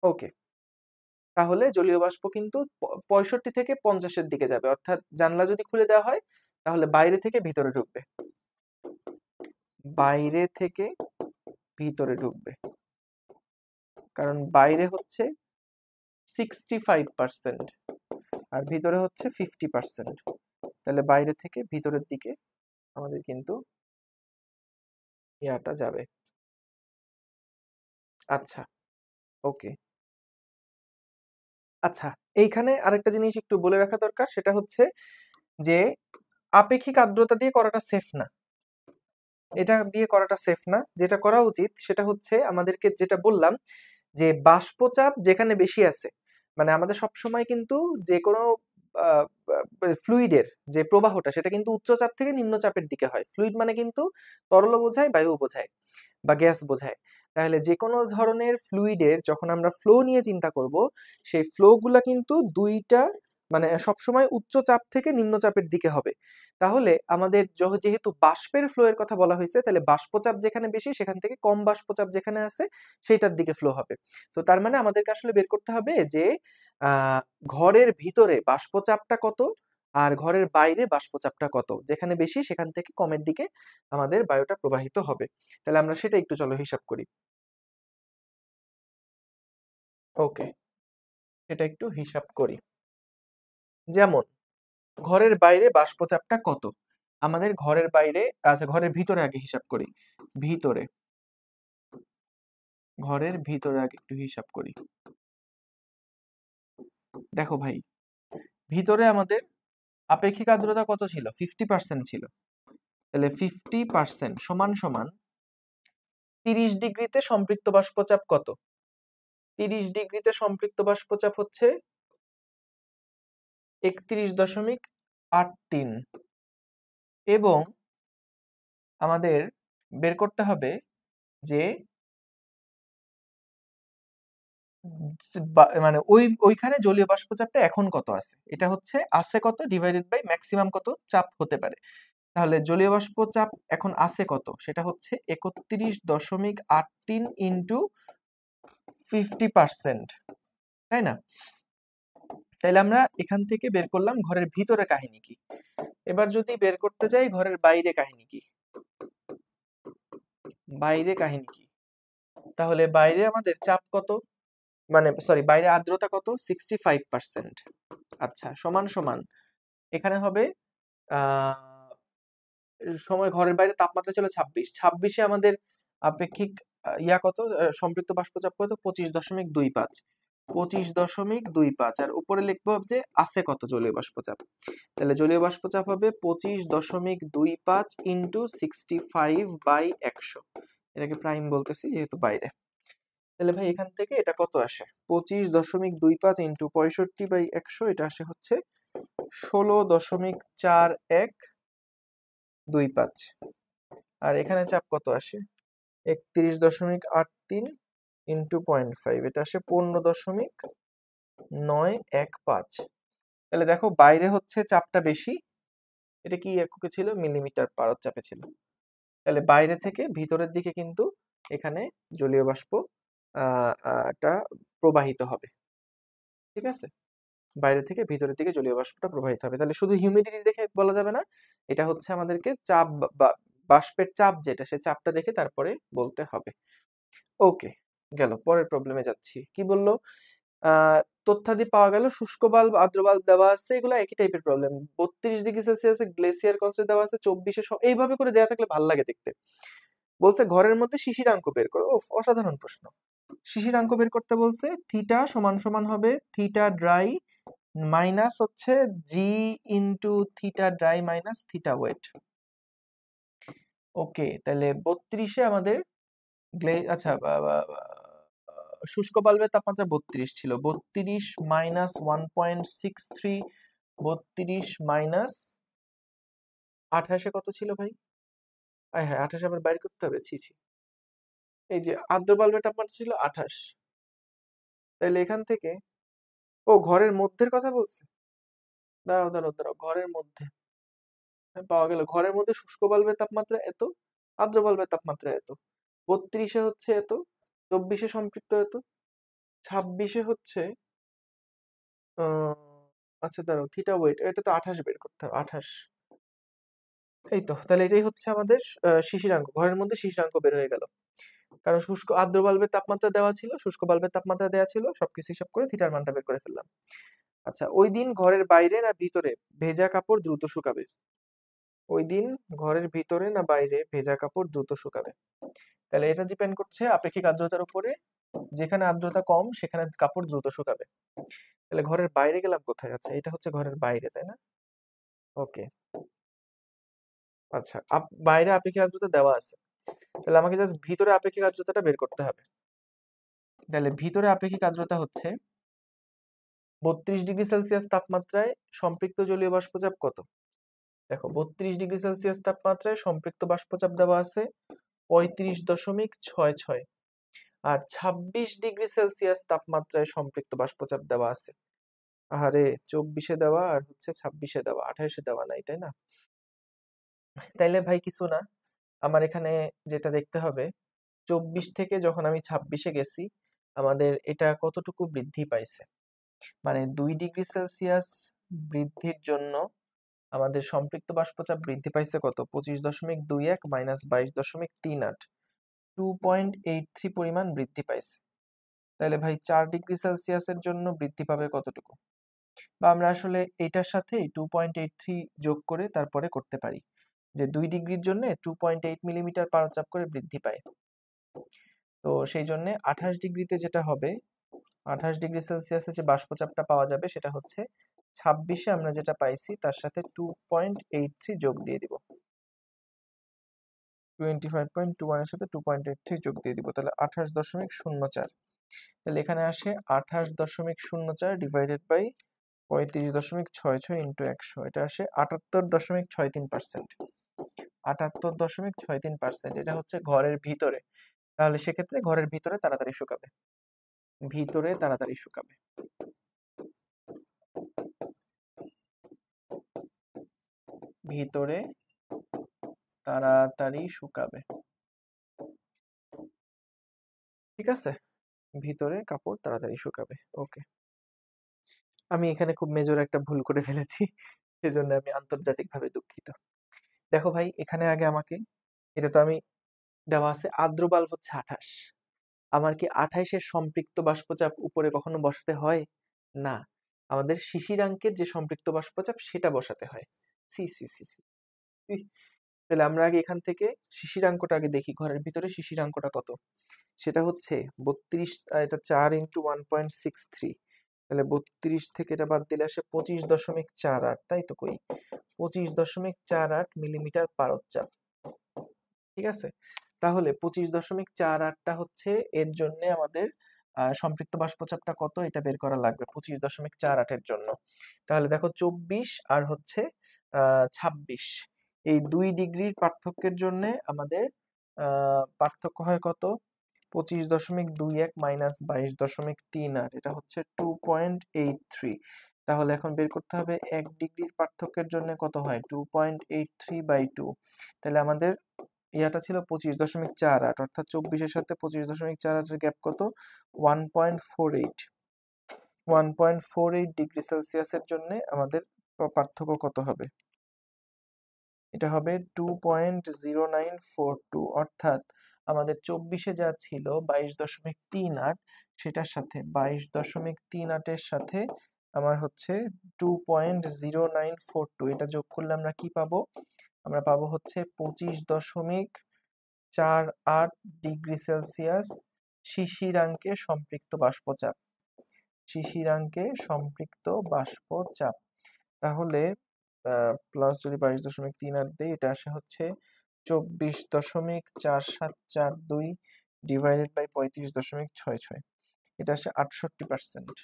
A: ওকে। তাহলে জলীয় বাষ্প কিন্তু 65 থেকে 50-এর দিকে যাবে, অর্থাৎ জানলা যদি খুলে দেওয়া হয় তাহলে বাইরে থেকে ভিতরে ঢুকবে, বাইরে থেকে ভিতরে ঢুকবে, কারণ বাইরে হচ্ছে 65% আর ভিতরে হচ্ছে 50%, তাহলে বাইরে থেকে ভিতরের দিকে আমাদের কিন্তু ইয়াটা যাবে। আচ্ছা, ওকে। আচ্ছা, এইখানে আরেকটা জিনিস একটু বলে রাখা দরকার, সেটা হচ্ছে যে আপেক্ষিক আর্দ্রতা দিয়ে করাটা সেফ না, এটা দিয়ে করাটা সেফ না। যেটা করা উচিত সেটা হচ্ছে আমাদেরকে যেটা বললাম যে বাষ্পচাপ যেখানে বেশি আছে, মানে আমাদের সবসময় কিন্তু যে কোনো ফ্লুইডের যে প্রবাহটা সেটা কিন্তু উচ্চচাপ থেকে নিম্নচাপের দিকে হয়। ফ্লুইড মানে কিন্তু তরল বোঝায়, বায়ু বোঝায় বা গ্যাস বোঝায়। তাহলে যে কোনো ধরনের ফ্লুইডের যখন আমরা ফ্লো নিয়ে চিন্তা করব, সেই ফ্লো গুলা কিন্তু দুইটা মানে সবসময় উচ্চ চাপ থেকে নিম্নচাপের দিকে হবে। তাহলে আমাদের যেহেতু বাষ্পের ফ্লো এর কথা বলা হয়েছে, তাহলে বাষ্পচাপ যেখানে বেশি সেখান থেকে কম বাষ্পচাপ যেখানে আছে সেইটার দিকে ফ্লো হবে। তো তার মানে আমাদেরকে আসলে বের করতে হবে যে ঘরের ভিতরে বাষ্পচাপটা কত আর ঘরের বাইরে বাষ্পচাপটা কত, যেখানে বেশি সেখান থেকে কমের দিকে আমাদের বায়ুটা প্রবাহিত হবে। তাহলে আমরা সেটা একটু চলো হিসাব করি। ওকে, এটা একটু হিসাব করি। যেমন ঘরের বাইরে বাষ্পচাপটা কত, আমাদের ঘরের বাইরে, আচ্ছা ঘরের ভিতরে আগে হিসাব করি। ভিতরে, ঘরের ভিতরে আগে একটু হিসাব করি। দেখো ভাই, ভিতরে আমাদের আপেক্ষিক আর্দ্রতা কত ছিল? 50% ছিল। তাহলে 50% সমান সমান 30 ডিগ্রিতে সম্পৃক্ত বাষ্পচাপ কত? 30 ডিগ্রিতে সম্পৃক্ত বাষ্পচাপ হচ্ছে 31.83 এবং আমাদের বের করতে হবে যে মানে ওইখানে জলীয় বাষ্পচাপটা এখন কত আছে, এটা হচ্ছে আছে কত ডিভাইডেড বাই ম্যাক্সিমাম কত চাপ হতে পারে। তাহলে জলীয় বাষ্পচাপ এখন আছে কত, সেটা হচ্ছে 31.83 ইন্টু 50%, তাই না? তাইলে আমরা এখান থেকে বের করলাম ঘরের ভিতরে কাহিনী কি। এবার যদি বের করতে যাই ঘরের বাইরে কাহিনী কি, বাইরে কাহিনী কি, তাহলে বাইরে আমাদের চাপ কত, মানে সরি বাইরে আর্দ্রতা কত? 65%। আচ্ছা সমান সমান এখানে হবে সময় ঘরের বাইরে তাপমাত্রা ছিল 26, আমাদের আপেক্ষিক কত, সম্পৃক্ত বাষ্পচাপ কত? 25.25, 25.25। আর উপরে লিখবো যে আছে কত জলীয় বাষ্পচাপ। তাহলে জলীয় বাষ্পচাপ হবে 25.25 ইন্টু 65/100। এটাকে প্রাইম বলতেছি যেহেতু বাইরে। তাহলে ভাই এখান থেকে এটা কত আসে? 25.25 ইন্টু 65/100, এটা আসে হচ্ছে 16.4125। আর এখানে চাপ কত আসে? 31.83 ইন্টু 0.5, এটা আসে 15.915। তাহলে দেখো বাইরে হচ্ছে চাপটা বেশি, এটা কি এককে ছিল? মিলিমিটার পারদ চাপে ছিল। তাহলে বাইরে থেকে ভিতরের দিকে কিন্তু এখানে জলীয় বাষ্প টা প্রবাহিত হবে, ঠিক আছে? বাইরে থেকে ভিতরের দিকে জলীয় বাষ্পটা প্রবাহিত হবে। তাহলে শুধু হিউমিডিটি দেখে বলা যাবে না, এটা হচ্ছে আমাদেরকে চাপ বা বাষ্পের চাপ যেটা, সে চাপটা দেখে তারপরে বলতে হবে। ওকে, গেল। পরের প্রবলেমে যাচ্ছি। কি বললো? তথ্যাদি পাওয়া গেল, শুষ্ক বাল্ব আর্দ্র বাল্ব দেওয়া আছে, এগুলো একই টাইপের প্রবলেম। 32°C গ্লেসিয়ার কনস্ট্যান্ট দেওয়া আছে, 24 এইভাবে করে দেওয়া থাকলে ভালো লাগে দেখতে। বলছে ঘরের মধ্যে শিশিরাঙ্ক বের করো। অসাধারণ প্রশ্ন। শিশিরাঙ্ক বের করতে বলছে, থিটা সমান সমান হবে থিটা ড্রাই মাইনাস হচ্ছে G into theta dry minus theta wet. Okay, তাহলে 32-এ আমাদের আচ্ছা শুষ্ক বাল্বের তাপমাত্রা 32 ছিল, 32 মাইনাস 1.63, 32 মাইনাস 28 কত ছিল ভাই? হ্যাঁ 28 আবার বাইর করতে হবে, ছি। এই যে আর্দ্র বাল্বের তাপমাত্রা ছিল 28, তাহলে এখান থেকে ঘরের মধ্যের কথা বলছে। দাঁড়াও, ঘরের মধ্যে পাওয়া গেল। ঘরের মধ্যে শুষ্ক বাল্বের তাপমাত্রা এত, আর্দ্র বাল্বের তাপমাত্রা এত। 32-এ হচ্ছে এত, 24-এ সম্পৃক্ত এত, 26-এ হচ্ছে আচ্ছা দাঁড়াও, থিটা ওয়েট, এটা তো 28 বের করতে হবে, 28। এই তো, তাহলে এটাই হচ্ছে আমাদের শিশিরাঙ্ক। ঘরের মধ্যে শিশিরাঙ্ক বের হয়ে গেল, কারণ শুষ্ক আর্দ্র বাল্বের তাপমাত্রা দেওয়া ছিল, শুষ্ক বাল্বের তাপমাত্রা দেওয়া ছিল, সবকিছু হিসাব করে থিটার মানটা বের করে ফেললাম। আচ্ছা, ওই দিন ঘরের বাইরে না ভিতরে ভেজা কাপড় দ্রুত শুকাবে? ওই দিন ঘরের ভিতরে না বাইরে ভেজা কাপড় দ্রুত শুকাবে? তাহলে এটা ডিপেন্ড করছে আপেক্ষিক আর্দ্রতার উপরে। যেখানে আর্দ্রতা কম সেখানে কাপড় দ্রুত শুকাবে। তাহলে ঘরের বাইরে গেলাম কোথায়? আচ্ছা এটা হচ্ছে ঘরের বাইরে, তাই না? ওকে, আচ্ছা, বাইরে আপেক্ষিক আর্দ্রতা দেওয়া আছে, তাহলে আমাকে জাস্ট ভিতরে আপেক্ষিক আর্দ্রতাটা বের করতে হবে। তাহলে ভিতরে আপেক্ষিক আর্দ্রতা হচ্ছে 32°C তাপমাত্রায় সম্পৃক্ত জলীয় বাষ্পচাপ কত? দেখো 32°C তাপমাত্রায় সম্পৃক্ত বাষ্পচাপ দেওয়া আছে 35.66, আর 26°C তাপমাত্রায় সম্পৃক্ত বাষ্পচাপ দেওয়া আছে, আরে 24-এ দেওয়া আর হচ্ছে 26-এ দেওয়া, 28-এ দেওয়া নাই, তাই না? তাইলে ভাই কিছু না, আমার এখানে যেটা দেখতে হবে 24 থেকে যখন আমি 26-এ গেছি আমাদের এটা কতটুকু বৃদ্ধি পাইছে, মানে 2°C বৃদ্ধির জন্য আমাদের সম্পৃক্ত বাষ্পচাপ বৃদ্ধি পাইছে কত, 25.21 মাইনাস 22.38, 2.83 পরিমাণ বৃদ্ধি পাইছে। তাহলে ভাই 4°C জন্য বৃদ্ধি পাবে কতটুকু, বা আমরা আসলে এটার সাথে 2.83 যোগ করে তারপরে করতে পারি যে 2 ডিগ্রির জন্য 2.8 মিলিমিটার পারচাপ করে বৃদ্ধি পায়। তো সেই জন্য 28 ডিগ্রিতে যেটা হবে, 28°C যে বাষ্পচাপটা পাওয়া যাবে সেটা হচ্ছে 26-এ আমরা যেটা পাইছি তার সাথে 2.83 যোগ দিয়ে দিব, 25.21 এর সাথে 2.83 যোগ দিয়ে দিব, তাহলে 28.04। তাহলে এখানে আসে 28.04 ডিভাইডেড বাই 35.66 ইন্টু 100, এটা আসে 78.63%। 78.63%, এটা হচ্ছে ঘরের ভিতরে। তাহলে সেক্ষেত্রে ঘরের ভিতরে তাড়াতাড়ি শুকাবে, ভিতরে তাড়াতাড়ি শুকাবে। ভিতরে তাড়াতাড়ি শুকাবে, ঠিক আছে? ভিতরে কাপড় তাড়াতাড়ি শুকাবে। ওকে, আমি এখানে খুব মেজর একটা ভুল করে ফেলেছি, সেজন্য আমি আন্তর্জাতিকভাবে দুঃখিত। দেখো ভাই, এখানে আগে আমাকে, এটা তো আমি দেওয়া আছে আর্দ্র বাল্ব হচ্ছে 28, আমার কি 28-এর সম্পৃক্ত বাষ্পচাপ উপরে কখনো বসাতে হয়? না, আমাদের শিশিরাঙ্কের যে সম্পৃক্ত বাষ্পচাপ সেটা বসাতে হয়। সি সি সি সি ইহ, তাহলে আমরা আগে এখান থেকে শিশিরাঙ্কটা আগে দেখি, ঘরের ভিতরে শিশিরাঙ্কটা কত, সেটা হচ্ছে 32, এটা 4 ইন্টু 1.63, তাহলে 32 থেকে এটা বাদ দিলে আসে 25.48, তাই তো? কই, 25.48 মিলিমিটার পারদ চাপ, ঠিক আছে? তাহলে 25.48টা হচ্ছে এর জন্য আমাদের সম্পৃক্ত বাষ্পচাপটা কত এটা বের করা লাগবে 25.48 এর জন্য। তাহলে দেখো 24 আর হচ্ছে 26, এই 2 ডিগ্রির পার্থক্যের জন্য আমাদের পার্থক্য হয় কত, 25.21 মাইনাস 22.38, এটা হচ্ছে 2.83। তাহলে এখন বের করতে হবে 1 ডিগ্রির পার্থক্যের জন্য কত হয়, 2.83/2। তাহলে আমাদের ইয়াটা ছিল 25.48, অর্থাৎ 24-এর সাথে 25.48 এর গ্যাপ কত, 1.48। 1.48°C এর জন্য আমাদের পার্থক্য কত হবে, এটা হবে 2.0942, অর্থাৎ আমাদের 24-এ যা ছিল 22.38, সেটার সাথে 22.38-এর সাথে আমার হচ্ছে 2.0942, এটা যোগ করলে আমরা কি পাবো, আমরা পাবো হচ্ছে 25.48°C শিশিরাঙ্কে সম্পৃক্ত বাষ্পচাপ, শিশিরাঙ্কে সম্পৃক্ত বাষ্পচাপ। তাহলে প্লাস যদি 22.38 দেই, এটা আসে হচ্ছে 24.4742 ডিভাইডেড বাই 35.66, এটা আসে 68%,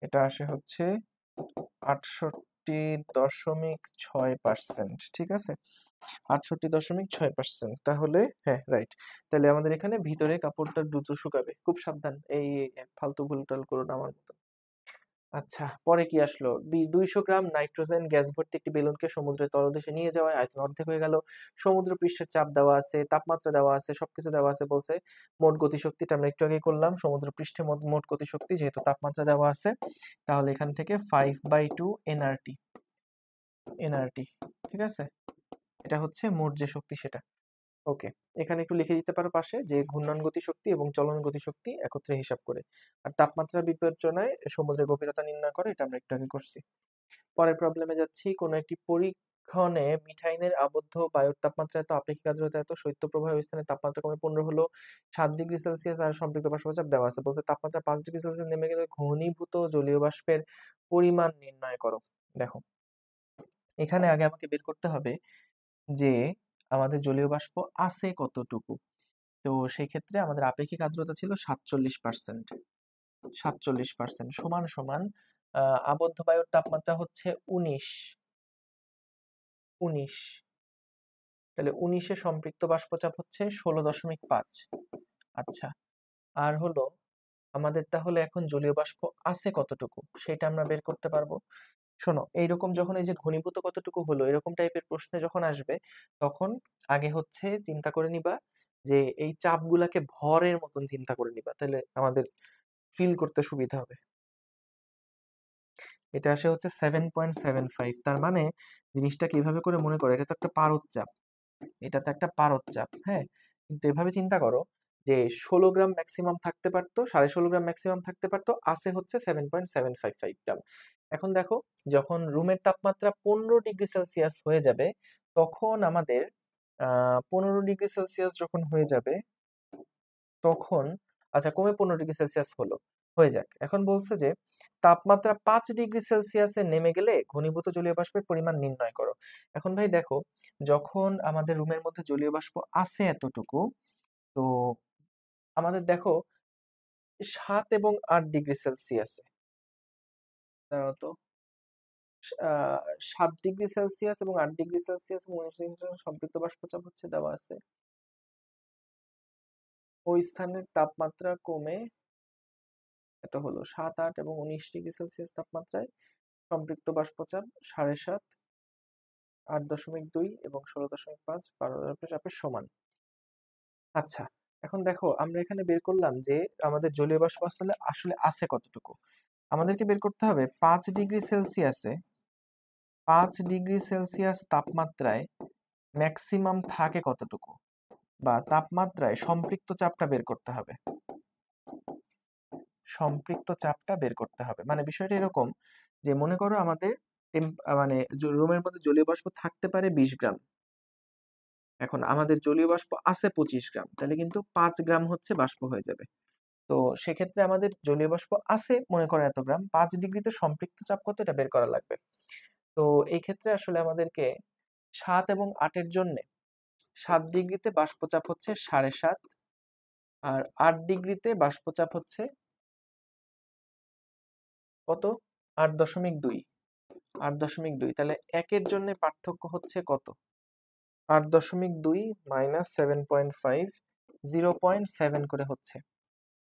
A: এটা আসে হচ্ছে 68.6%, ঠিক আছে? 68.6%। তাহলে হ্যাঁ, রাইট। তাহলে আমাদের এখানে ভিতরে কাপড়টা দ্রুত শুকাবে, খুব সাবধান, এই ফালতু ভুলটাল করো না আমার মতো। আচ্ছা, পরে কি আসলো, 200 গ্রাম নাইট্রোজেন গ্যাস ভর্তি একটি বেলুনকে সমুদ্রের তলদেশে নিয়ে যাওয়ায় আয়তন অর্ধেক হয়ে গেল, সমুদ্র পৃষ্ঠের চাপ দেওয়া আছে, তাপমাত্রা দেওয়া আছে, সবকিছু দেওয়া আছে, বলছে মোট গতিশক্তিটা আমরা একটু আগে করলাম, সমুদ্র পৃষ্ঠে মোট গতিশক্তি যেহেতু তাপমাত্রা দেওয়া আছে, তাহলে এখান থেকে 5/2 এনআরটি, এনআরটি, ঠিক আছে? এটা হচ্ছে মোট যে শক্তি সেটা। ওকে, এখানে একটু লিখে দিতে পারো পাশে যে ঘূর্ণন গতিশক্তি এবং চলন গতিশক্তি একত্রে হিসাব করে, আর তাপমাত্রা বিবেচনায় সমুদ্রের গভীরতা নির্ণয় করে, এটা আমরা একটু আগে করছি। পরের প্রবলেমে যাচ্ছি, কোনো একটি পরীক্ষণে মিথাইনের আবদ্ধ বায়ুর তাপমাত্রা এত, আপেক্ষিক আর্দ্রতা এত, শৈত্যপ্রবাহ স্থানে তাপমাত্রা কমে 15 হলো, 7°C আর সম্পৃক্ত বাষ্পচাপ দেওয়া আছে, বলতে তাপমাত্রা 5°C নেমে গেলে ঘনীভূত জলীয় বাষ্পের পরিমাণ নির্ণয় করো। দেখো, এখানে আগে আমাকে বের করতে হবে যে আমাদের জলীয় বাষ্প আছে কতটুকু। তো সেই ক্ষেত্রে আমাদের আপেক্ষিক আর্দ্রতা ছিল 47%। 47% সমান সমান আবদ্ধ বায়ুর তাপমাত্রা হচ্ছে 19। তাহলে 19-এ সম্পৃক্ত বাষ্পচাপ হচ্ছে 16.5। আচ্ছা, আর হলো আমাদের তাহলে এখন জলীয় বাষ্প আছে কতটুকু সেটা আমরা বের করতে পারবো। শোনো, এইরকম যখন এই যে ঘনীভূত কতটুকু হলো এরকম টাইপের প্রশ্নে যখন আসবে, তখন আগে হচ্ছে চিন্তা করে নিবা যে এই চাপগুলাকে ভরের মতন চিন্তা করে নিবা, তাহলে আমাদের ফিল করতে সুবিধা হবে। এটা আসে হচ্ছে 7.75। তার মানে জিনিসটা কিভাবে করে মনে করো, এটা তো একটা পারদ চাপ, এটা তো একটা পারদ চাপ, হ্যাঁ। কিন্তু এভাবে চিন্তা করো যে 16 গ্রাম ম্যাক্সিমাম থাকতে পারতো, 16.5 গ্রাম ম্যাক্সিমাম থাকতে পারতো, আছে হচ্ছে 7.755 গ্রাম। এখন দেখো, যখন রুমের তাপমাত্রা 15 ডিগ্রি সেলসিয়াস হয়ে যাবে, তখন আমাদের 15 ডিগ্রি সেলসিয়াস যখন হয়ে যাবে তখন, আচ্ছা কমে 15 ডিগ্রি সেলসিয়াস হলো, হয়ে যাক। এখন বলছে যে তাপমাত্রা 5 ডিগ্রি সেলসিয়াসে নেমে গেলে ঘনীভূত জলীয় বাষ্পের পরিমাণ নির্ণয় করো। এখন ভাই দেখো, যখন আমাদের রুমের মধ্যে জলীয় বাষ্প আছে এতটুকু, তো আমাদের দেখো 7 এবং 8 ডিগ্রি সেলসিয়াসে, দাঁড়াও তো, 7 ডিগ্রি সেলসিয়াস এবং 8 ডিগ্রি সেলসিয়াস এবং 19 ডিগ্রি সম্পৃক্ত বাষ্পচাপ হচ্ছে দেওয়া আছে। ওই স্থানের তাপমাত্রা কমে এত হলো 7, 8 এবং 19 ডিগ্রি সেলসিয়াস তাপমাত্রায় সম্পৃক্ত বাষ্পচাপ 7.5, 8.2 এবং 16.5 পারমাণবিক চাপের সমান। আচ্ছা, এখন দেখো আমরা এখানে বের করলাম যে আমাদের জলীয় বাষ্প আসলে আসলে আছে কতটুকু। আমাদেরকে বের করতে হবে 5 ডিগ্রি সেলসিয়াস তাপমাত্রায় ম্যাক্সিমাম থাকে কতটুকু, বা তাপমাত্রায় সম্পৃক্ত চাপটা বের করতে হবে। সম্পৃক্ত চাপটা বের করতে হবে মানে বিষয়টা এরকম যে মনে করো আমাদের মানে রুমের মধ্যে জলীয় বাষ্প থাকতে পারে 20 গ্রাম। এখন আমাদের জলীয় বাষ্প আছে 25 গ্রাম, তাহলে কিন্তু 5 গ্রাম হচ্ছে বাষ্প হয়ে যাবে। তো সেক্ষেত্রে আমাদের জলীয় বাষ্প আছে মনে করো এত গ্রাম, 5 ডিগ্রিতে সম্পৃক্ত চাপ কত এটা বের করা লাগবে। তো এই ক্ষেত্রে আসলে আমাদেরকে 7 এবং 8-এর জন্য 7 ডিগ্রিতে বাষ্পচাপ হচ্ছে 7.5, আর 8 ডিগ্রিতে বাষ্পচাপ হচ্ছে কত, 8.2। 8.2, তাহলে 1-এর জন্য পার্থক্য হচ্ছে কত, 8.2 মাইনাস 7.5, 0.7 করে হচ্ছে।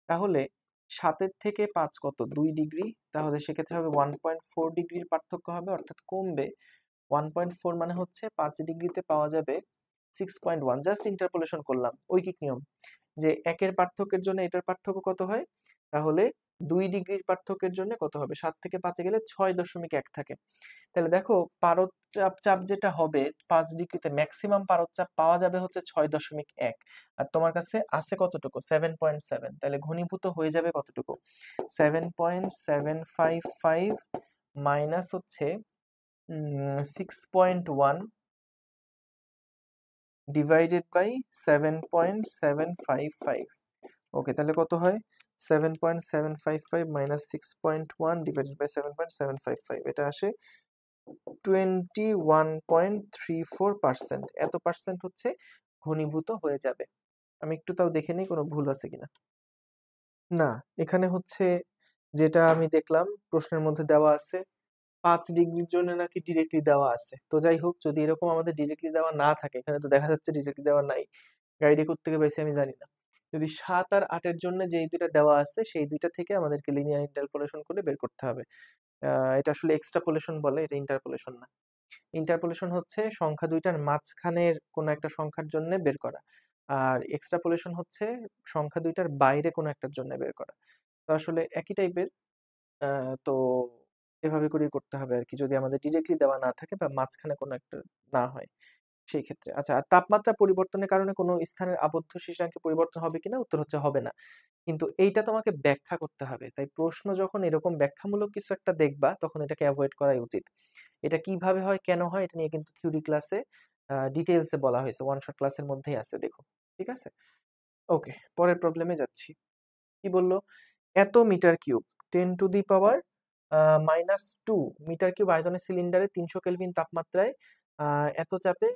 A: তাহলে 7-এর থেকে 5 কত, 2 ডিগ্রি, তাহলে সেক্ষেত্রে হবে 1.4 ডিগ্রির পার্থক্য হবে, অর্থাৎ কমবে 1.4, মানে হচ্ছে 5 ডিগ্রিতে পাওয়া যাবে 6.1। জাস্ট ইন্টারপোলেশন করলাম, ঐকিক নিয়ম যে 1-এর পার্থক্যের জন্য এটার পার্থক্য কত হয়, তাহলে 2 ডিগ্রির পার্থক্যের জন্য কত হবে, 7 থেকে 5-এ গেলে 6.1 থাকে। তাহলে দেখো পারদ চাপ যেটা হবে 5 ডিগ্রিতে ম্যাক্সিমাম পারদ চাপ পাওয়া যাবে হচ্ছে 6.1, আর তোমার কাছে আছে কতটুকু 7.7, তাহলে ঘনীভূত হয়ে যাবে কতটুকু 7.755 মাইনাস হচ্ছে 6.1 ডিভাইডেড বাই 7.755। ওকে, তাহলে কত হয় 7.755 মাইনাস 6.1 ডিভাইডেড বাই 7.755, এটা আসে 21.34%। এত পার্সেন্ট হচ্ছে ঘনীভূত হয়ে যাবে। আমি একটু তাও দেখে নিই কোনো ভুল আছে কিনা। না, এখানে হচ্ছে যেটা আমি দেখলাম প্রশ্নের মধ্যে দেওয়া আছে 5 ডিগ্রির জন্য নাকি ডিরেক্টলি দেওয়া আছে। তো যাই হোক, যদি এরকম আমাদের ডিরেক্টলি দেওয়া না থাকে, এখানে তো দেখা যাচ্ছে ডিরেক্টলি দেওয়া নাই, গাইডে কোত্থেকে পাইছি আমি জানি না। যদি 7 আর 8-এর জন্য যেই দুইটা দেওয়া আছে সেই দুইটা থেকে আমাদেরকে লিনিয়ার ইন্টারপোলেশন করে বের করতে হবে। এটা আসলে এক্সট্রাপোলেশন বলে, এটা ইন্টারপোলেশন না। ইন্টারপোলেশন হচ্ছে সংখ্যা দুইটার মাঝখানের কোনো একটা সংখ্যার জন্য বের করা, আর এক্সট্রাপোলেশন হচ্ছে সংখ্যা দুইটার বাইরে কোনো একটার জন্য বের করা। তো আসলে একই টাইপের। তো এভাবে করেই করতে হবে আর কি, যদি আমাদের ডিরেক্টলি দেওয়া না থাকে বা মাঝখানে কোনো একটা না হয় সেই ক্ষেত্রে। আচ্ছা, আর তাপমাত্রা পরিবর্তনের কারণে কোনো স্থানের আবদ্ধ শিশিরাঙ্কে পরিবর্তন হবে কিনা, উত্তর হচ্ছে হবে না। কিন্তু এইটা তোমাকে ব্যাখ্যা করতে হবে, তাই প্রশ্ন যখন এরকম ব্যাখ্যামূলক কিছু একটা দেখবা তখন এটাকে অ্যাভয়েড করাই উচিত। এটা কিভাবে হয় কেন হয় এটা নিয়ে কিন্তু থিওরি ক্লাসে ডিটেইলসে বলা হয়েছে, ওয়ান শট ক্লাসের মধ্যেই আছে, দেখো। ঠিক আছে, ওকে, পরের প্রবলেমে যাচ্ছি। কি বললো, এত মিটার কিউব 10⁻⁻² মিটার কিউব আয়তনের সিলিন্ডারে 300 কেলভিন তাপমাত্রায় এত চাপে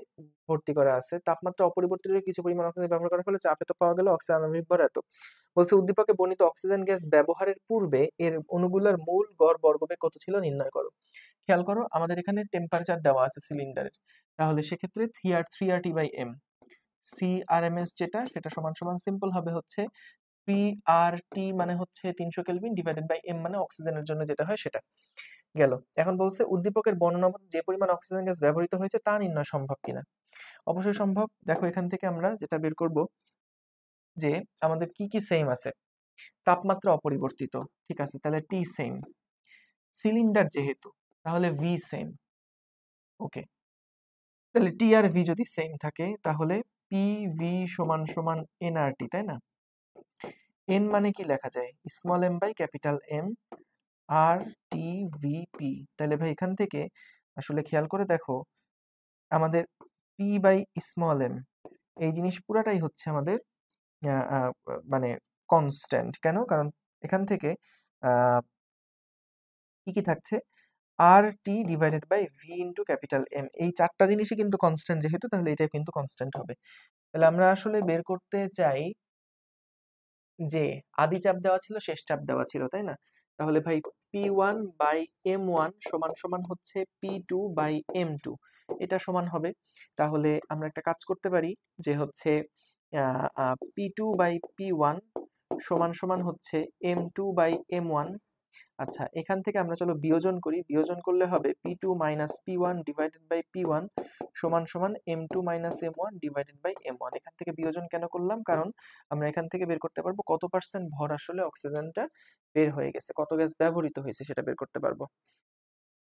A: ভর্তি করা আছে, তাপমাত্রা অপরিবর্তিত রেখে কিছু পরিমাণ অক্সিজেন ব্যবহার করার ফলে চাপ এত পাওয়া গেল, অক্সিজেন আণবিক ভর এত। বলছে উদ্দীপকে বর্ণিত অক্সিজেন গ্যাস ব্যবহারের পূর্বে এর অণুগুলোর মূল গড় বর্গবেগ কত ছিল নির্ণয় করো। খেয়াল করো আমাদের এখানে টেম্পারেচার দেওয়া আছে সিলিন্ডারের, তাহলে সেক্ষেত্রে 3RT বাই এম, CRMS যেটা সেটা সমান সমান সিম্পল হবে হচ্ছে 3RT মানে হচ্ছে 300 কেলভিন ডিভাইডেড বাই এম মানে অক্সিজেনের জন্য যেটা হয় সেটা গেল। এখন বলছে উদ্দীপকের বর্ণনা মতে যে পরিমাণ অক্সিজেন গ্যাস ব্যবহৃত হয়েছে তা নির্ণয় সম্ভব কিনা। অবশ্যই সম্ভব। দেখো এখান থেকে আমরা যেটা বের করব যে আমাদের কি কি সেম আছে। তাপমাত্রা অপরিবর্তিত, ঠিক আছে, তাহলে টি সেম। সিলিন্ডার যেহেতু তাহলে ভি সেম। ওকে, তাহলে টি আর ভি যদি সেম থাকে তাহলে পি ভি সমান সমান এনআরটি, তাই না? এন মানে কি লেখা যায়, small M by capital M R T V P. তাহলে ভাই এখান থেকে আসলে খেয়াল করে দেখো আমাদের পি বাই স্মল এম এই জিনিস পুরাটাই হচ্ছে আমাদের মানে কনস্ট্যান্ট। কেন? কারণ এখান থেকে কি কি থাকছে, R T divided by V into capital M, এই চারটা জিনিসই কিন্তু কনস্ট্যান্ট যেহেতু, তাহলে এটা কিন্তু কনস্ট্যান্ট হবে। তাহলে আমরা আসলে বের করতে চাই যে আদি চাপ দেওয়া ছিল, শেষ চাপ দেওয়া ছিল, তাই না? তাহলে ভাই P1 বাই M1 সমান সমান হচ্ছে P2 বাই M2, এটা সমান হবে। তাহলে আমরা একটা কাজ করতে পারি যে হচ্ছে P2 বাই P1 সমান সমান হচ্ছে M2 বাই M1। আচ্ছা, এখান থেকে আমরা চলো বিয়োজন করি, বিয়োজন করলে হবে P2 minus P1 divided by P1 সমান সমান M2 minus M1 divided by M1। এখান থেকে বিয়োজন কেন করলাম, কারণ আমরা এখান থেকে বের করতে পারবো কত পার্সেন্ট ভর আসলে অক্সিজেনটা বের হয়ে গেছে, কত গ্যাস ব্যবহৃত হয়েছে সেটা বের করতে পারবো।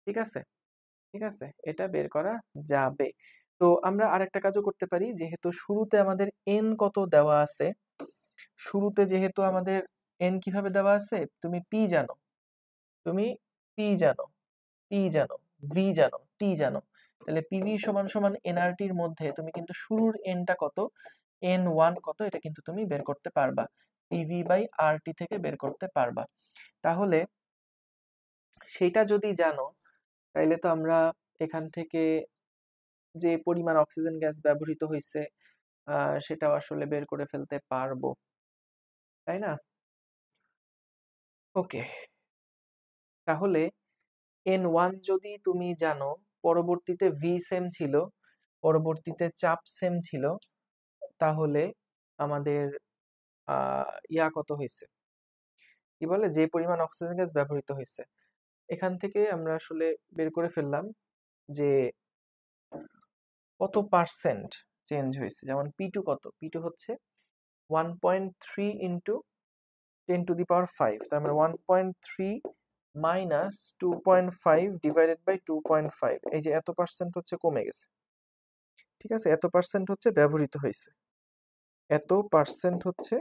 A: ঠিক আছে, ঠিক আছে, এটা বের করা যাবে। তো আমরা আরেকটা কাজও করতে পারি, যেহেতু শুরুতে আমাদের এন কত দেওয়া আছে, শুরুতে যেহেতু আমাদের এন কিভাবে দেওয়া আছে, তুমি পি জানো, তুমি পি জানো, পি জানো, ভি জানো, টি জানো, তাহলে পিভি সমান সমান এনআরটির মধ্যে তুমি কিন্তু শুরুর এনটা কত, এন ওয়ান কত, এটা কিন্তু তুমি বের করতে পারবা, পিভি বাই আরটি থেকে বের করতে পারবা। তাহলে সেটা যদি জানো তাইলে তো আমরা এখান থেকে যে পরিমাণ অক্সিজেন গ্যাস ব্যবহৃত হয়েছে সেটাও আসলে বের করে ফেলতে পারবো, তাই না? ওকে, তাহলে N1 যদি তুমি জানো, পরবর্তীতে ভি সেম ছিল, পরবর্তীতে চাপ সেম ছিল, তাহলে আমাদের ইয়া কত হয়েছে, কি বলে, যে পরিমাণ অক্সিজেন গ্যাস ব্যবহৃত হয়েছে, এখান থেকে আমরা আসলে বের করে ফেললাম যে কত পার্সেন্ট চেঞ্জ হয়েছে। যেমন P2 কত, P2 হচ্ছে 1.3 ইন্টু 10⁵, তার মানে 1.3 মাইনাস 2.5 ডিভাইডেড বাই 2.5, এই যে এত পার্সেন্ট হচ্ছে কমে গেছে। ঠিক আছে, এত পার্সেন্ট হচ্ছে ব্যবহৃত হয়েছে, এত পার্সেন্ট হচ্ছে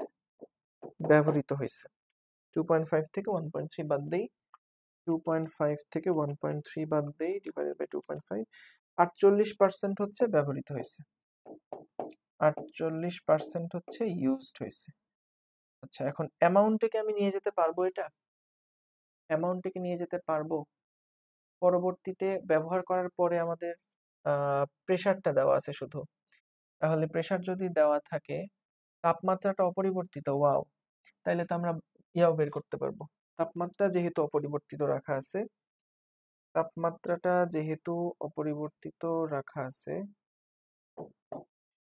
A: ব্যবহৃত হয়েছে। 2.5 থেকে 1.3 বাদ দেই, 2.5 থেকে 1.3 বাদ দেই, ডিভাইডেড বাই 2.5, 48% হচ্ছে ব্যবহৃত হয়েছে, 48% হচ্ছে ইউজড হয়েছে। আচ্ছা, এখন অ্যামাউন্টটাকে আমি নিয়ে যেতে পারবো, এটা অ্যামাউন্টটাকে নিয়ে যেতে পারবো। পরবর্তীতে ব্যবহার করার পরে আমাদের প্রেসারটা দেওয়া আছে শুধু, তাহলে প্রেসার যদি দেওয়া থাকে, তাপমাত্রাটা অপরিবর্তিত, ওয়াও, তাইলে তো আমরা ইয়াও বের করতে পারবো। তাপমাত্রা যেহেতু অপরিবর্তিত রাখা আছে, তাপমাত্রাটা যেহেতু অপরিবর্তিত রাখা আছে,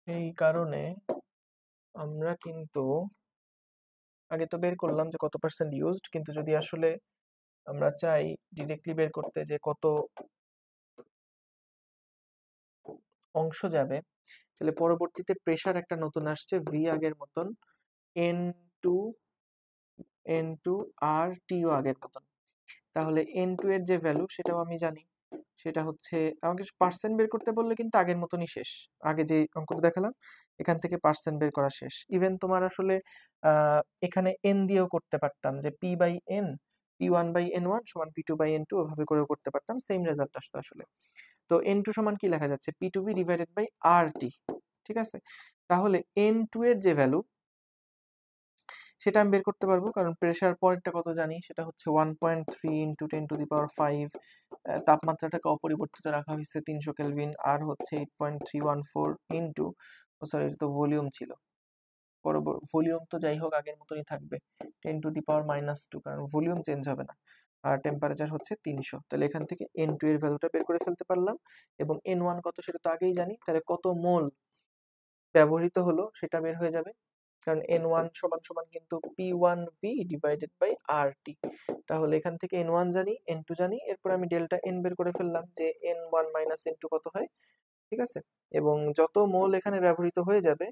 A: এই কারণে আমরা কিন্তু আগে তো বের করলাম যে কত পার্সেন্ট ইউজড, কিন্তু যদি আসলে আমরা চাই ডিরেক্টলি বের করতে যে কত অংশ যাবে, তাহলে পরবর্তীতে প্রেসার একটা নতুন আসছে ভি আগের মতন, এন টু আর টিও আগের মতন। তাহলে N2 এর যে ভ্যালু সেটাও আমি জানি, সেটা হচ্ছে, আমাকে পার্সেন্ট বের করতে বললে কিন্তু আগের মতনই শেষ, আগে যে অঙ্কটা দেখালাম এখান থেকে পার্সেন্ট বের করা শেষ। ইভেন তোমার আসলে এখানে এন দিয়েও করতে পারতাম, যে P by N, P1 by N1 সমান P2 বাই N2, ওভাবে করেও করতে পারতাম, সেম রেজাল্ট আসতো আসলে। তো N2 সমান কি লেখা যাচ্ছে, P2V ডিভাইডেড বাই RT। ঠিক আছে, তাহলে N2 এর যে ভ্যালু সেটা আমি বের করতে পারবো, কারণ প্রেশার পরেরটা কত জানি, সেটা হচ্ছে 1.3 ইন্টু 10⁻⁵। তাপমাত্রাটাকে অপরিবর্তিত রাখা হয়েছে 300 কেলভিন, আর হচ্ছে 8.314 ইন্টু, সরি এটা তো ভলিউম ছিল, ভলিউম তো যাই হোক আগের মতনই থাকবে 10⁻⁻², কারণ ভলিউম চেঞ্জ হবে না, আর টেম্পারেচার হচ্ছে 300। তাহলে এখান থেকে N2 এর ভ্যালুটা বের করে ফেলতে পারলাম, এবং N1 কত সেটা তো আগেই জানি, তাহলে কত মোল ব্যবহৃত হলো সেটা বের হয়ে যাবে, কারণ N1 সমান সমান কিন্তু P1V ডিভাইডেড বাই RT। তাহলে এখান থেকে N1 জানি, N2 জানি, এরপর আমি ডেল্টা N বের করে ফেললাম যে N1 মাইনাস N2 কত হয়, ঠিক আছে। এবং যত মোল এখানে ব্যবহৃত হয়ে যাবে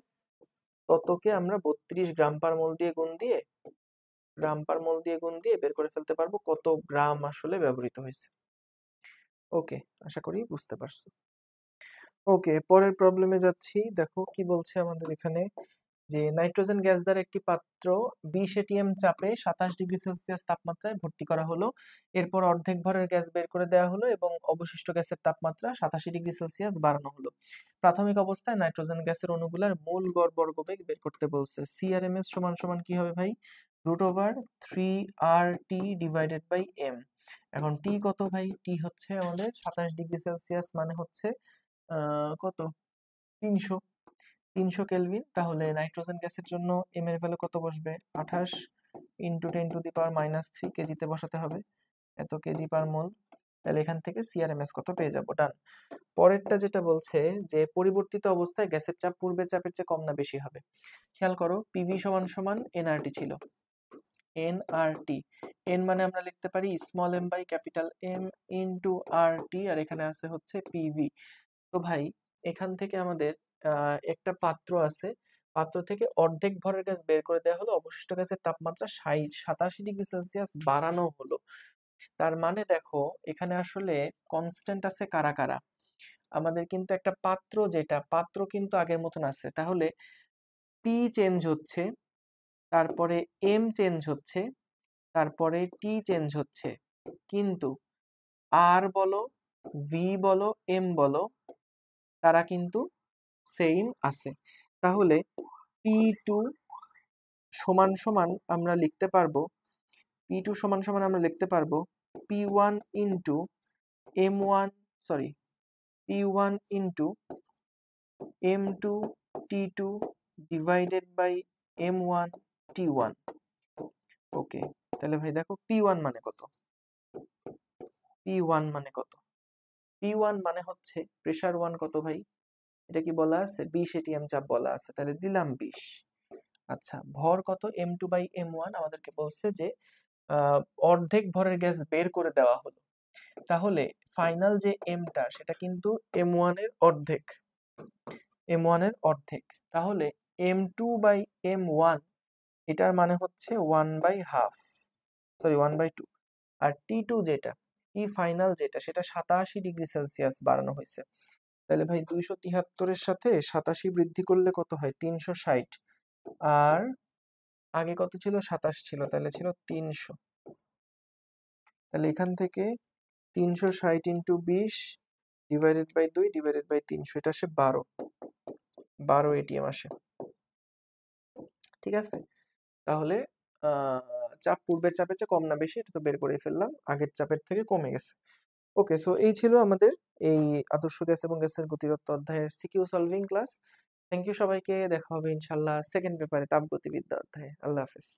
A: ততকে আমরা 32 গ্রাম পার মোল দিয়ে গুণ দিয়ে বের করে ফেলতে পারবো কত গ্রাম আসলে ব্যবহৃত হয়েছে। ওকে, আশা করি বুঝতে পারছো। ওকে, পরের প্রবলেমে যাচ্ছি। দেখো কি বলছে আমাদের এখানে, যে নাইট্রোজেন গ্যাস দ্বারা একটি পাত্র 20 atm চাপে 27 ডিগ্রি সেলসিয়াস তাপমাত্রায় ভর্তি করা হলো, এরপর অর্ধেক ভরের গ্যাস বের করে দেওয়া হলো এবং অবশিষ্ট গ্যাসের তাপমাত্রা 87 ডিগ্রি সেলসিয়াস বাড়ানো হলো। প্রাথমিক অবস্থায় নাইট্রোজেন গ্যাসের অণুগুলার মূল গড় বর্গবেগ বের করতে বলছে। CRMS সমান সমান কি হবে ভাই, √3RT ডিভাইডেড বাই M। এখন টি কত ভাই, টি হচ্ছে আমাদের 27 ডিগ্রি সেলসিয়াস, মানে হচ্ছে কত, 300 কেলভিন। তাহলে নাইট্রোজেন গ্যাসের জন্য এম এর ভ্যালু কত বসবে, 28 ইন্টু 10⁻³ কেজিতে বসাতে হবে, এত কেজি পার মোল। তাহলে এখান থেকে সিআরএমএস কত পেয়ে যাবো, ডান। পরেরটা যেটা বলছে যে পরিবর্তিত অবস্থায় গ্যাসের চাপ পূর্বের চাপের চেয়ে কম না বেশি হবে। খেয়াল করো, পিভি সমান সমান এনআরটি ছিল, এনআরটি, এন মানে আমরা লিখতে পারি small M by capital M into RT, আর এখানে আছে হচ্ছে পিভি। তো ভাই এখান থেকে আমাদের একটা পাত্র আছে, পাত্র থেকে অর্ধেক ভরের গ্যাস বের করে দেওয়া হলো, অবশিষ্ট গ্যাসের তাপমাত্রা 87 ডিগ্রি সেলসিয়াস বাড়ানো হলো। তার মানে দেখো এখানে আসলে কনস্ট্যান্ট আছে কারা কারা, আমাদের কিন্তু একটা পাত্র, যেটা পাত্র কিন্তু আগের মতন আছে, তাহলে পি চেঞ্জ হচ্ছে, তারপরে এম চেঞ্জ হচ্ছে, তারপরে টি চেঞ্জ হচ্ছে, কিন্তু আর বলো, ভি বলো, এম বলো, তারা কিন্তু সেম আছে। তাহলে P2 সমান সমান আমরা লিখতে পারবো, P2 সমান সমান আমরা লিখতে পারবো P1 into M1, sorry P1 into M2 T2 divided by M1 T1। Okay, তাহলে ভাই দেখো P1 মানে কত, P1 মানে কত, P1 মানে হচ্ছে প্রেসার 1 কত ভাই, এটা কি বলা আছে, 20 atm চাপ বলা আছে, তাহলে দিলাম 20। আচ্ছা, ভর কত, M2 বাই M1, আমাদেরকে বলছে যে অর্ধেক ভরের গ্যাস বের করে দেওয়া হলো, তাহলে ফাইনাল যে এমটা সেটা কিন্তু M1 এর অর্ধেক, M1 এর অর্ধেক, তাহলে M2 বাই M1 এটার মানে হচ্ছে 1/2, সরি 1/2, আর T2 যেটা, টি ফাইনাল যেটা, সেটা 87 ডিগ্রি সেলসিয়াস বাড়ানো হয়েছে। তাহলে ভাই 273 এর সাথে 87 বৃদ্ধি করলে কত হয়, 360, আর আগে কত ছিল, 27 ছিল, তাহলে ছিল 300। তাহলে এখান থেকে 360 into 20 divided by 2 divided by 300, এটা আসে 12 এটিএম আসে, ঠিক আছে। তাহলে চাপ পূর্বের চাপের চেয়ে কম না বেশি, এটা তো বের করে ফেললাম, আগের চাপের থেকে কমে গেছে। ওকে, সো এই ছিল আমাদের এই আদর্শ গ্যাস এবং গ্যাসের গতিতত্ত্ব অধ্যায়ের CQ solving class. Thank you সবাইকে, দেখা হবে ইনশাল্লাহ সেকেন্ড পেপারে তাপগতিবিদ্যা অধ্যায়ে। আল্লাহ হাফেজ।